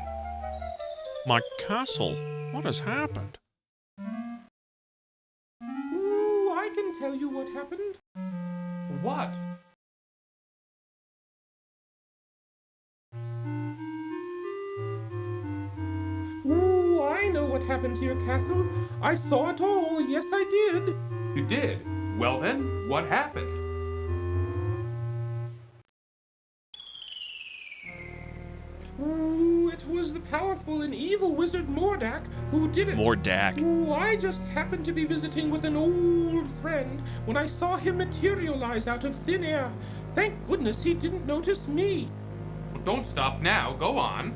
My castle? What has happened? Ooh, I can tell you what happened. What? Ooh, I know what happened to your castle. I saw it all. Yes, I did. You did? Well then, what happened? Ooh, it was the powerful and evil wizard Morduck who did it. Morduck. Ooh, I just happened to be visiting with an old friend when I saw him materialize out of thin air. Thank goodness he didn't notice me. Well, don't stop now. Go on.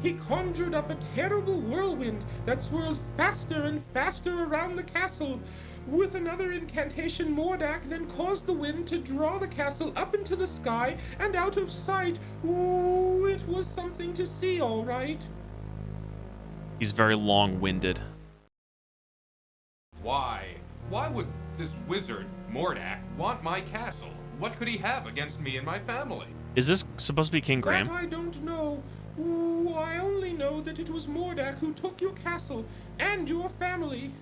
He conjured up a terrible whirlwind that swirled faster and faster around the castle. With another incantation, Mordak then caused the wind to draw the castle up into the sky and out of sight. Ooh, it was something to see, all right. He's very long-winded. Why? Why would this wizard, Mordak, want my castle? What could he have against me and my family? Is this supposed to be King Graham? That I don't know. Ooh, I only know that it was Mordak who took your castle and your family.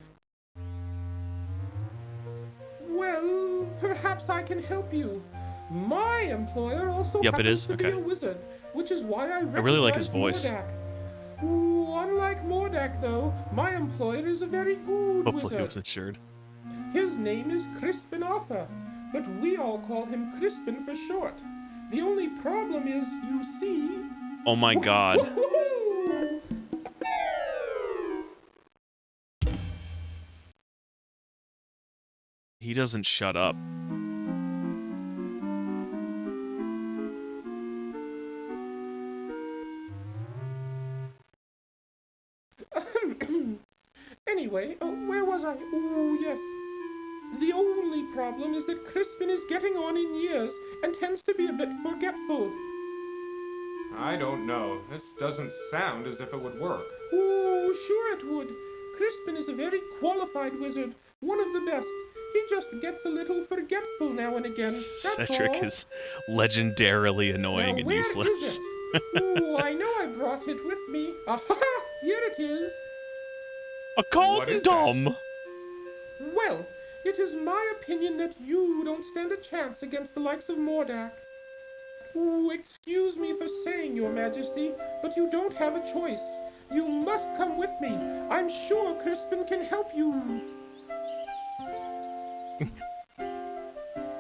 Well, perhaps I can help you. My employer also happens to be a wizard, which is why I really like his voice. Mordak. Ooh, unlike Mordak, though, my employer is a very good Hopefully wizard. he was insured. His name is Crispin Arthur, but we all call him Crispin for short. The only problem is, you see... Oh my god. He doesn't shut up. Anyway, where was I? Oh, yes. The only problem is that Crispin is getting on in years and tends to be a bit forgetful. I don't know. This doesn't sound as if it would work. Oh, sure it would. Crispin is a very qualified wizard, one of the best. He just gets a little forgetful now and again. Cedric is legendarily annoying and useless. Oh, I know I brought it with me. Aha! Here it is. A condom! Well, it is my opinion that you don't stand a chance against the likes of Mordak. Oh, excuse me for saying, Your Majesty, but you don't have a choice. You must come with me. I'm sure Crispin can help you.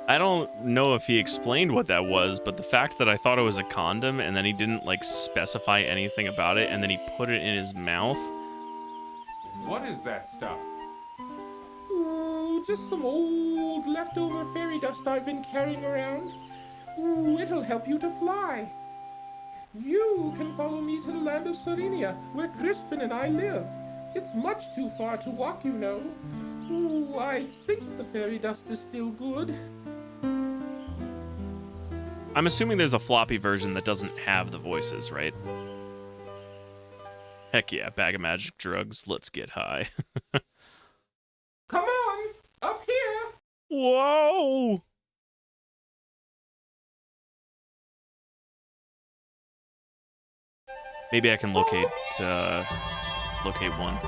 I don't know if he explained what that was, but the fact that I thought it was a condom and then he didn't, like, specify anything about it and then he put it in his mouth. What is that stuff? Oh, just some old leftover fairy dust I've been carrying around. Ooh, it'll help you to fly. You can follow me to the land of Serenia, where Crispin and I live. It's much too far to walk, you know. Ooh, I think the fairy dust is still good. I'm assuming there's a floppy version that doesn't have the voices, right? Heck yeah, bag of magic drugs, let's get high. Come on, up here! Whoa! Maybe I can locate one.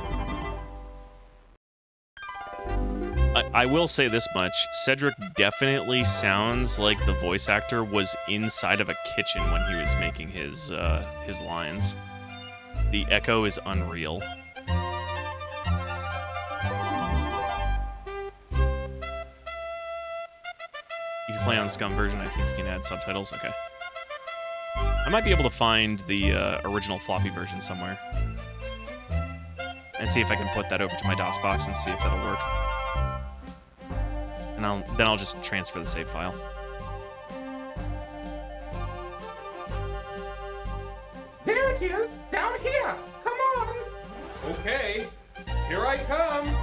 I will say this much. Cedric definitely sounds like the voice actor was inside of a kitchen when he was making his lines. The echo is unreal. If you play on Scum version, I think you can add subtitles. Okay. I might be able to find the original floppy version somewhere. And see if I can put that over to my DOS box and see if that'll work. And then I'll just transfer the save file. There it is, down here. Come on. Okay, here I come.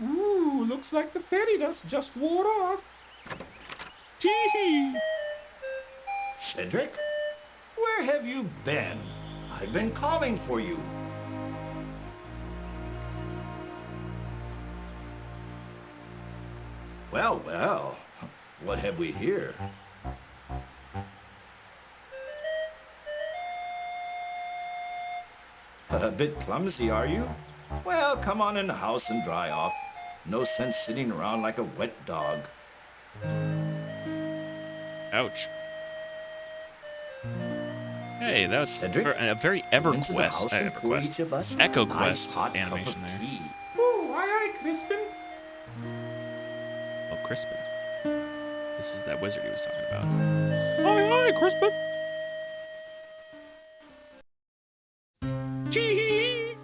Ooh, looks like the fairy dust just wore off. Tee-hee! Cedric? Where have you been? I've been calling for you. Well, well, what have we here? A bit clumsy, are you? Well, come on in the house and dry off. No sense sitting around like a wet dog. Ouch. Hey, that's Cedric, a very into the house and pour each of us Echo a nice Quest hot cup animation of there. tea. Oh, aye, aye, Crispin. Oh, Crispin. This is that wizard he was talking about. Hi, Crispin. Chee.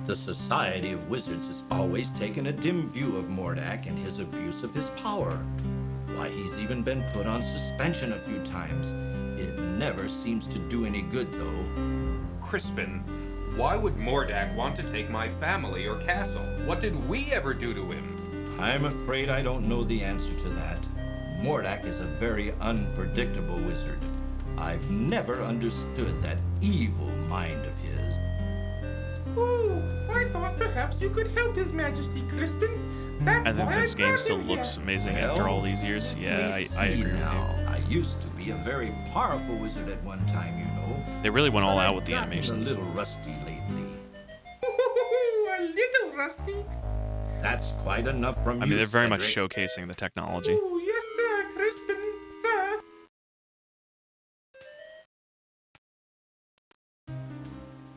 The Society of Wizards has always taken a dim view of Mordak and his abuse of his power. Why, he's even been put on suspension a few times. It never seems to do any good, though. Crispin, why would Mordak want to take my family or castle? What did we ever do to him? I'm afraid I don't know the answer to that. Mordak is a very unpredictable wizard. I've never understood that evil mind of his. Oh, I thought perhaps you could help His Majesty, Crispin. That's I think why this I game brought still him looks here. amazing after all these years. Yeah, We I see agree with now. you. I used to be a very powerful wizard at one time, you know. They really went all But out I've with the gotten animations. a little rusty lately. A little rusty. That's quite enough from I you, mean, they're very much Cedric. showcasing the technology. Oh, yes, sir, Crispin, sir.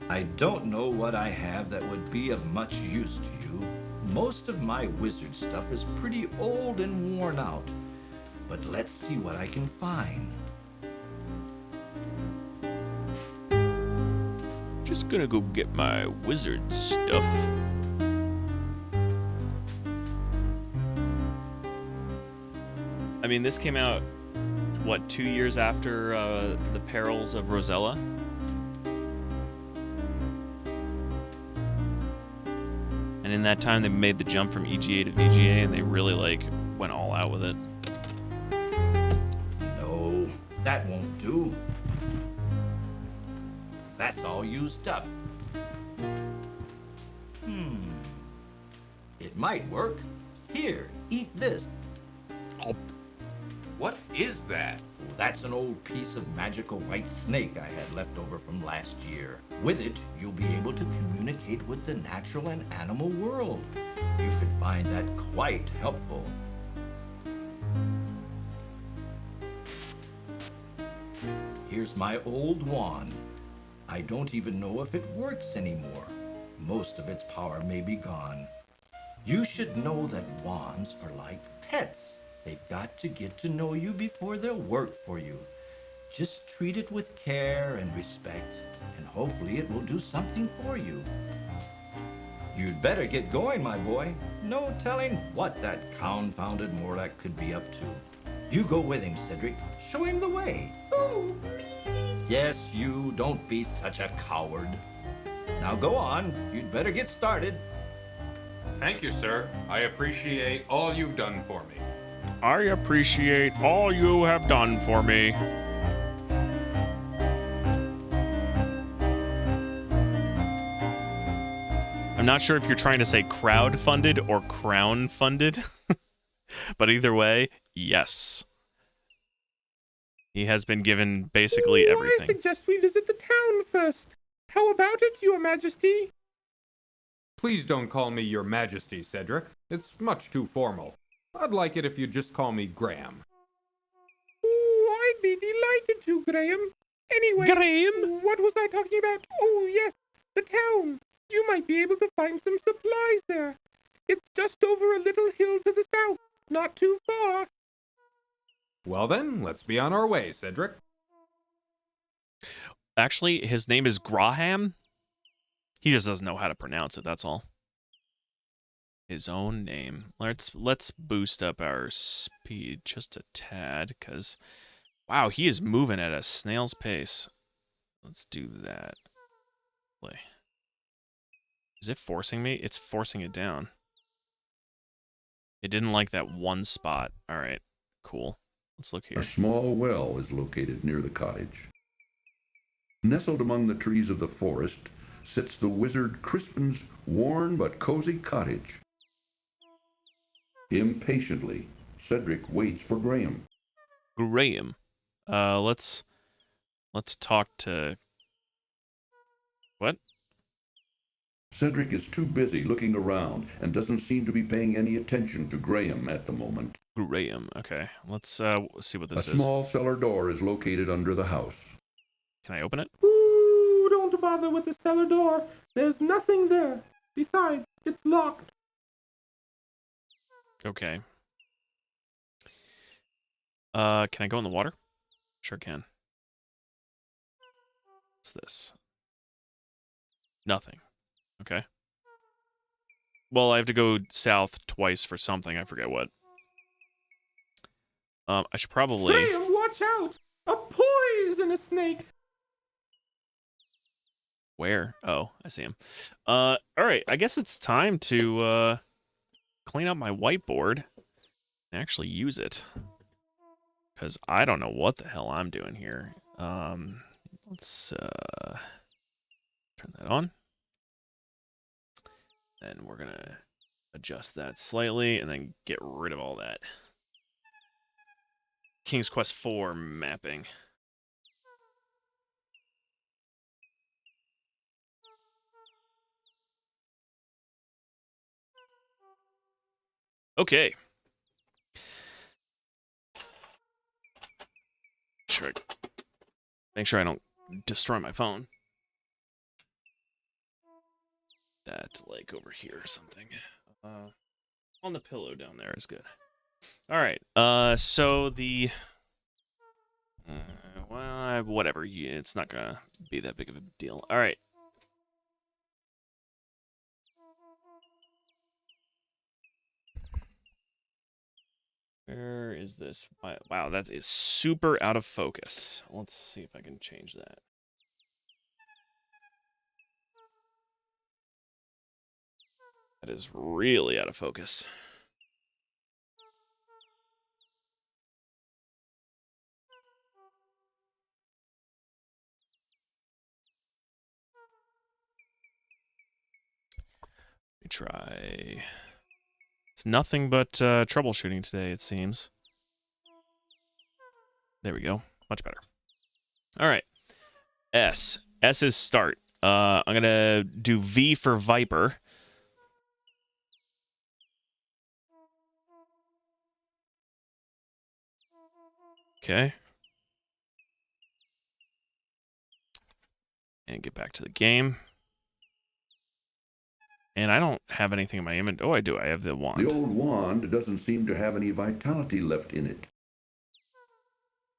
I don't know what I have that would be of much use to you. Most of my wizard stuff is pretty old and worn out. But let's see what I can find. Just gonna go get my wizard stuff. I mean, this came out, what, 2 years after the Perils of Rosella? And in that time, they made the jump from EGA to VGA, and they really, like, went all out with it. No, that won't do. That's all used up. It might work. Here, eat this. What is that? That's an old piece of magical white snake I had left over from last year. With it, you'll be able to communicate with the natural and animal world. You could find that quite helpful. Here's my old wand. I don't even know if it works anymore. Most of its power may be gone. You should know that wands are like pets. They've got to get to know you before they'll work for you. Just treat it with care and respect, and hopefully it will do something for you. You'd better get going, my boy. No telling what that confounded Morlock could be up to. You go with him, Cedric. Show him the way. Oh, Yes, you. Don't be such a coward. Now go on. You'd better get started. Thank you, sir. I appreciate all you've done for me. I appreciate all you have done for me. I'm not sure if you're trying to say crowd-funded or crown-funded, but either way, yes. He has been given basically I everything. suggest we visit the town first. How about it, Your Majesty? Please don't call me Your Majesty, Cedric. It's much too formal. I'd like it if you'd just call me Graham. Oh, I'd be delighted to, Graham. Anyway, Graham? what was I talking about? Oh, yes, the town. You might be able to find some supplies there. It's just over a little hill to the south, not too far. Well then, let's be on our way, Cedric. Actually, his name is Graham. He just doesn't know how to pronounce it, that's all. His own name. Let's boost up our speed just a tad, because wow, he is moving at a snail's pace. Let's do that. Play. Is it forcing me? It's forcing it down. It didn't like that one spot. All right, cool. Let's look here. A small well is located near the cottage. Nestled among the trees of the forest sits the wizard Crispin's worn but cozy cottage. Impatiently, Cedric waits for Graham. Graham. Let's talk to... What? Cedric is too busy looking around and doesn't seem to be paying any attention to Graham at the moment. Graham. Okay, let's see what A this is. small cellar door is located under the house. Can I open it? Ooh, don't bother with the cellar door. There's nothing there. Besides, it's locked. Okay. Can I go in the water? Sure can. What's this? Nothing. Okay. Well, I have to go south twice for something. I forget what. I should probably... Graham, watch out! A poisonous snake! Where? Oh, I see him. All right. I guess it's time to clean up my whiteboard and actually use it. Because I don't know what the hell I'm doing here. Let's turn that on. Then we're going to adjust that slightly and then get rid of all that. King's Quest IV mapping. Okay. Make sure I don't destroy my phone. That, like, over here or something. On the pillow down there is good. All right. So the... well, whatever. It's not gonna be that big of a deal. All right. Where is this? Wow, that is super out of focus. Let's see if I can change that. That is really out of focus. Let me try... It's nothing but troubleshooting today, it seems. There we go. Much better. All right. S. S is start. I'm going to do V for Viper. Okay. And get back to the game. And I don't have anything in my inventory. Oh, I do. I have the wand. The old wand doesn't seem to have any vitality left in it.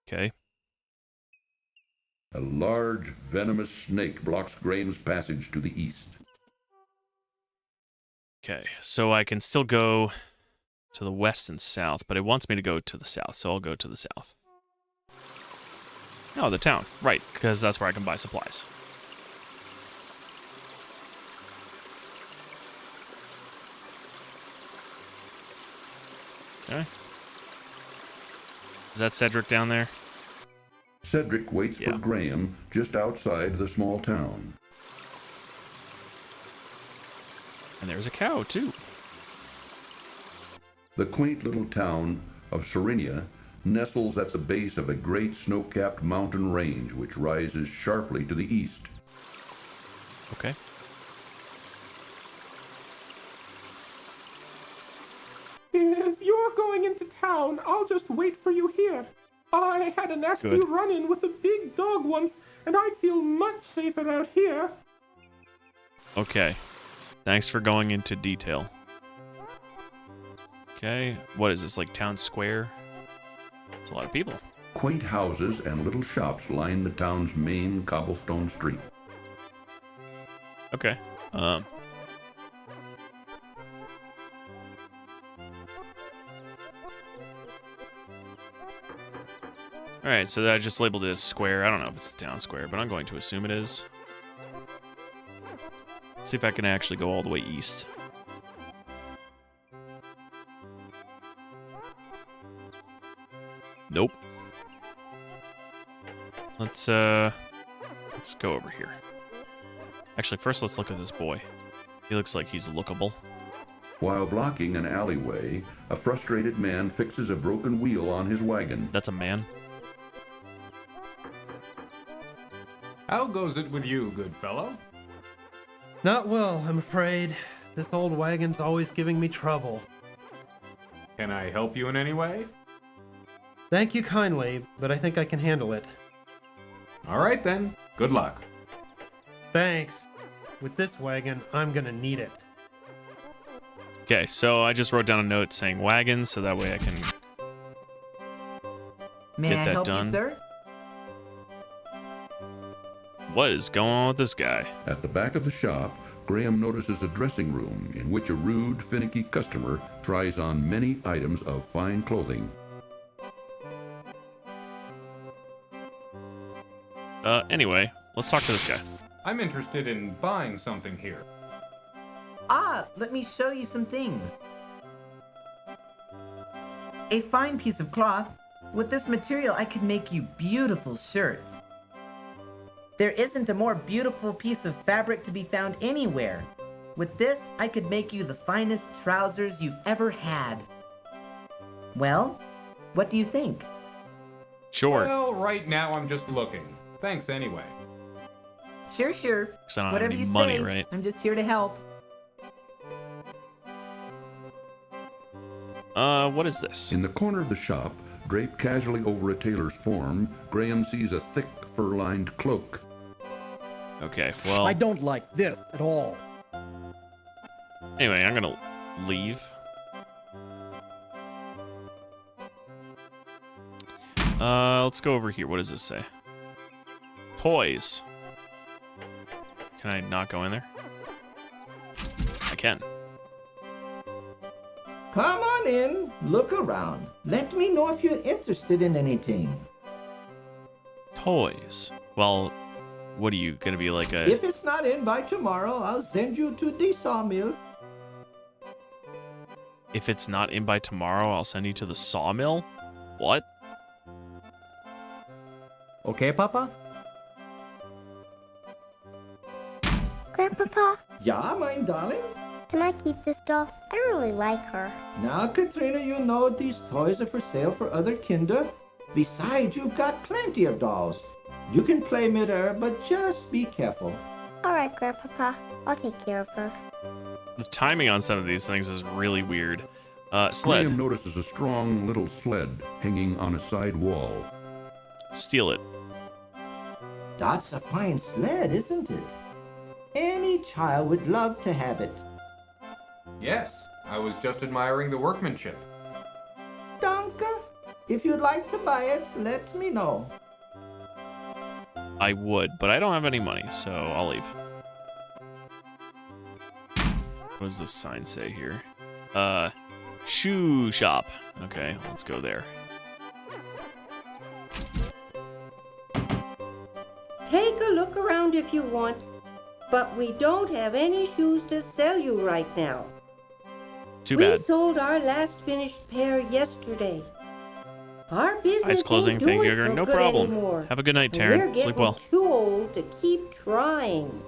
Okay. A large, venomous snake blocks Graham's passage to the east. Okay. So I can still go to the west and south, but it wants me to go to the south, so I'll go to the south. Oh, the town. Right, because that's where I can buy supplies. Okay. Is that Cedric down there? Cedric waits for Graham just outside the small town. And there's a cow, too. The quaint little town of Serinia nestles at the base of a great snow-capped mountain range which rises sharply to the east. Okay. If you're going into town, I'll just wait for you here. I had a nasty run-in with a big dog once, and I feel much safer out here. Okay. Thanks for going into detail. Okay. What is this, like town square? It's a lot of people. Quaint houses and little shops line the town's main cobblestone street. Okay. Alright, so I just labeled it as square. I don't know if it's the town square, but I'm going to assume it is. Let's see if I can actually go all the way east. Nope. Let's go over here. Actually, first let's look at this boy. He looks like he's lookable. While blocking an alleyway, a frustrated man fixes a broken wheel on his wagon. That's a man. How goes it with you, good fellow? Not well, I'm afraid. This old wagon's always giving me trouble. Can I help you in any way? Thank you kindly, but I think I can handle it. All right then. Good luck. Thanks. With this wagon, I'm gonna need it. Okay, so I just wrote down a note saying wagon, so that way I can May get I that help done. you, sir? What is going on with this guy? At the back of the shop, Graham notices a dressing room in which a rude, finicky customer tries on many items of fine clothing. Anyway, let's talk to this guy. I'm interested in buying something here. Ah, let me show you some things. A fine piece of cloth. With this material, I could make you beautiful shirts. There isn't a more beautiful piece of fabric to be found anywhere. With this, I could make you the finest trousers you've ever had. Well, what do you think? Sure. Well, right now I'm just looking. Thanks anyway. Sure. 'Cause I don't have Whatever any you money, say, right? I'm just here to help. What is this? In the corner of the shop, draped casually over a tailor's form, Graham sees a thick, fur-lined cloak. Okay, well, I don't like this at all. anyway, I'm gonna leave. Let's go over here. What does this say? Toys. Can I not go in there? I can. Come on in, look around. Let me know if you're interested in anything. Toys. Well, what are you gonna be like a? If it's not in by tomorrow, I'll send you to the sawmill. If it's not in by tomorrow, I'll send you to the sawmill? What? Okay, Papa? Grandpapa, Yeah, my darling? can I keep this doll? I really like her. Now, Katrina, you know these toys are for sale for other kinder. Besides, you've got plenty of dolls. You can play mid-air, but just be careful. All right, Grandpapa, I'll take care of her. The timing on some of these things is really weird. Sled. Graham notices a strong little sled hanging on a side wall. Steal it. That's a fine sled, isn't it? Any child would love to have it. Yes, I was just admiring the workmanship. Danke. If you'd like to buy it, let me know. I would, but I don't have any money, so I'll leave. What does this sign say here? Shoe shop. Okay, let's go there. Take a look around if you want, but we don't have any shoes to sell you right now. Too bad. We sold our last finished pair yesterday. Our business Eyes closing, ain't thank doing you. so No good problem. anymore. Have a good night, We're Taryn. Sleep getting well. too old to keep trying.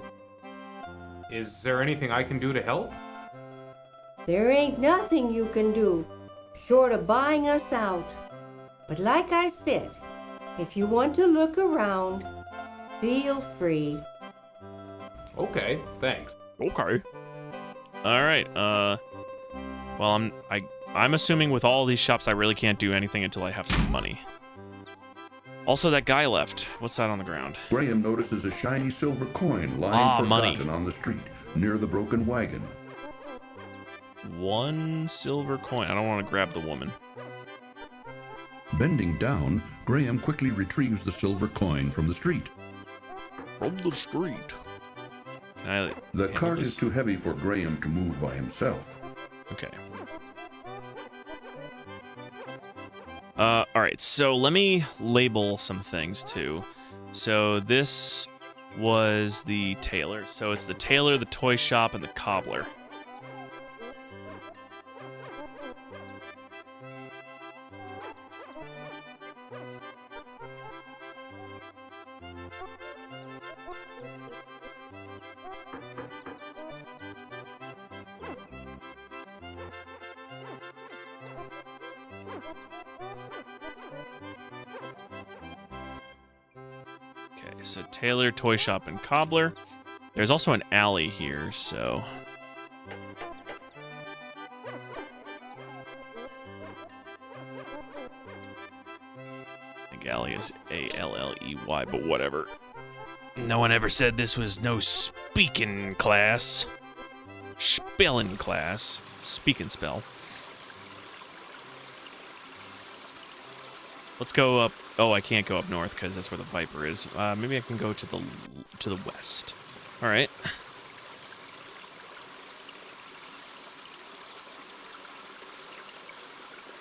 Is there anything I can do to help? There ain't nothing you can do, short of buying us out. But like I said, if you want to look around, feel free. Okay, thanks. Okay. All right. Well, I'm assuming with all these shops, I really can't do anything until I have some money. Also, that guy left. What's that on the ground? Graham notices a shiny silver coin lying money. forgotten on the street near the broken wagon. 1 silver coin. I don't want to grab the woman. Bending down, Graham quickly retrieves the silver coin from the street. From the street. Can I The handle cart this? is too heavy for Graham to move by himself. Okay. All right, so let me label some things too. So this was the tailor. So it's the tailor, the toy shop, and the cobbler. Okay, so tailor, toy shop, and cobbler. There's also an alley here, so... I think alley is A-L-L-E-Y, but whatever. No one ever said this was no speaking class. Spelling class. Speak and spell. Let's go up. Oh, I can't go up north because that's where the Viper is. Maybe I can go to the west. All right.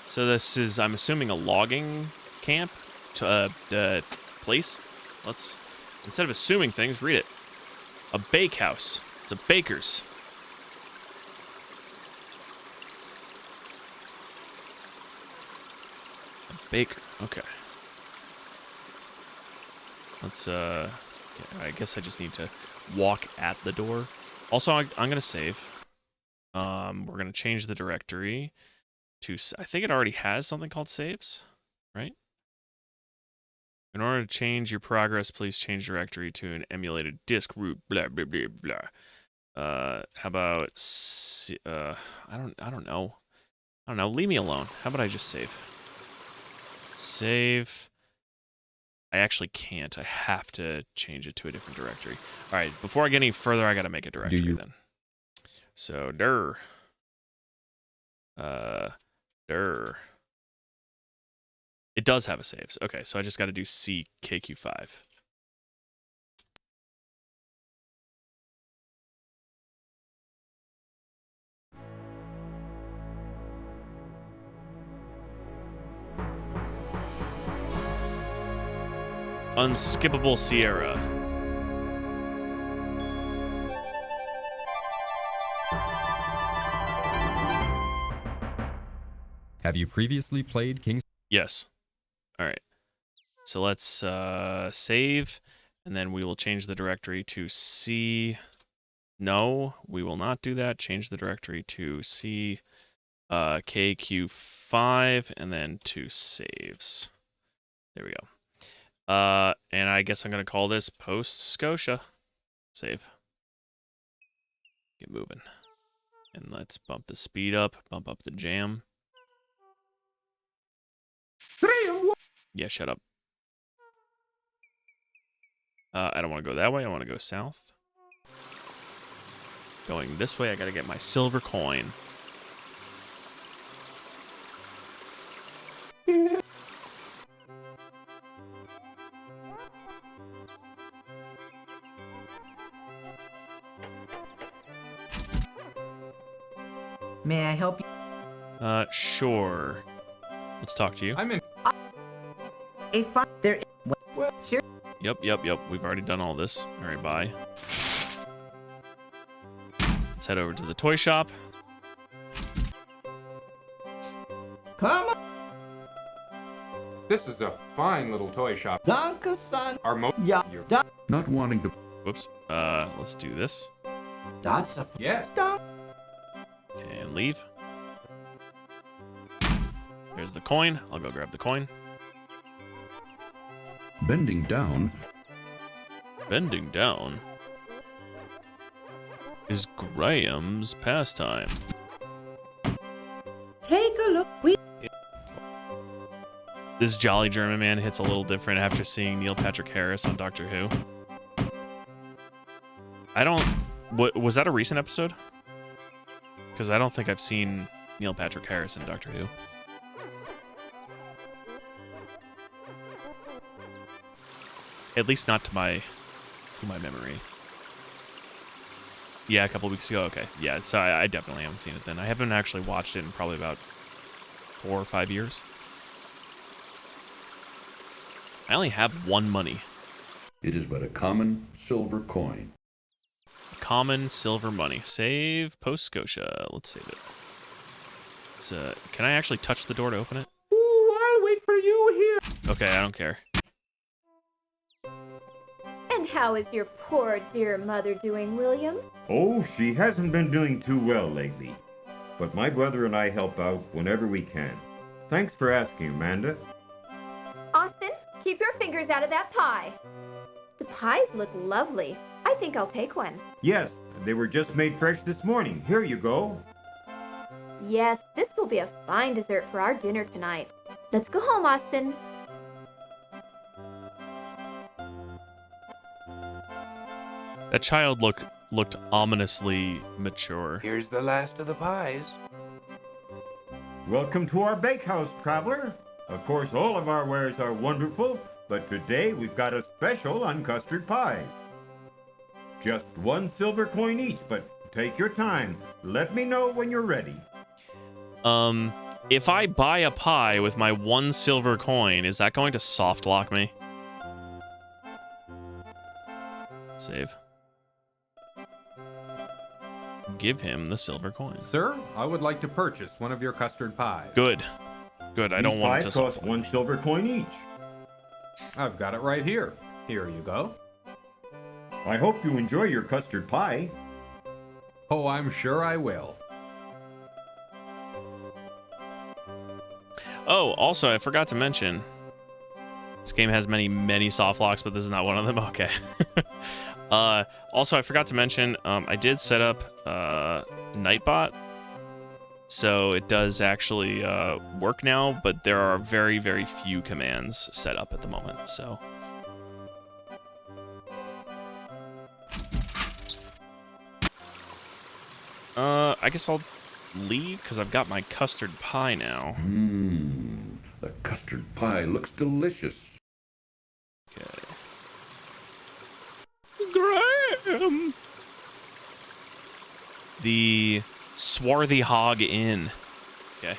So this is, I'm assuming, a logging camp, place. Let's, instead of assuming things, read it. A bakehouse. It's a baker's. A baker. Okay. Let's, okay, I guess I just need to walk at the door. Also, I'm going to save. We're going to change the directory to, I think it already has something called saves, right? In order to change your progress, please change directory to an emulated disk root, blah, blah, blah, blah. How about, I don't know. Leave me alone. How about I just save? Save. I actually can't. I have to change it to a different directory. All right, before I get any further, I got to make a directory then. So, dir. It does have a saves. Okay, so I just got to do CKQ5. Unskippable Sierra. Have you previously played King's... Yes. All right. So let's save, and then we will change the directory to C. No, we will not do that. Change the directory to C, KQ5, and then to saves. There we go. And I guess I'm going to call this Post Scotia. Save. Get moving. And let's bump the speed up, bump up the jam. Yeah, shut up. I don't want to go that way. I want to go south. Going this way, I got to get my silver coin. May I help you? Sure. Let's talk to you. I'm in. There is... Well, sure. Yep. We've already done all this. All right, bye. Let's head over to the toy shop. Come on. This is a fine little toy shop. Danke, son. Yeah. Not wanting to... Whoops. Let's do this. That's a... Yes. And leave. There's the coin. I'll go grab the coin. Bending down Bending down is Graham's pastime. Take a look. This jolly German man hits a little different after seeing Neil Patrick Harris on Doctor Who. Was that a recent episode? Because I don't think I've seen Neil Patrick Harris in Doctor Who. At least not to my memory. Yeah, a couple weeks ago. Okay. Yeah, so I definitely haven't seen it then. I haven't actually watched it in probably about 4 or 5 years. I only have one money. It is but a common silver coin. Common silver money. Save Post Scotia. Let's save it. It's, can I actually touch the door to open it? Ooh, I'll wait for you here. Okay, I don't care. And how is your poor dear mother doing, William? Oh, she hasn't been doing too well lately. But my brother and I help out whenever we can. Thanks for asking, Amanda. Austin, keep your fingers out of that pie. The pies look lovely. I'd think I'll take one. Yes, they were just made fresh this morning. Here you go. Yes, this will be a fine dessert for our dinner tonight. Let's go home, Austin. That child looked ominously mature. Here's the last of the pies. Welcome to our bakehouse, traveler. Of course, all of our wares are wonderful, but today we've got a special on custard pies. Just 1 silver coin each, but take your time. Let me know when you're ready. If I buy a pie with my 1 silver coin, is that going to soft lock me? Save. Give him the silver coin. Sir, I would like to purchase one of your custard pies. Good. Good, I don't want it to soft cost lock 1 me. silver coin each. I've got it right here. Here you go. I hope you enjoy your custard pie. Oh, I'm sure I will. Oh, also, I forgot to mention, this game has many soft locks, but this is not one of them. Okay. Also, I forgot to mention, I did set up Nightbot, so it does actually work now, but there are very few commands set up at the moment, so. I guess I'll leave, because I've got my custard pie now. The custard pie looks delicious. Okay. Graham! The Swarthy Hog Inn. Okay.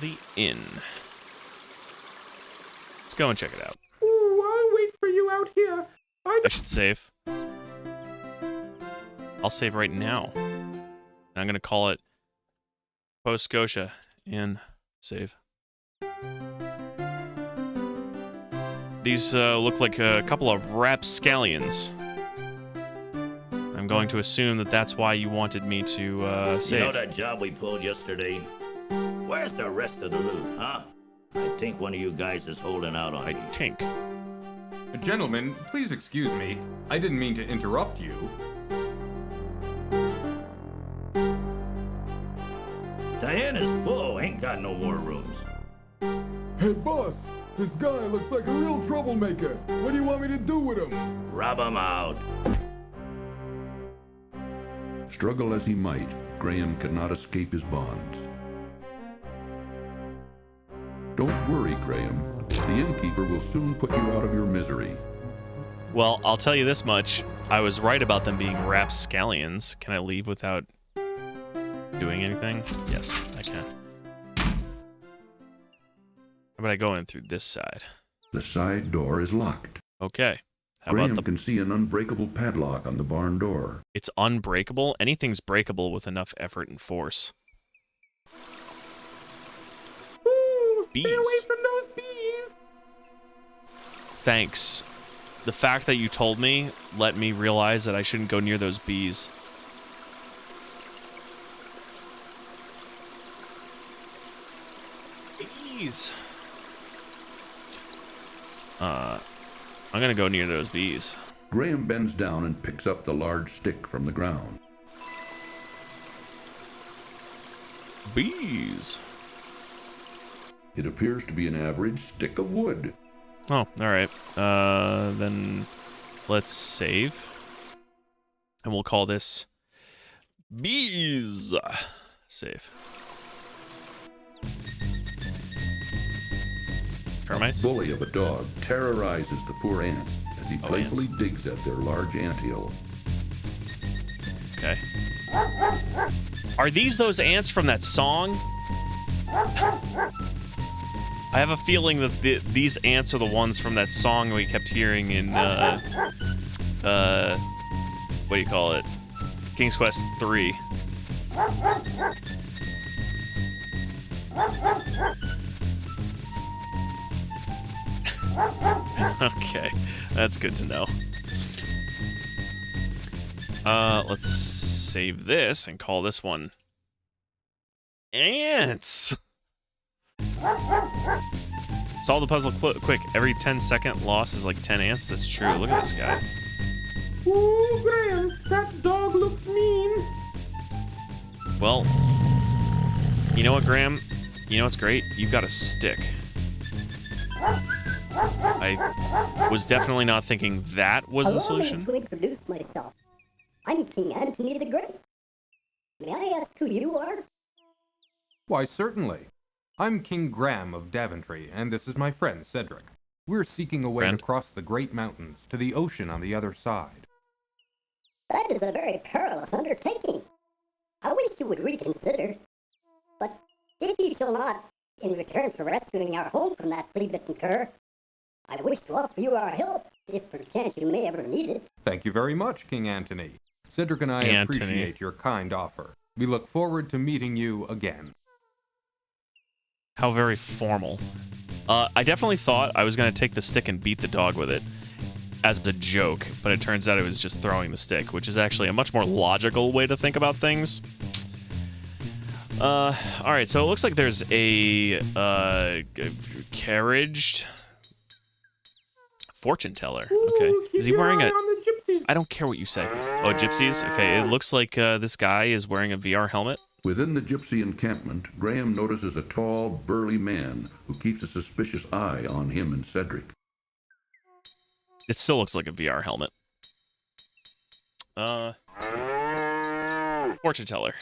The inn. Let's go and check it out. Ooh, I'll wait for you out here. I should save. I'll save right now. And I'm going to call it Post Scotia Inn. Save. These look like a couple of rapscallions. I'm going to assume that that's why you wanted me to save. You know that job we pulled yesterday? Where's the rest of the loot, huh? I think one of you guys is holding out on me. I think. Gentlemen, please excuse me. I didn't mean to interrupt you. Diana's full, ain't got no more rooms. Hey, boss, this guy looks like a real troublemaker. What do you want me to do with him? Rob him out. Struggle as he might, Graham could not escape his bonds. Don't worry, Graham. The innkeeper will soon put you out of your misery. Well, I'll tell you this much. I was right about them being rapscallions. Can I leave without doing anything? Yes, I can. How about I go in through this side? The side door is locked. Okay. How Graham about can see an unbreakable padlock on the barn door. It's unbreakable? Anything's breakable with enough effort and force. Bees. Stay away from those bees. Thanks. The fact that you told me let me realize that I shouldn't go near those bees. Bees. I'm gonna go near those bees. Graham bends down and picks up the large stick from the ground. Bees. It appears to be an average stick of wood. Oh, alright. Then let's save. And we'll call this Bees. Save. Termites? A bully of a dog terrorizes the poor ants as he playfully digs at their large anthill. Okay. Are these those ants from that song? I have a feeling that these ants are the ones from that song we kept hearing in, what do you call it? King's Quest 3. Okay, that's good to know. Let's save this and call this one Ants. Solve the puzzle quick. Every 10-second loss is like 10 ants. That's true. Look at this guy. Ooh, Graham, that dog looks mean. Well, you know what, Graham? You know what's great? You've got a stick. I was definitely not thinking that was the solution. To introduce myself. I'm King Anthony the Great. May I ask who you are? Why, certainly. I'm King Graham of Daventry, and this is my friend Cedric. We're seeking a way to cross the great mountains to the ocean on the other side. That is a very perilous undertaking. I wish you would reconsider. But if you shall not, in return for rescuing our home from that flea-bitten cur, I wish to offer you our help, if perchance you may ever need it. Thank you very much, King Anthony. Cedric and I appreciate your kind offer. We look forward to meeting you again. How very formal. I definitely thought I was going to take the stick and beat the dog with it as a joke, but it turns out it was just throwing the stick, which is actually a much more logical way to think about things. Alright, so it looks like there's a carriaged fortune teller. Okay. Is he wearing a... I don't care what you say. Oh, gypsies? Okay, it looks like this guy is wearing a VR helmet. Within the gypsy encampment, Graham notices a tall, burly man who keeps a suspicious eye on him and Cedric. It still looks like a VR helmet. Fortune teller.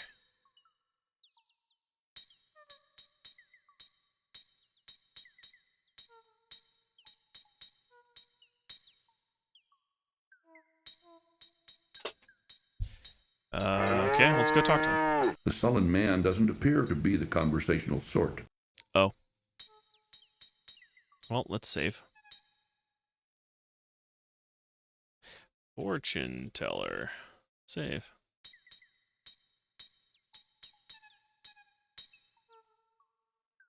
Okay, let's go talk to him. The sullen man doesn't appear to be the conversational sort. Oh. Well, let's save. Fortune teller. Save.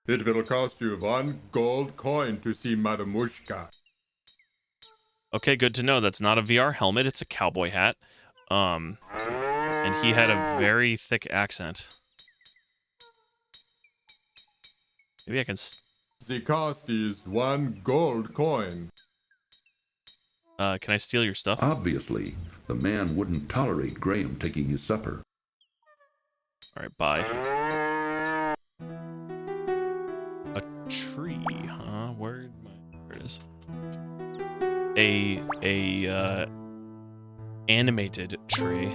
It will cost you 1 gold coin to see Madamushka. Okay, good to know. That's not a VR helmet. It's a cowboy hat. And he had a very thick accent. Maybe I can... The cost is 1 gold coin. Can I steal your stuff? Obviously, the man wouldn't tolerate Graham taking his supper. Alright, bye. A tree, huh? Where it is. A animated tree.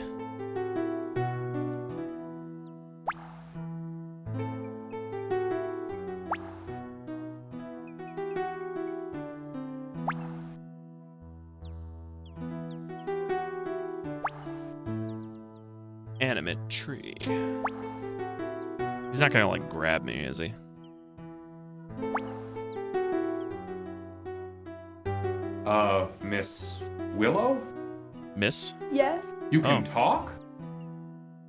Animate tree. He's not gonna like grab me, is he? Miss Willow? Miss? Yes? You can talk?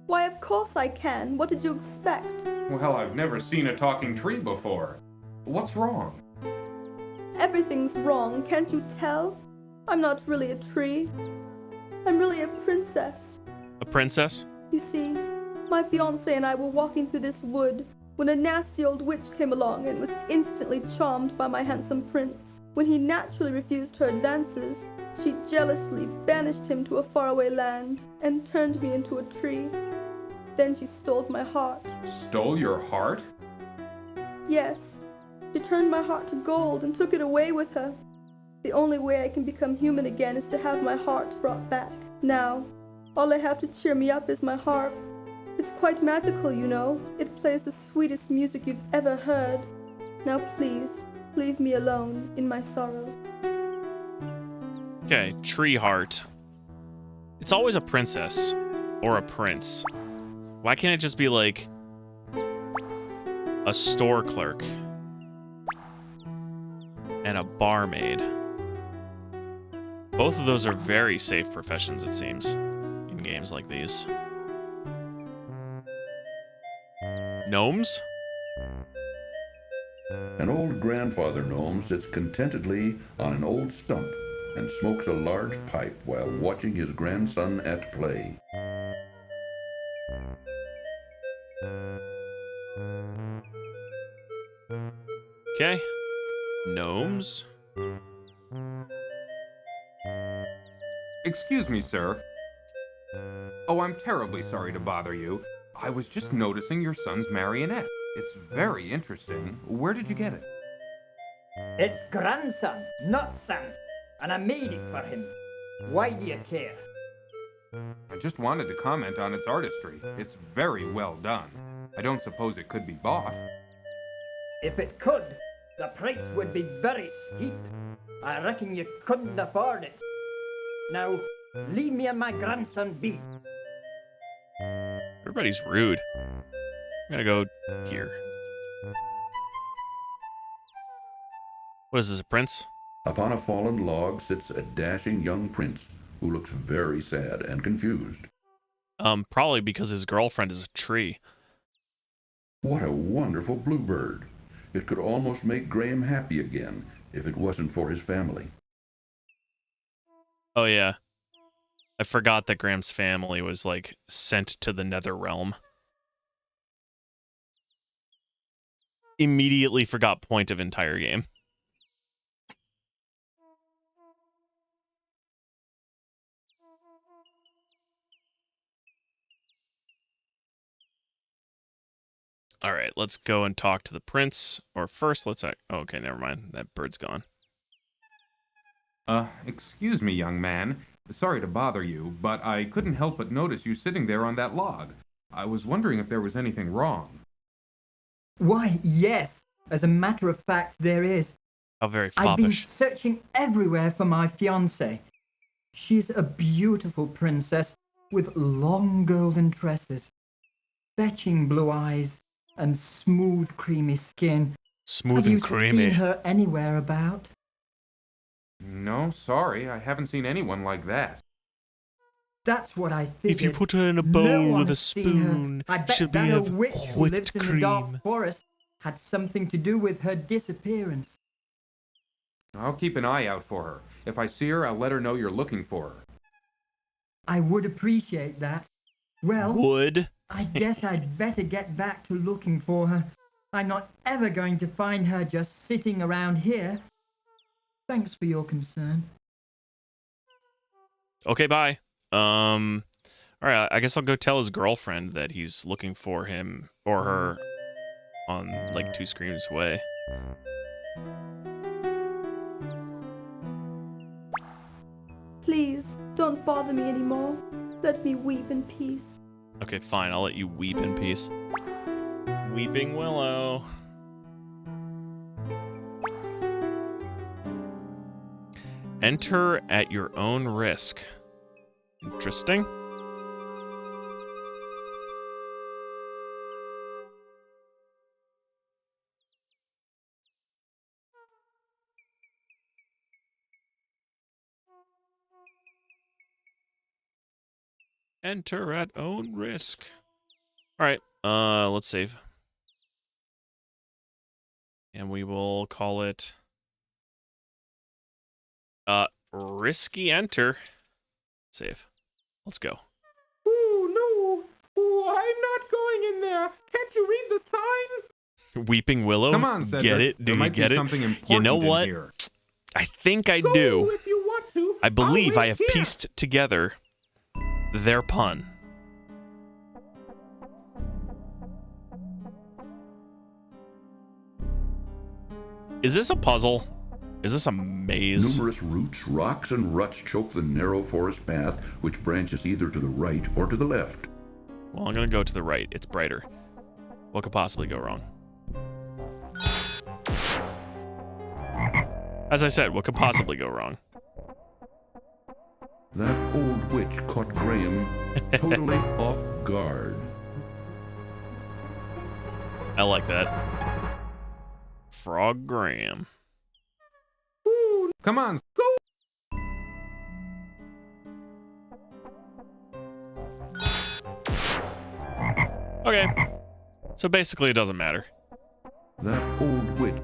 Why, of course I can. What did you expect? Well, I've never seen a talking tree before. What's wrong? Everything's wrong, can't you tell? I'm not really a tree. I'm really a princess. A princess? You see, my fiancé and I were walking through this wood when a nasty old witch came along and was instantly charmed by my handsome prince. When he naturally refused her advances, she jealously banished him to a faraway land and turned me into a tree. Then she stole my heart. Stole your heart? Yes. She turned my heart to gold and took it away with her. The only way I can become human again is to have my heart brought back. Now, all I have to cheer me up is my harp. It's quite magical, you know. It plays the sweetest music you've ever heard. Now please, leave me alone in my sorrow. Okay, tree heart. It's always a princess or a prince. Why can't it just be like a store clerk and a barmaid? Both of those are very safe professions, it seems, in games like these. Gnomes? An old grandfather gnome sits contentedly on an old stump and smokes a large pipe while watching his grandson at play. Okay. Gnomes? Excuse me, sir. Oh, I'm terribly sorry to bother you. I was just noticing your son's marionette. It's very interesting. Where did you get it? It's grandson, not son. And I made it for him. Why do you care? I just wanted to comment on its artistry. It's very well done. I don't suppose it could be bought. If it could, the price would be very steep. I reckon you couldn't afford it. Now, leave me and my grandson be. Everybody's rude. I'm gonna go here. What is this, a prince? Upon a fallen log sits a dashing young prince who looks very sad and confused. Probably because his girlfriend is a tree. What a wonderful bluebird. It could almost make Graham happy again if it wasn't for his family. Oh, yeah. I forgot that Graham's family was, like, sent to the Nether Realm. Immediately forgot point of entire game. All right, let's go and talk to the prince. Or first, let's... Oh, okay, never mind. That bird's gone. Excuse me, young man. Sorry to bother you, but I couldn't help but notice you sitting there on that log. I was wondering if there was anything wrong. Why, yes. As a matter of fact, there is. How very I've been foppish. searching everywhere for my fiancée. She's a beautiful princess with long golden tresses, fetching blue eyes, and smooth, creamy skin. Smooth Have and you creamy. seen her anywhere about? No, sorry. I haven't seen anyone like that. That's what I figured. If you put her in a No bowl one with a has seen her. spoon, I bet she'll be that of old witch who lives whipped in the dark cream. forest had something to do with her disappearance. I'll keep an eye out for her. If I see her, I'll let her know you're looking for her. I would appreciate that. Well, Would? I guess I'd better get back to looking for her. I'm not ever going to find her just sitting around here. Thanks for your concern. Okay, bye. All right, I guess I'll go tell his girlfriend that he's looking for him or her on, like, 2 screens away. Please, don't bother me anymore. Let me weep in peace. Okay, fine, I'll let you weep in peace. Weeping Willow. Enter at your own risk. Interesting. Enter at own risk. All right, let's save. And we will call it risky enter. Save. Let's go. Oh, no. Oh, I'm not going in there. Can't you read the sign? Weeping Willow? Come on, Cedric. Get it? Do There you might be get it? something You important know in what? here. I think I Go do. if you want to. I believe I'll I wait have here. pieced together their pun. Is this a puzzle? Is this a maze? Numerous roots, rocks, and ruts choke the narrow forest path, which branches either to the right or to the left. Well, I'm gonna go to the right. It's brighter. What could possibly go wrong? As I said, what could possibly go wrong? That old witch caught Graham totally off guard. I like that. Frog Graham. Come on. Okay. So basically it doesn't matter. That old witch.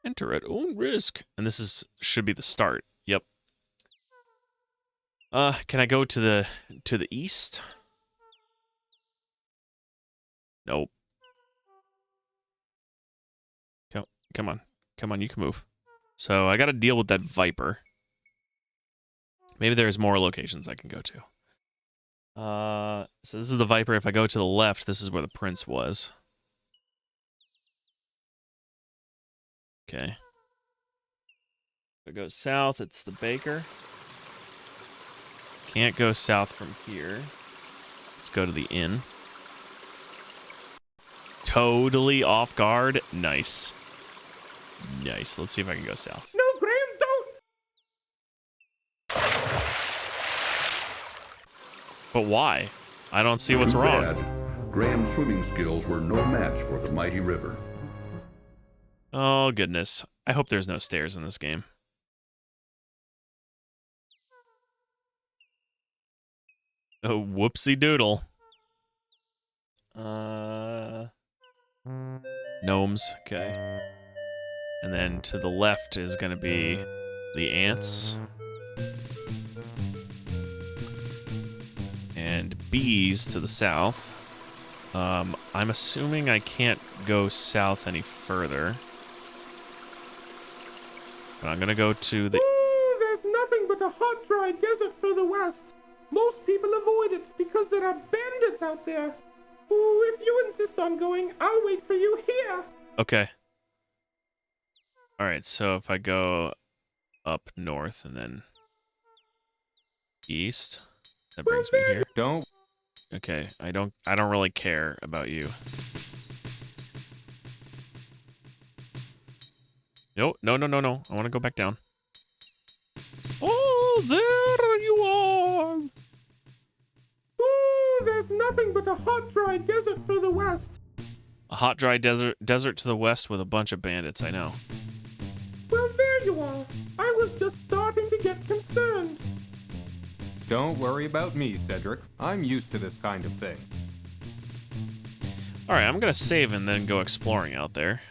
Enter at own risk. And this should be the start. Yep. Can I go to the east? Nope. Come on. Come on, you can move. So I got to deal with that viper. Maybe there's more locations I can go to. So this is the viper. If I go to the left, this is where the prince was. Okay. If I go south, it's the baker. Can't go south from here. Let's go to the inn. Totally off guard. Nice. Nice. Let's see if I can go south. No, Graham, don't! But why? I don't see what's Too wrong. bad. Graham's swimming skills were no match for the mighty river. Oh, goodness. I hope there's no stairs in this game. Oh, whoopsie doodle. Gnomes. Okay. And then to the left is going to be the ants. And bees to the south. I'm assuming I can't go south any further. But I'm going to go to the... Ooh, there's nothing but a hot, dry desert further west. Most people avoid it because there are bandits out there. Ooh, if you insist on going, I'll wait for you here. Okay. Alright, so if I go up north and then east, that brings me here. Don't. Okay, I don't really care about you. No. I want to go back down. Oh, there you are. Ooh, there's nothing but a hot, dry desert further west. A hot, dry desert to the west with a bunch of bandits, I know. Well, there you are. I was just starting to get concerned. Don't worry about me, Cedric. I'm used to this kind of thing. All right, I'm gonna save and then go exploring out there.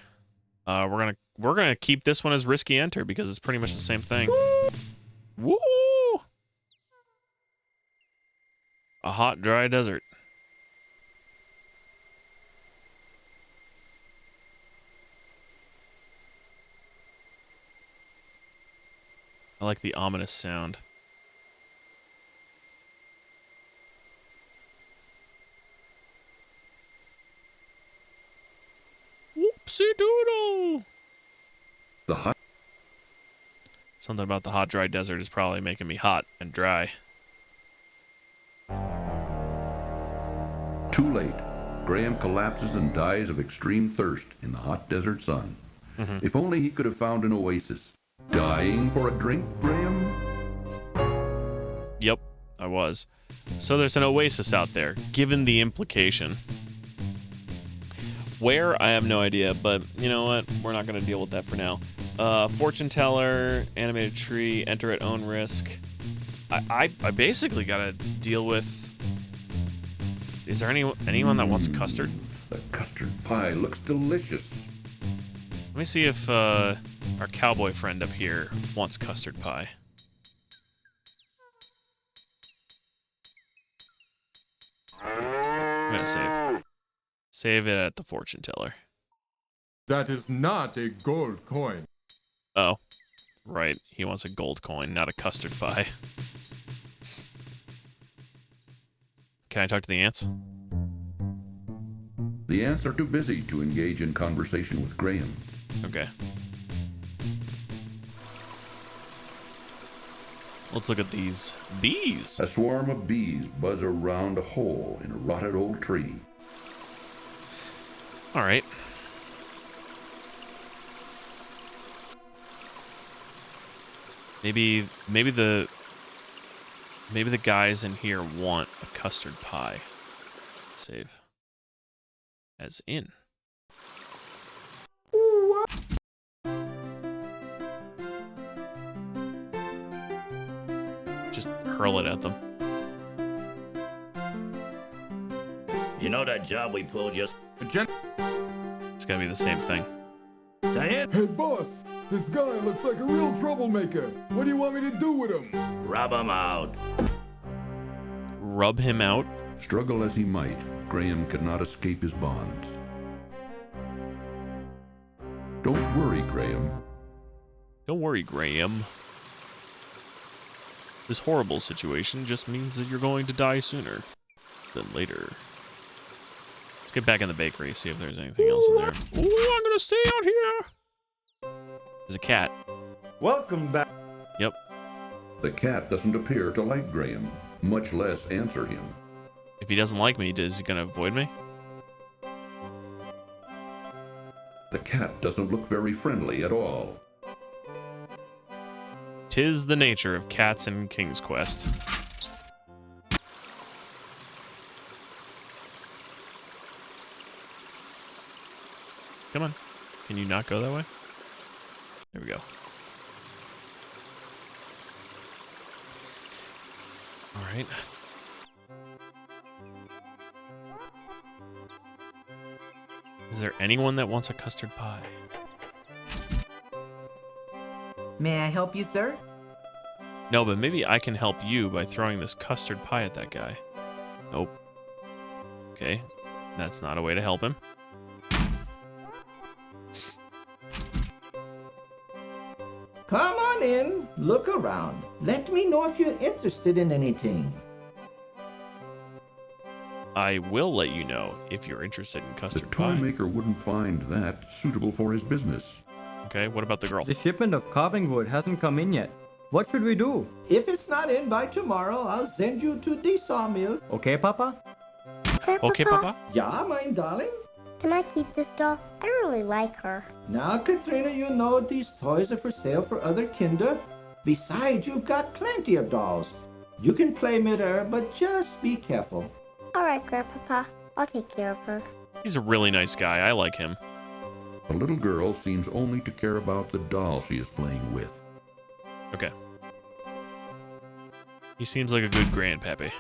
We're gonna keep this one as risky enter because it's pretty much the same thing. Woo! A hot, dry desert. I like the ominous sound. Whoopsie doodle! The hot. Something about the hot, dry desert is probably making me hot and dry. Too late. Graham collapses and dies of extreme thirst in the hot desert sun. If only he could have found an oasis. Dying for a drink, Graham? Yep, I was. So there's an oasis out there, given the implication. Where? I have no idea, but you know what? We're not going to deal with that for now. Fortune teller, animated tree, enter at own risk. I basically got to deal with... Is there anyone that wants custard? The custard pie looks delicious. Let me see if our cowboy friend up here wants custard pie. I'm going to save. Save it at the fortune teller. That is not a gold coin. Oh, right. He wants a gold coin, not a custard pie. Can I talk to the ants? The ants are too busy to engage in conversation with Graham. Okay. Let's look at these bees. A swarm of bees buzz around a hole in a rotted old tree. All right. Maybe the guys in here want a custard pie. Save. As in. Just hurl it at them. You know that job we pulled just... It's gonna be the same thing. Hey, boss! This guy looks like a real troublemaker. What do you want me to do with him? Rub him out. Rub him out? Struggle as he might, Graham could not escape his bonds. Don't worry, Graham. Don't worry, Graham. This horrible situation just means that you're going to die sooner than later. Let's get back in the bakery, see if there's anything else in there. Ooh, I'm gonna stay out here! There's a cat. Welcome back. Yep. The cat doesn't appear to like Graham, much less answer him. If he doesn't like me, is he gonna avoid me? The cat doesn't look very friendly at all. 'Tis the nature of cats in King's Quest. Come on. Can you not go that way? There we go. All right. Is there anyone that wants a custard pie? May I help you, sir? No, but maybe I can help you by throwing this custard pie at that guy. Nope. Okay, that's not a way to help him. Come on in, look around. Let me know if you're interested in anything. I will let you know if you're interested in The custard toy pie. maker wouldn't find that suitable for his business. Okay, what about the girl? The shipment of carving wood hasn't come in yet. What should we do? If it's not in by tomorrow, I'll send you to the sawmill. Okay, Papa? Okay, Papa? Yeah, my darling? Can I keep this doll? I really like her. Now, Katrina, you know these toys are for sale for other kinder. Besides, you've got plenty of dolls. You can play with her, but just be careful. All right, Grandpapa. I'll take care of her. He's a really nice guy. I like him. The little girl seems only to care about the doll she is playing with. Okay. He seems like a good grandpappy.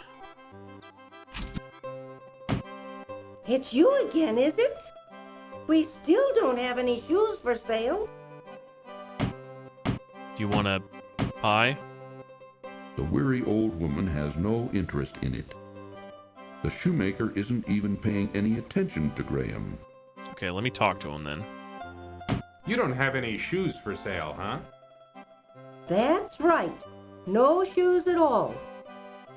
It's you again, is it? We still don't have any shoes for sale. Do you want a pie? The weary old woman has no interest in it. The shoemaker isn't even paying any attention to Graham. Okay, let me talk to him then. You don't have any shoes for sale, huh? That's right. No shoes at all.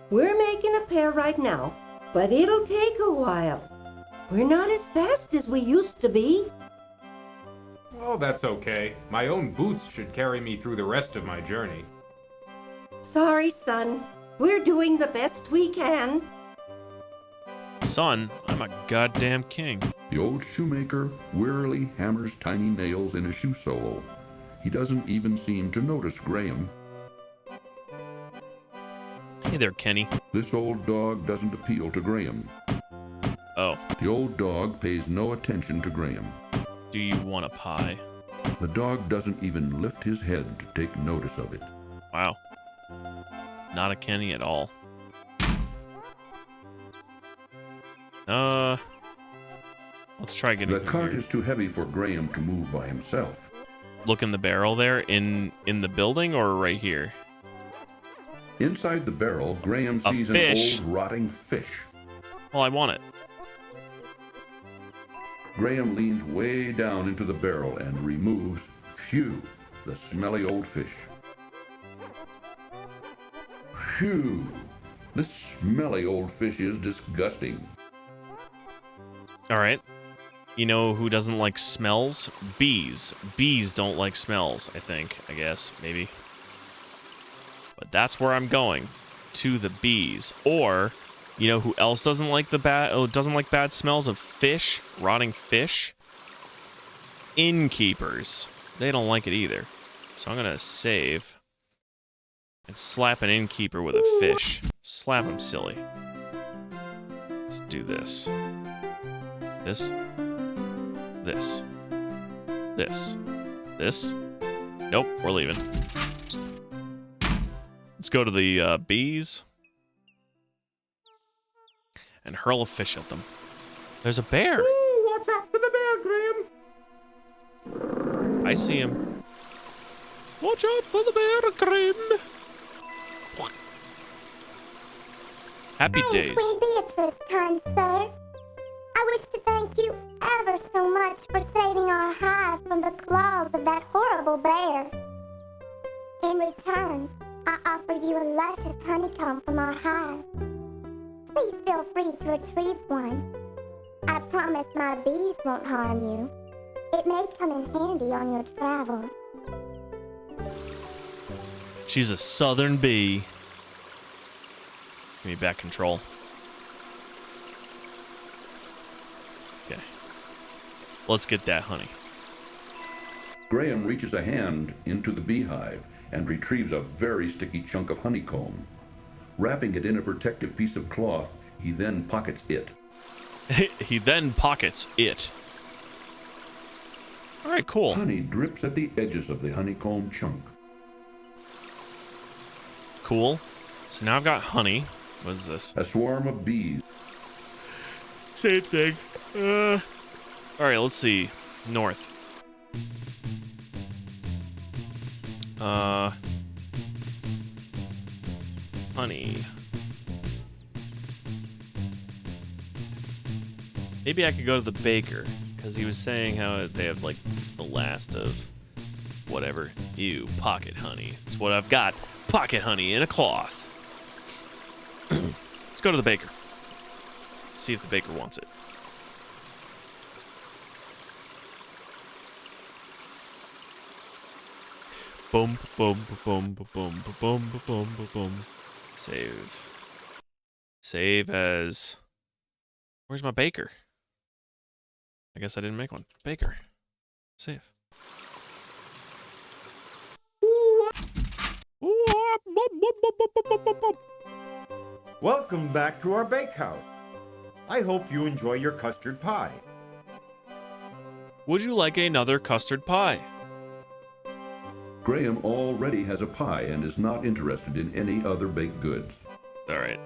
We're making a pair right now, but it'll take a while. We're not as fast as we used to be. Oh, that's okay. My own boots should carry me through the rest of my journey. Sorry, son. We're doing the best we can. Son, I'm a goddamn king. The old shoemaker wearily hammers tiny nails in a shoe sole. He doesn't even seem to notice Graham. Hey there, Kenny. This old dog doesn't appeal to Graham. Oh. The old dog pays no attention to Graham. Do you want a pie? The dog doesn't even lift his head to take notice of it. Wow. Not a Kenny at all. Let's try getting The through cart here. is too heavy for Graham to move by himself. Look in the barrel there, in the building or right here? Inside the barrel, Graham A sees fish. an old rotting fish. Well, I want it. Graham leans way down into the barrel and removes, phew, the smelly old fish. Phew, this smelly old fish is disgusting. All right. You know who doesn't like smells? Bees. Bees don't like smells, I guess, maybe. But that's where I'm going. To the bees. Or, you know who else doesn't like bad smells of fish? Rotting fish? Innkeepers. They don't like it either. So I'm gonna save and slap an innkeeper with a fish. Slap him silly. Let's do this. This. This. This. This. Nope, we're leaving. Let's go to the bees and hurl a fish at them. There's a bear. Ooh, watch out for the bear, Graham. I see him. Watch out for the bear, Graham. Happy days. Queen Beatrice, kind sir. I wish to thank you ever so much for saving our hive from the claws trouble bear. In return, I offer you a luscious honeycomb from our hive. Please feel free to retrieve one. I promise my bees won't harm you. It may come in handy on your travels. She's a southern bee. Give me back control. Okay. Let's get that honey. Graham reaches a hand into the beehive and retrieves a very sticky chunk of honeycomb. Wrapping it in a protective piece of cloth, he then pockets it. He then pockets it. All right, cool. Honey drips at the edges of the honeycomb chunk. Cool. So now I've got honey. What is this? A swarm of bees. Same thing. All right, let's see. North. Honey. Maybe I could go to the baker, because he was saying how they have, like, the last of whatever. Ew, pocket honey. That's what I've got. Pocket honey in a cloth. Let's go to the baker. See if the baker wants it. Boom, boom, boom, boom, boom, boom, boom, boom, boom. Save. Save as... Where's my baker? I guess I didn't make one. Baker. Save. Welcome back to our bakehouse. I hope you enjoy your custard pie. Would you like another custard pie? Graham already has a pie and is not interested in any other baked goods. All right.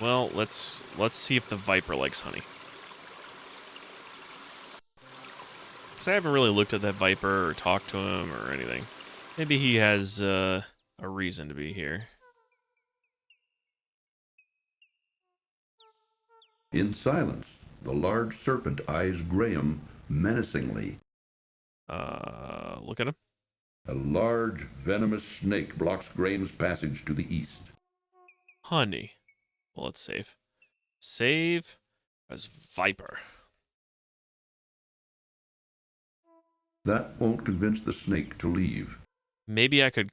Well, let's see if the Viper likes honey. Because I haven't really looked at that Viper or talked to him or anything. Maybe he has a reason to be here. In silence, the large serpent eyes Graham menacingly. Look at him. A large, venomous snake blocks Graham's passage to the east. Honey. Well, let's save. Save as Viper. That won't convince the snake to leave. Maybe I could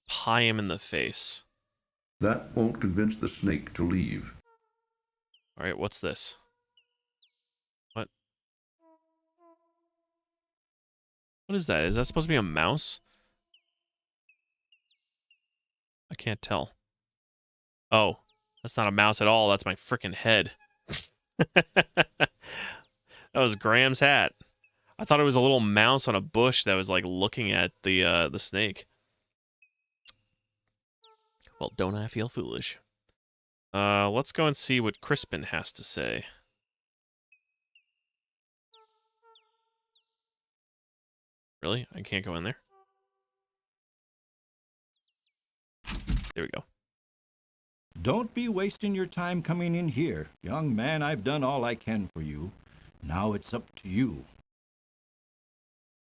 pie him in the face. That won't convince the snake to leave. All right, what's this? What? What is that? Is that supposed to be a mouse? I can't tell. Oh, that's not a mouse at all. That's my frickin' head. That was Graham's hat. I thought it was a little mouse on a bush that was like looking at the snake. Well, don't I feel foolish? Let's go and see what Crispin has to say. Really? I can't go in there? There we go. Don't be wasting your time coming in here. Young man, I've done all I can for you. Now it's up to you.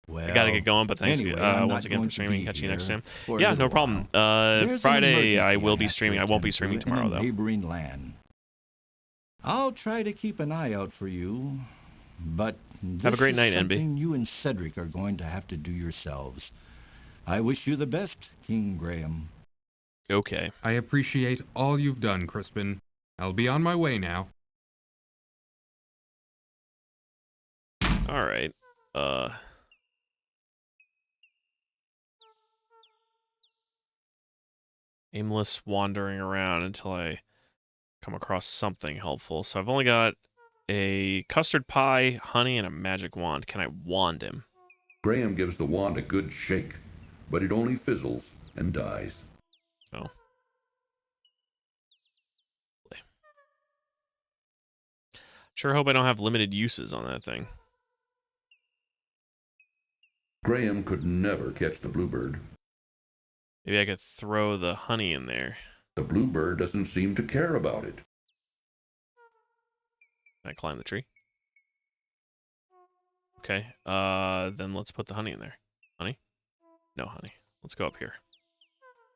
Well, I gotta get going, but thanks anyway, once again for streaming. Catch you next time. for a Yeah, little no problem. There's an Friday I emergency will be have to streaming. I won't be attend streaming to tomorrow in a though. neighboring land. I'll try to keep an eye out for you, but Have a great night, NB. something you and Cedric are going to have to do yourselves. I wish you the best, King Graham. Okay. I appreciate all you've done, Crispin. I'll be on my way now. All right. Aimless wandering around until I come across something helpful. So I've only got a custard pie, honey, and a magic wand. Can I wand him? Graham gives the wand a good shake, but it only fizzles and dies. Oh. Sure hope I don't have limited uses on that thing. Graham could never catch the bluebird. Maybe I could throw the honey in there. The bluebird doesn't seem to care about it. Can I climb the tree? Okay. Then let's put the honey in there. Honey? No honey. Let's go up here.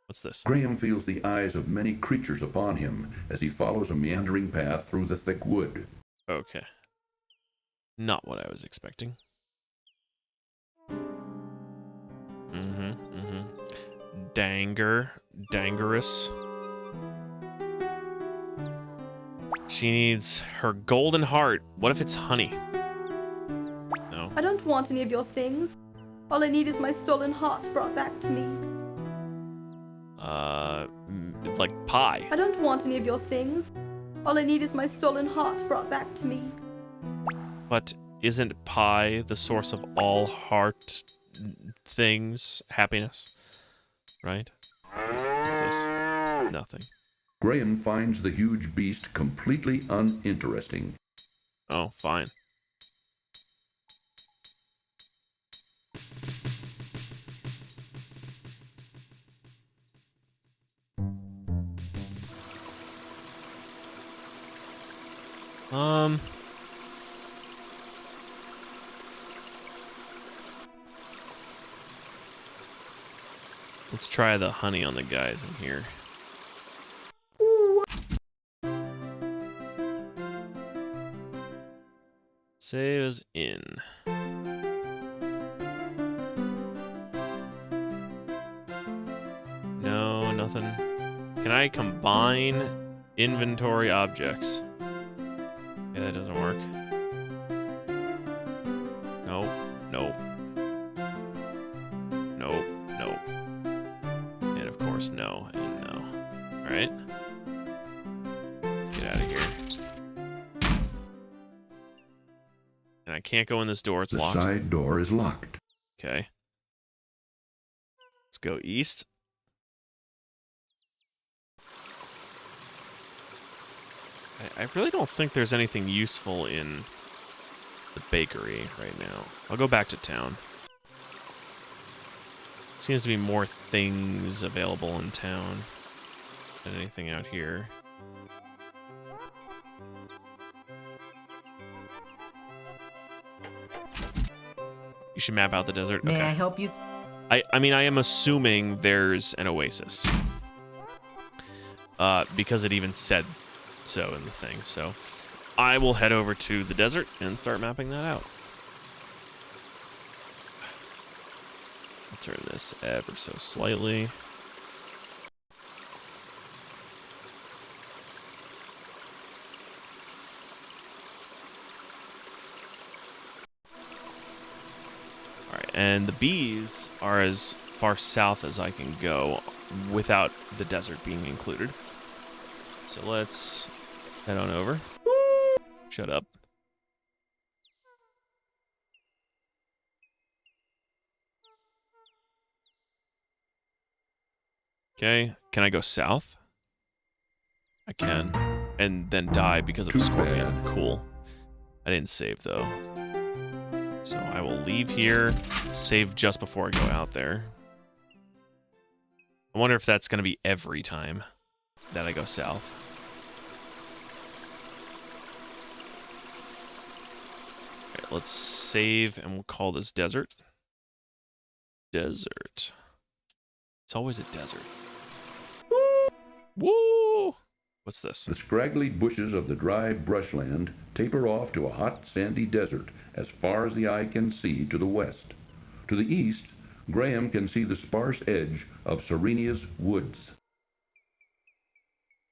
What's this? Graham feels the eyes of many creatures upon him as he follows a meandering path through the thick wood. Okay. Not what I was expecting. Dangerous. She needs her golden heart. What if it's honey? No. I don't want any of your things. All I need is my stolen heart brought back to me. Like pie. I don't want any of your things. All I need is my stolen heart brought back to me. But isn't pie the source of all heart things? Happiness? Right? What's this? Nothing. Graham finds the huge beast completely uninteresting. Oh, fine. Let's try the honey on the guys in here. Save as in. No, nothing. Can I combine inventory objects? Yeah, that doesn't work. Nope, nope. Nope, nope. And of course, no and no. Alright. Get out of here. And I can't go in this door, it's locked. The side door is locked. Okay. Let's go east. I really don't think there's anything useful in the bakery right now. I'll go back to town. Seems to be more things available in town than anything out here. You should map out the desert. May okay. I help you? I mean, I am assuming there's an oasis. Because it even said so in the thing. So I will head over to the desert and start mapping that out. I'll turn this ever so slightly. Alright, and the bees are as far south as I can go without the desert being included. So let's head on over. Shut up. Okay, can I go south? I can. And then die because of a scorpion. Cool. I didn't save though. So I will leave here, save just before I go out there. I wonder if that's going to be every time that I go south. Alright, let's save and we'll call this desert. Desert. It's always a desert. Woo! What's this? The scraggly bushes of the dry brushland taper off to a hot, sandy desert as far as the eye can see to the west. To the east, Graham can see the sparse edge of Serenia's woods.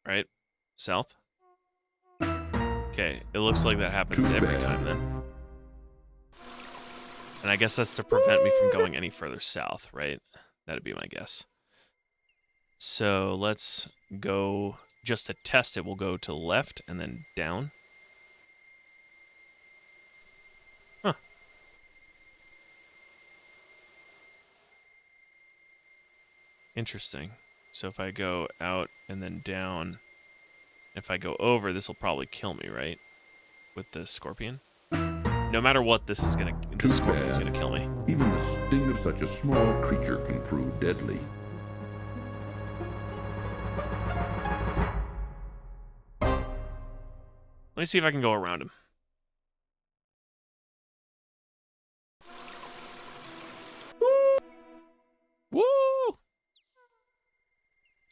Right? South? Okay, it looks like that happens every time then. And I guess that's to prevent me from going any further south, right? That'd be my guess. So let's go, just to test it, we'll go to the left and then down. Huh. Interesting. So if I go out and then down, if I go over, this will probably kill me, right? With the scorpion? No matter what, this scorpion is gonna kill me. Even the sting of such a small creature can prove deadly. Let me see if I can go around him.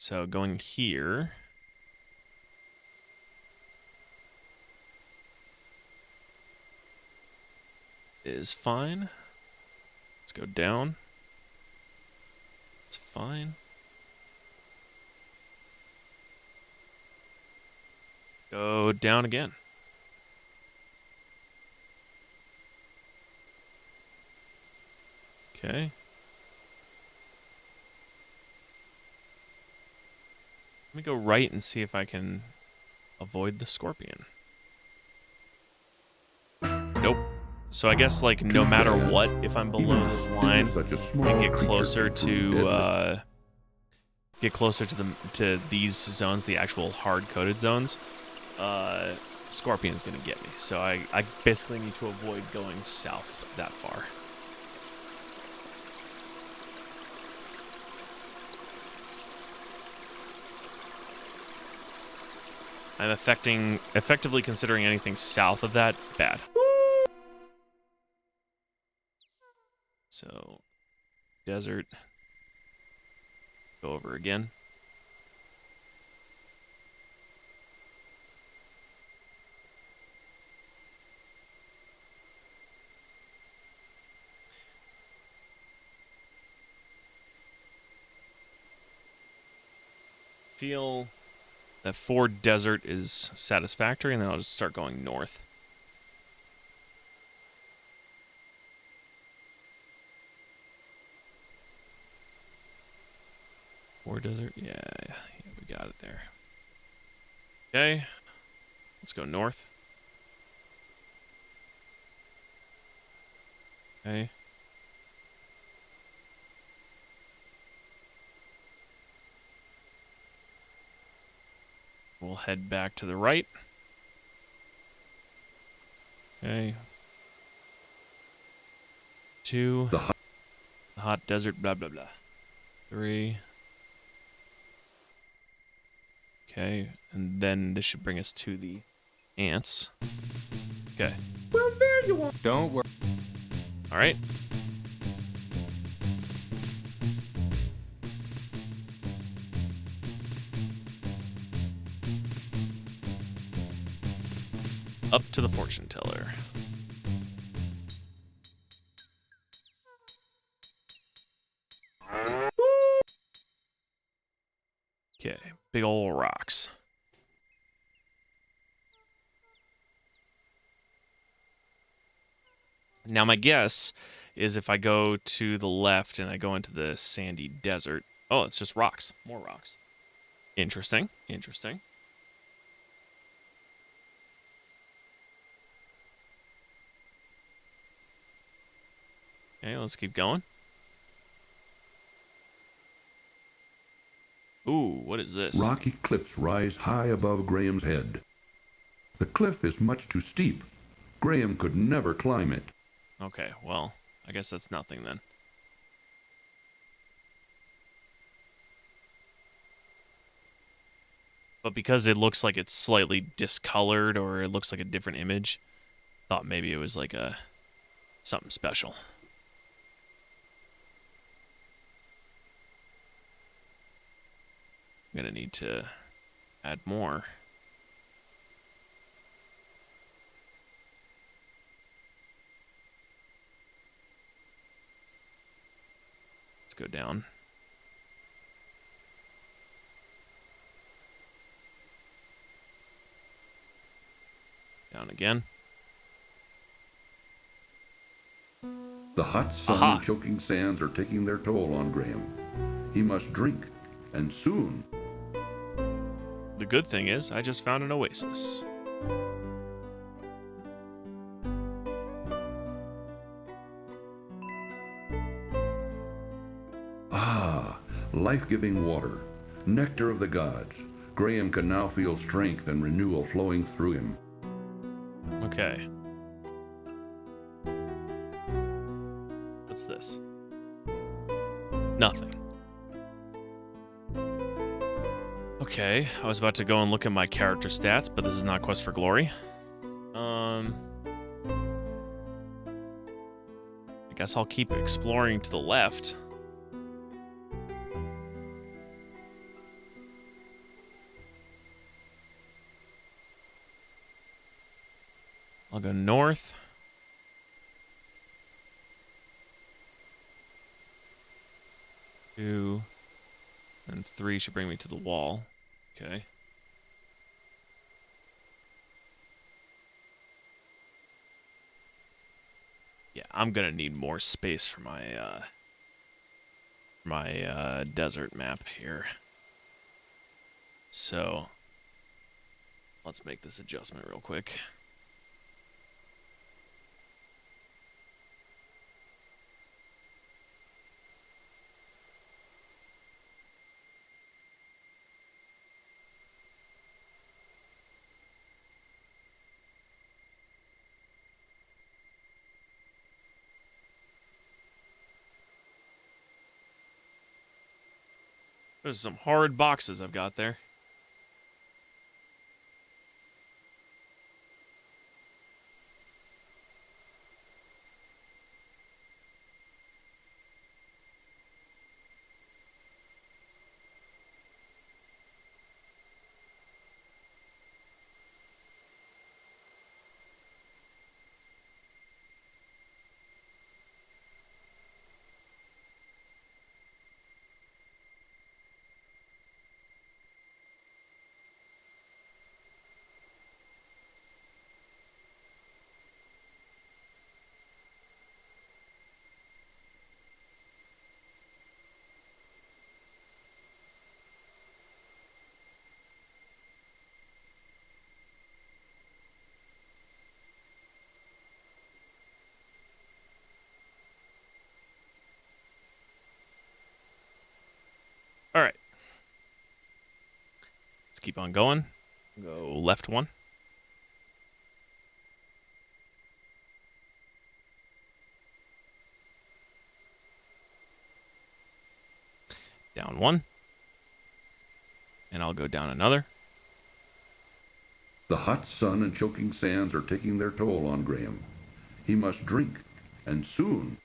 So going here. Is fine. Let's go down. It's fine. Go down again. Okay. Let me go right and see if I can avoid the scorpion. Nope. So I guess, like, no matter what, if I'm below this line and get closer to these zones, the actual hard-coded zones, scorpion's gonna get me. So I basically need to avoid going south that far. I'm effectively considering anything south of that bad. So, desert. Go over again. Feel that 4 desert is satisfactory, and then I'll just start going north. Or desert? Yeah, we got it there. Okay, let's go north. Okay. We'll head back to the right. Okay. 2. The hot desert, blah, blah, blah. 3. Okay, and then this should bring us to the ants. Okay. Well, there you are. Don't worry. All right. Up to the fortune teller. Okay, big ol' rocks. Now my guess is if I go to the left and I go into the sandy desert. Oh, it's just rocks. More rocks. Interesting. Interesting. Okay, let's keep going. Ooh, what is this? Rocky cliffs rise high above Graham's head. The cliff is much too steep. Graham could never climb it. Okay, well, I guess that's nothing then. But because it looks like it's slightly discolored or it looks like a different image, thought maybe it was like something special. I'm gonna need to add more. Let's go down. Down again. The hot sun and choking sands are taking their toll on Graham. He must drink, and soon. The good thing is, I just found an oasis. Ah, life-giving water, nectar of the gods. Graham can now feel strength and renewal flowing through him. Okay. What's this? Nothing. Okay, I was about to go and look at my character stats, but this is not Quest for Glory. I guess I'll keep exploring to the left. I'll go north. Two. And 3 should bring me to the wall. Okay. Yeah, I'm gonna need more space for my desert map here. So let's make this adjustment real quick. There's some hard boxes I've got there. All right. Let's keep on going. Go left 1. Down 1. And I'll go down another. The hot sun and choking sands are taking their toll on Graham. He must drink, and soon.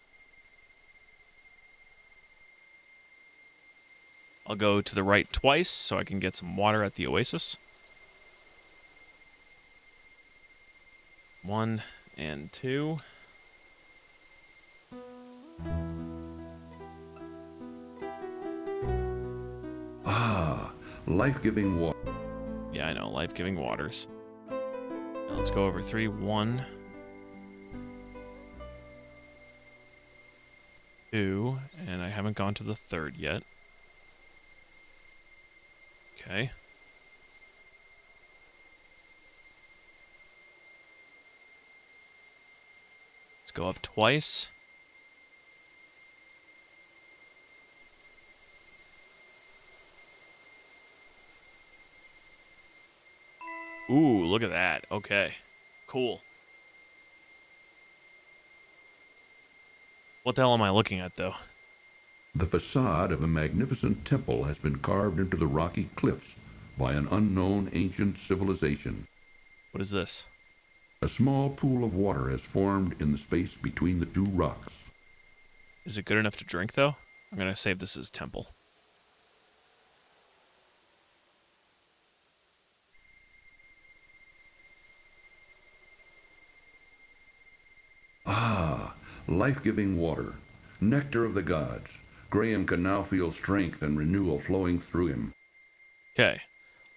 I'll go to the right twice so I can get some water at the oasis. 1 and 2. Ah, life-giving water. Yeah, I know, life-giving waters. Now let's go over 3. 1. 2. And I haven't gone to the 3rd yet. Okay. Let's go up twice. Ooh, look at that. Okay. Cool. What the hell am I looking at, though? The facade of a magnificent temple has been carved into the rocky cliffs by an unknown ancient civilization. What is this? A small pool of water has formed in the space between the 2 rocks. Is it good enough to drink, though? I'm going to save this as temple. Ah, life-giving water, nectar of the gods. Graham can now feel strength and renewal flowing through him. Okay,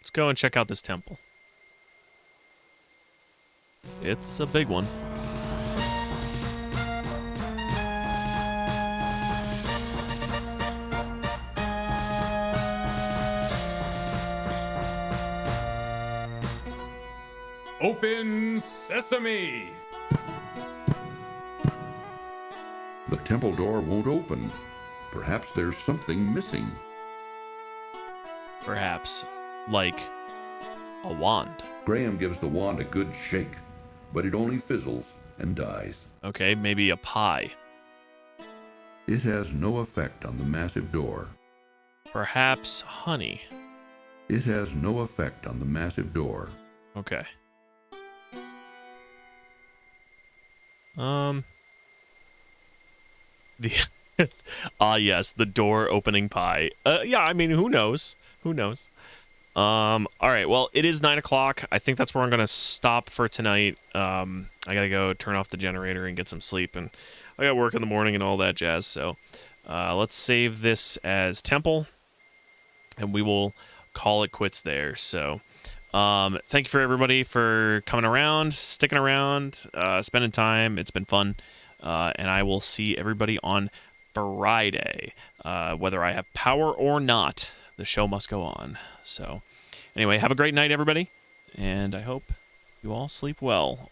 let's go and check out this temple. It's a big one. Open sesame! The temple door won't open. Perhaps there's something missing. Perhaps, like a wand. Graham gives the wand a good shake, but it only fizzles and dies. Okay, maybe a pie. It has no effect on the massive door. Perhaps honey. It has no effect on the massive door. Okay. Yes, the door opening pie. Yeah, I mean, who knows? Who knows? All right, well, it is 9 o'clock. I think that's where I'm going to stop for tonight. I got to go turn off the generator and get some sleep, and I got work in the morning and all that jazz. So let's save this as Temple, and we will call it quits there. So thank you for everybody for coming around, sticking around, spending time. It's been fun, and I will see everybody on Friday. Whether I have power or not, the show must go on. So anyway, have a great night, everybody, and I hope you all sleep well.